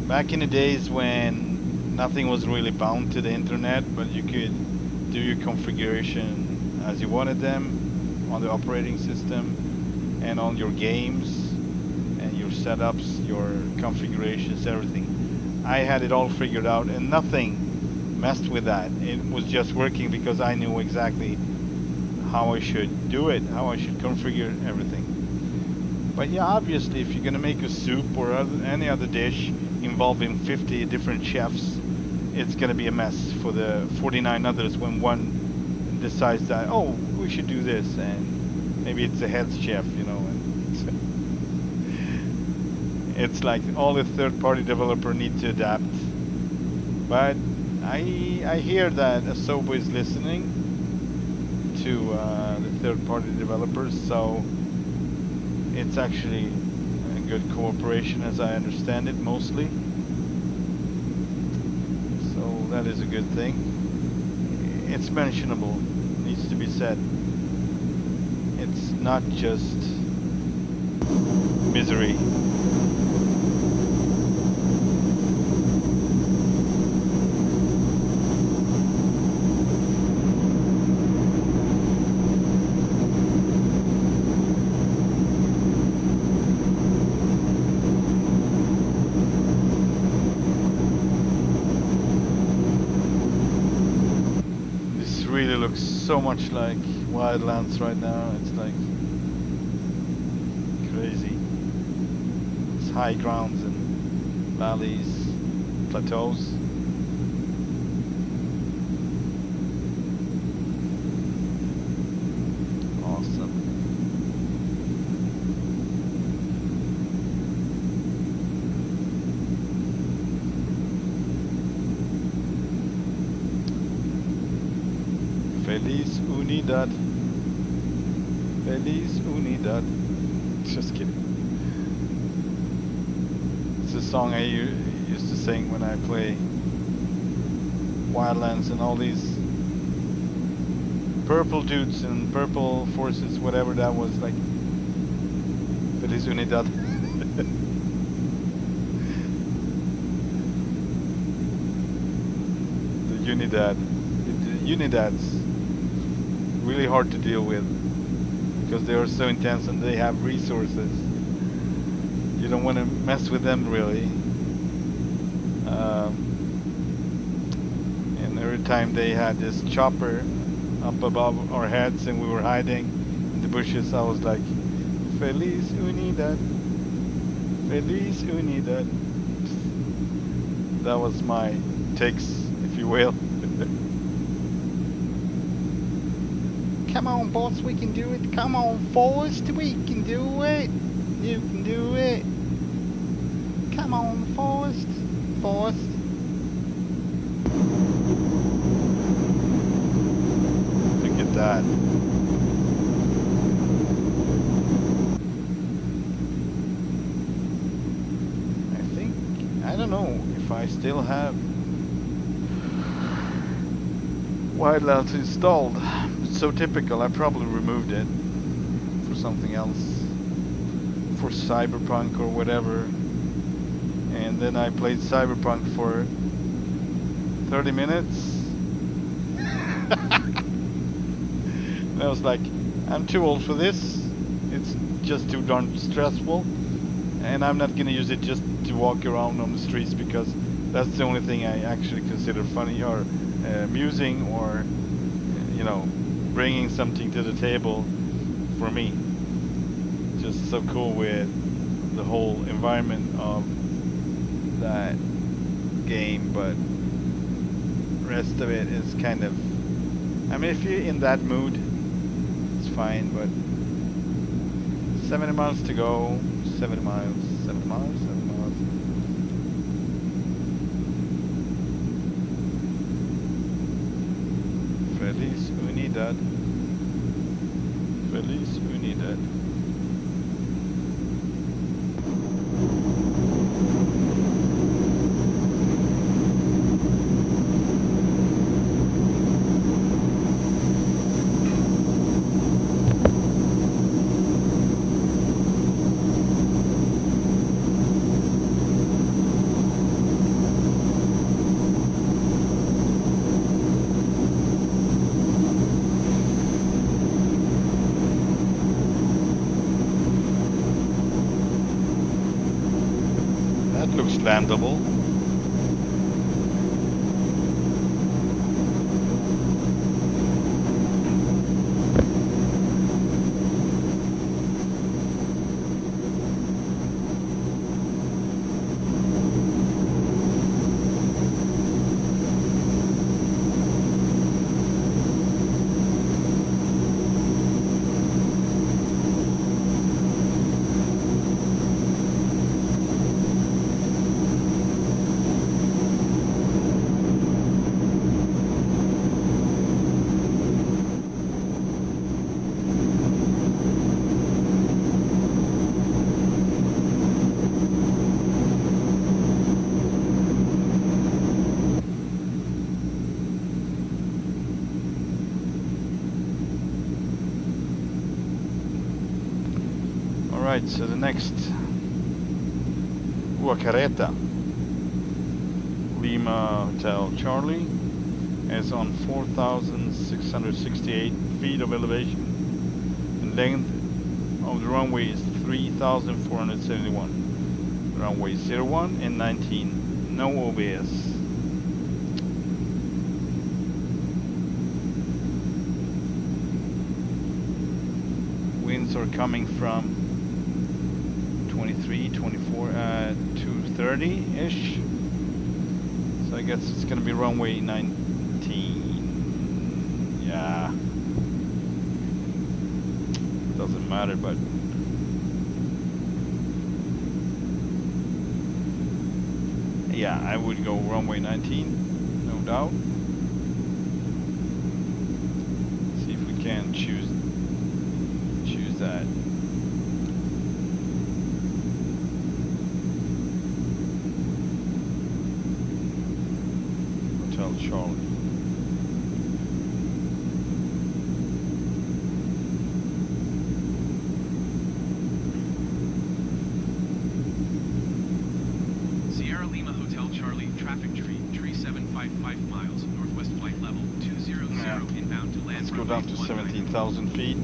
Back in the days when nothing was really bound to the internet, but you could do your configuration as you wanted them on the operating system and on your games and your setups, your configurations, everything. I had it all figured out and nothing messed with that. It was just working because I knew exactly how I should do it, how I should configure everything. But yeah, obviously if you're gonna make a soup or any other dish involving 50 different chefs, it's going to be a mess for the 49 others when one decides that, oh, we should do this, and maybe it's the head chef, you know. And it's like all the third-party developer need to adapt. But I hear that Asobo is listening to the third-party developers, so it's actually good cooperation as I understand it mostly, so that is a good thing. It's mentionable, needs to be said. It's not just misery. so much like wildlands right now. It's like crazy. It's high grounds and valleys, plateaus. Awesome. Feliz Unidad. Feliz Unidad. Just kidding. It's a song I used to sing when I play Wildlands and all these purple dudes and purple forces, whatever that was, like Feliz Unidad. The Unidad. The Unidad's really hard to deal with because they are so intense and they have resources. You don't want to mess with them really. And every time they had this chopper up above our heads and we were hiding in the bushes, I was like, Feliz Unidad, Feliz Unidad. That was my takes, if you will. Come on, boss, we can do it. Come on, Forrest, we can do it. You can do it. Come on, Forrest. Forrest. Look at that. I don't know if I still have Wildlands installed. It's so typical. I probably removed it for something else, for Cyberpunk or whatever. And then I played Cyberpunk for 30 minutes. And I was like, I'm too old for this. It's just too darn stressful. And I'm not gonna use it just to walk around on the streets because that's the only thing I actually consider funny or amusing or, you know, bringing something to the table for me. Just so cool with the whole environment of that game, but rest of it is kind of, I mean, if you're in that mood, it's fine, but 70 miles to go, 70 miles, 70 miles, 70 miles. Feliz Unidad. Feliz Unidad. Looks landable. Alright, so the next Huacareta, Lima Hotel Charlie, is on 4,668 feet of elevation. And length of the runway is 3,471. Runway 01 and 19, no OBS. winds are coming from 23, 24 to 30-ish. So I guess it's gonna be runway 19. Yeah. Doesn't matter, but yeah, I would go runway 19, no doubt. See if we can choose that. Hotel Charlie. Sierra Lima Hotel Charlie, traffic tree 755 miles, northwest flight level 200, Yeah. inbound to land. Let's go down to 17,000 feet.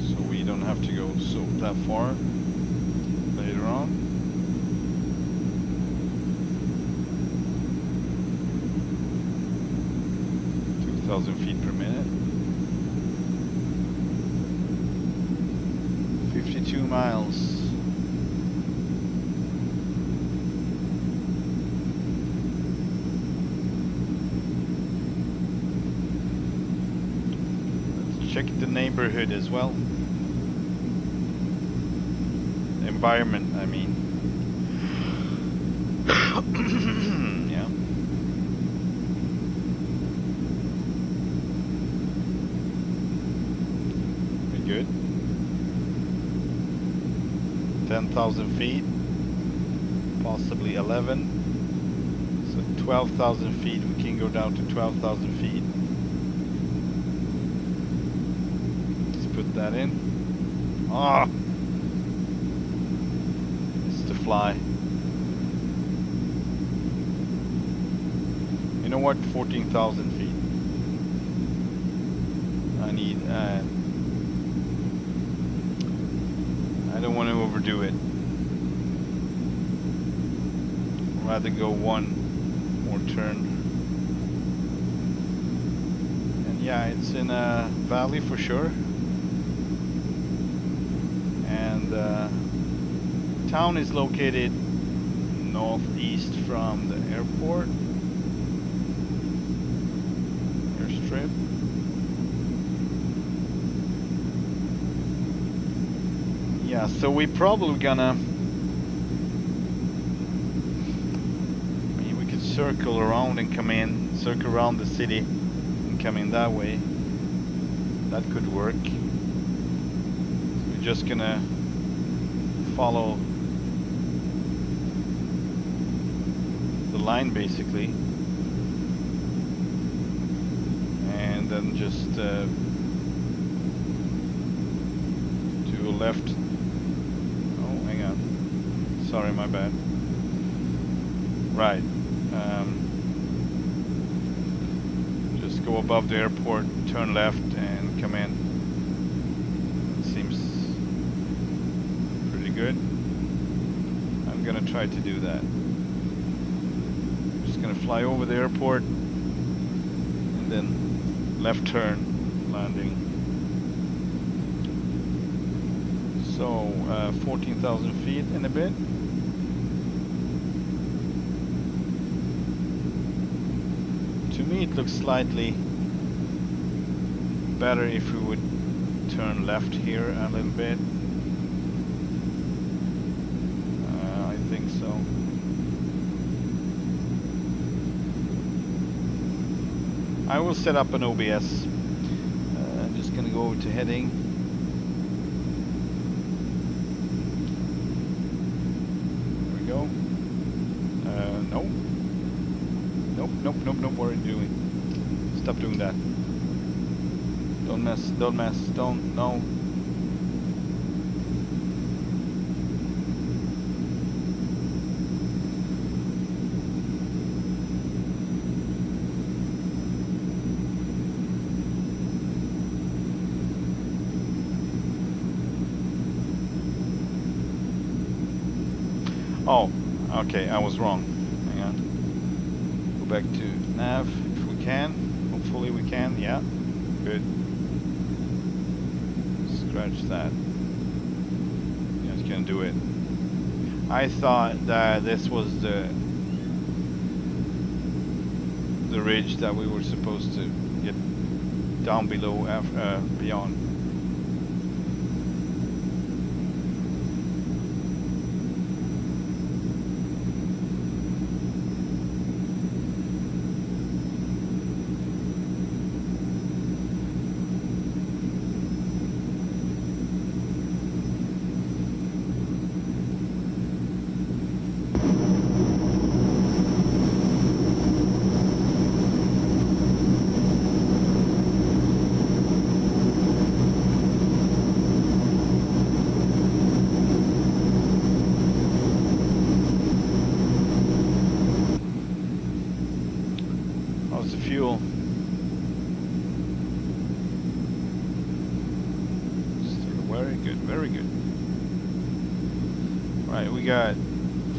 So we don't have to go so that far later on. Feet per minute. 52 miles. Let's check the neighborhood as well. The environment, I mean. Yeah. Good. 10,000 feet, possibly 11. So 12,000 feet, we can go down to 12,000 feet. Let's put that in. Ah! It's to fly. You know what? 14,000 feet. I need, I don't want to overdo it. I'd rather go one more turn. And yeah, it's in a valley for sure. And town is located northeast from the airport. Airstrip. Yeah, so we probably gonna, I mean, we could circle around and come in, circle around the city and come in that way. That could work. So we're just gonna follow the line basically. And then just to a left. Sorry, my bad. Right. Just go above the airport, turn left, and come in. Seems pretty good. I'm gonna try to do that. Just gonna fly over the airport, and then left turn, landing. So 14,000 feet in a bit. To me it looks slightly better if we would turn left here a little bit. I think so. I will set up an OBS. I'm just gonna go over to heading. Nope, what are you doing? Stop doing that. Don't mess, no. Oh, okay, I was wrong. Hang on. Go back to nav if we can. Hopefully we can, yeah. Good. Scratch that. Yeah, it's gonna do it. I thought that this was the ridge that we were supposed to get down below beyond. How's the fuel? Still very good, very good. Right, we got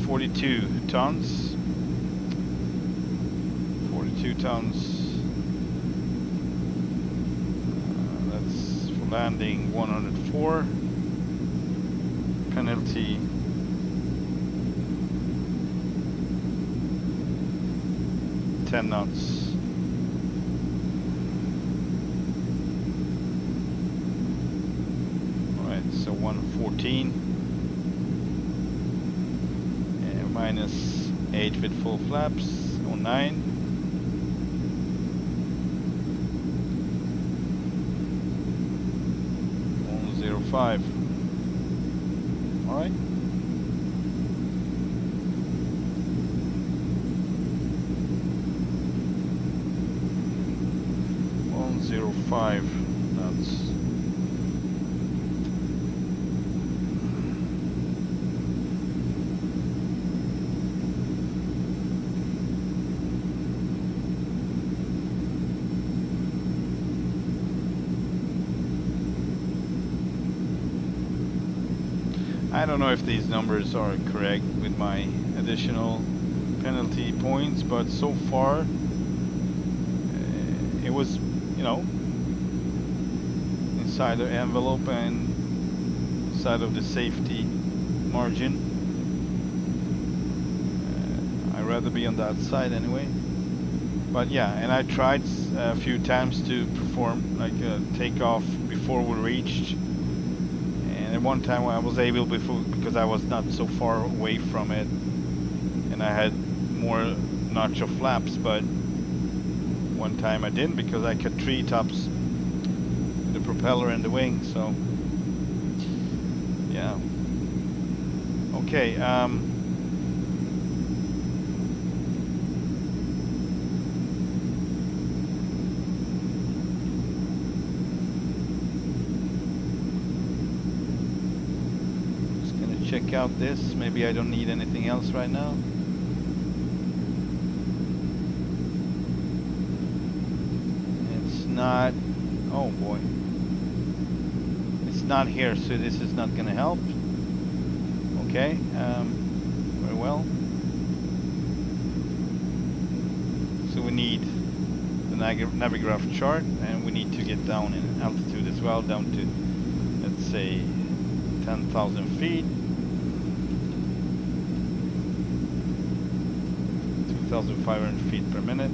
42 tons. 42 tons. That's for landing 104. Penalty 10 knots. Alright, so 114. And minus 8 with full flaps, 09. Five. All right. .105 knots. I don't know if these numbers are correct with my additional penalty points, but so far it was, you know, inside the envelope and inside of the safety margin. I'd rather be on that side anyway. But yeah, and I tried a few times to perform like a takeoff before we reached. And one time I was able because I was not so far away from it and I had more notch of flaps, but one time I didn't because I cut tree tops, the propeller and the wing, so yeah. Okay, check out this. Maybe I don't need anything else right now. It's not, oh boy, it's not here, so this is not gonna help. Okay, very well. So we need the Navigraph chart, and we need to get down in altitude as well, down to, let's say, 10,000 feet. 2,500 feet per minute.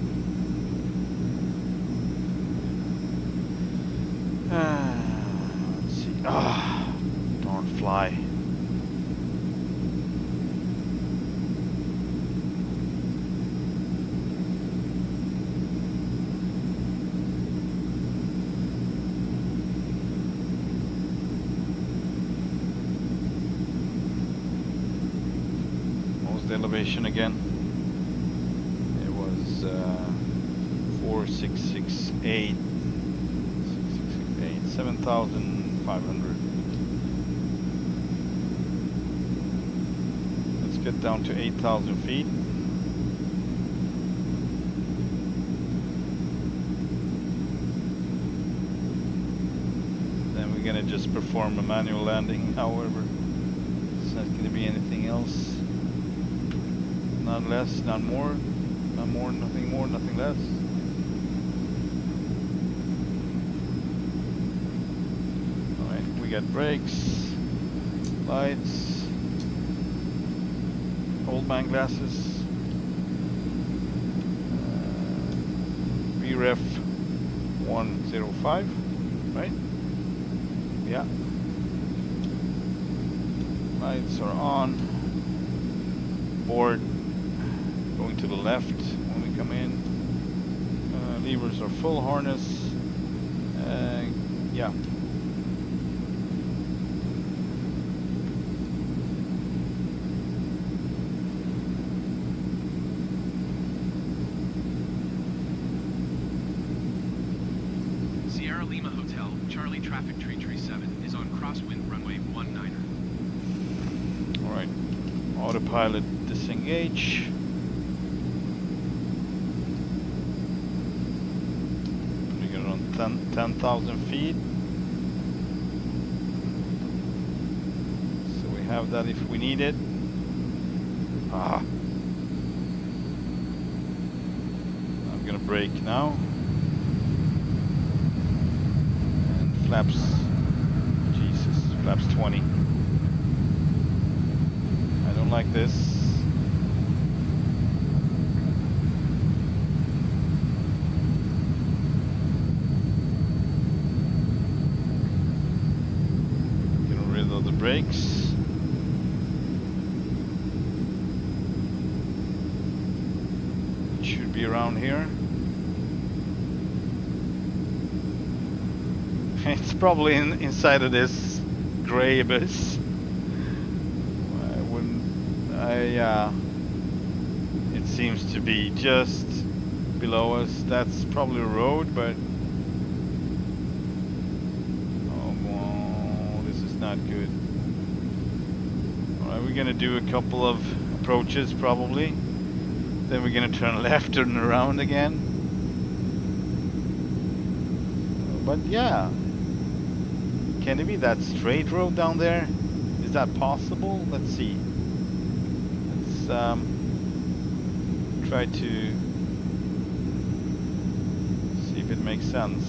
Let's see. Ah, darn fly. What was the elevation again? 4668, 7,500. Let's get down to 8,000 feet. Then we're gonna just perform a manual landing. However, it's not gonna be anything else. Not less, not more. Not more, nothing more, nothing less. Alright, we got brakes, lights, old man glasses, VREF 105, right? Yeah. Lights are on. Board going to the left when we come in. Levers are full, harness. Yeah. Sierra Lima Hotel, Charlie traffic tree 7 is on crosswind runway 19er. Alright. Autopilot disengage. Putting it on 10,000 feet. So we have that if we need it. Ah. I'm gonna brake now. Flaps, Jesus, flaps 20. I don't like this. Getting rid of the brakes. It should be around here. It's probably inside of this gray abyss. It seems to be just below us. That's probably a road, but oh, this is not good. Alright, we're gonna do a couple of approaches probably. Then we're gonna turn left and around again. But yeah. Can it be that straight road down there? Is that possible? Let's see. Let's try to see if it makes sense.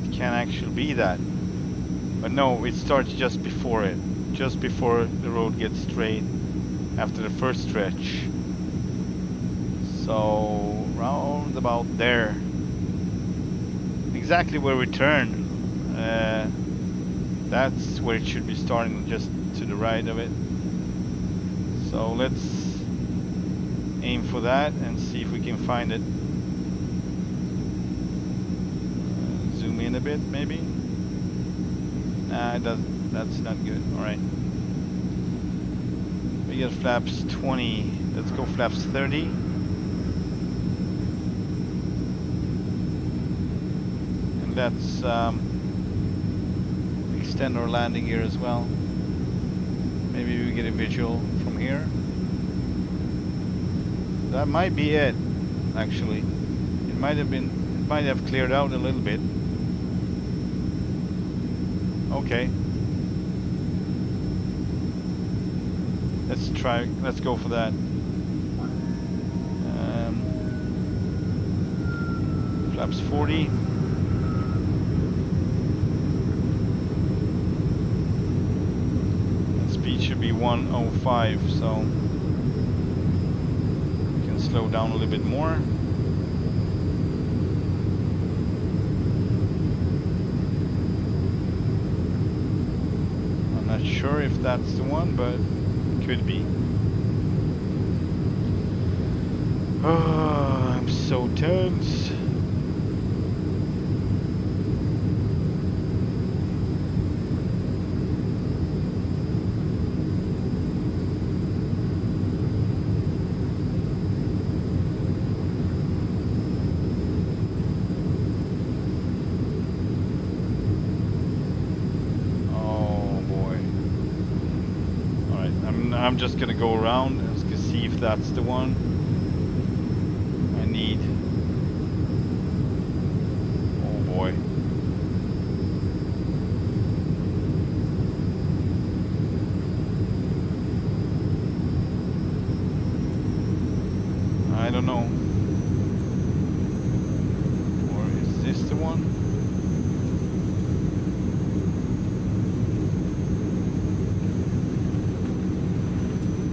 It can actually be that. But no, it starts just before it. Just before the road gets straight. After the first stretch. So round about there, exactly where we turned, that's where it should be starting, just to the right of it. So let's aim for that and see if we can find it. Zoom in a bit maybe. Nah, it doesn't. That's not good. All right. We got flaps 20. Let's go flaps 30. And let's extend our landing gear as well. Maybe we get a visual from here. That might be it, actually. It might have cleared out a little bit. Okay. Let's go for that. Flaps 40. And speed should be 105, so we can slow down a little bit more. I'm not sure if that's the one, but could be. Oh, I'm so tense. I'm just gonna go around and see if that's the one I need. Oh boy. I don't know. Or is this the one?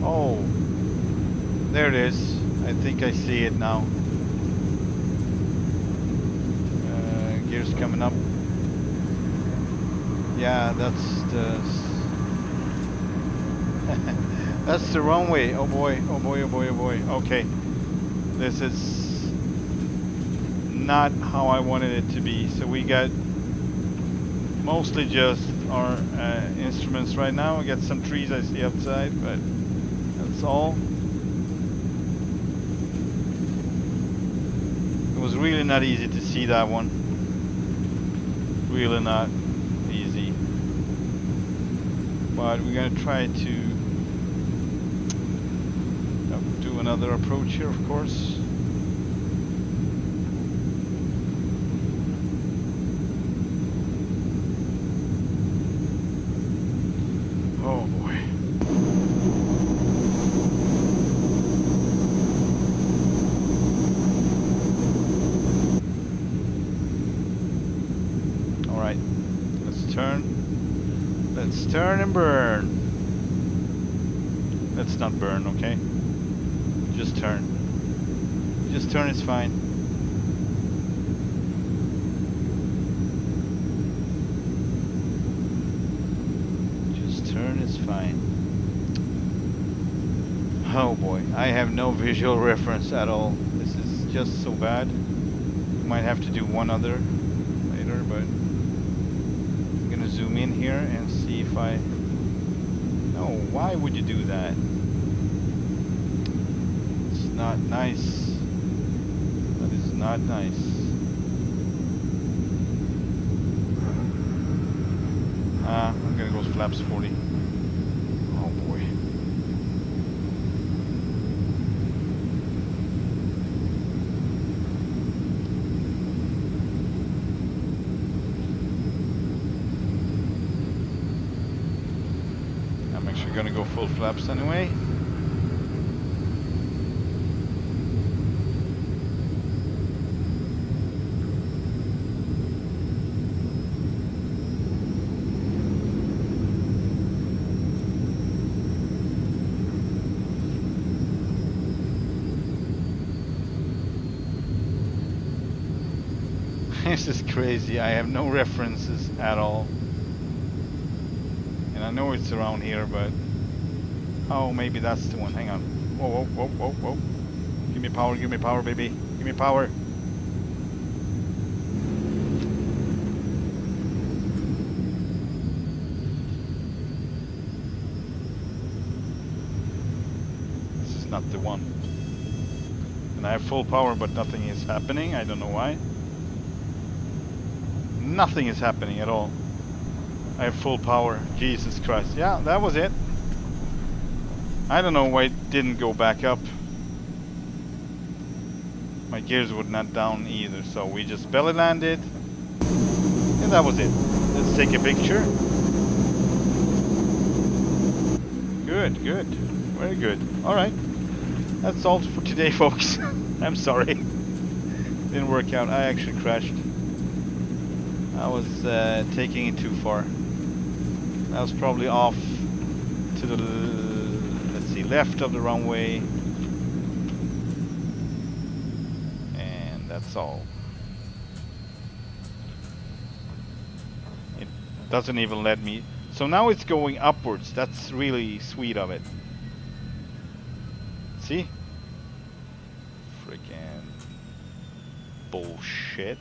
Oh, there it is. I think I see it now. Gears coming up. Yeah, that's the that's the runway. Oh boy, oh boy, oh boy, oh boy. Okay, this is not how I wanted it to be. So we got mostly just our instruments right now. We got some trees I see outside, but that's all. It was really not easy to see that one. Really not easy. But we're gonna try to do another approach here, of course. Oh boy. All right, let's turn. Let's turn and burn. Let's not burn, okay? Just turn. Just turn is fine. Just turn is fine. Oh boy, I have no visual reference at all. This is just so bad. Might have to do one other later, but I'm gonna zoom in here and see if I... No, why would you do that? It's not nice. That is not nice. I'm gonna go flaps 40. Oh boy. I'm actually gonna go full flaps anyway. This is crazy. I have no references at all. And I know it's around here, but... Oh, maybe that's the one. Hang on. Whoa, whoa, whoa, whoa, whoa. Give me power, baby. Give me power. This is not the one. And I have full power, but nothing is happening. I don't know why. Nothing is happening at all. I have full power. Jesus Christ. Yeah, that was it. I don't know why it didn't go back up. My gears would not down either, so we just belly landed. And that was it. Let's take a picture. Good, good. Very good. Alright. That's all for today, folks. I'm sorry. Didn't work out. I actually crashed. I was taking it too far. I was probably off to the, let's see, left of the runway. And that's all. It doesn't even let me. So now it's going upwards. That's really sweet of it. See? Freaking bullshit.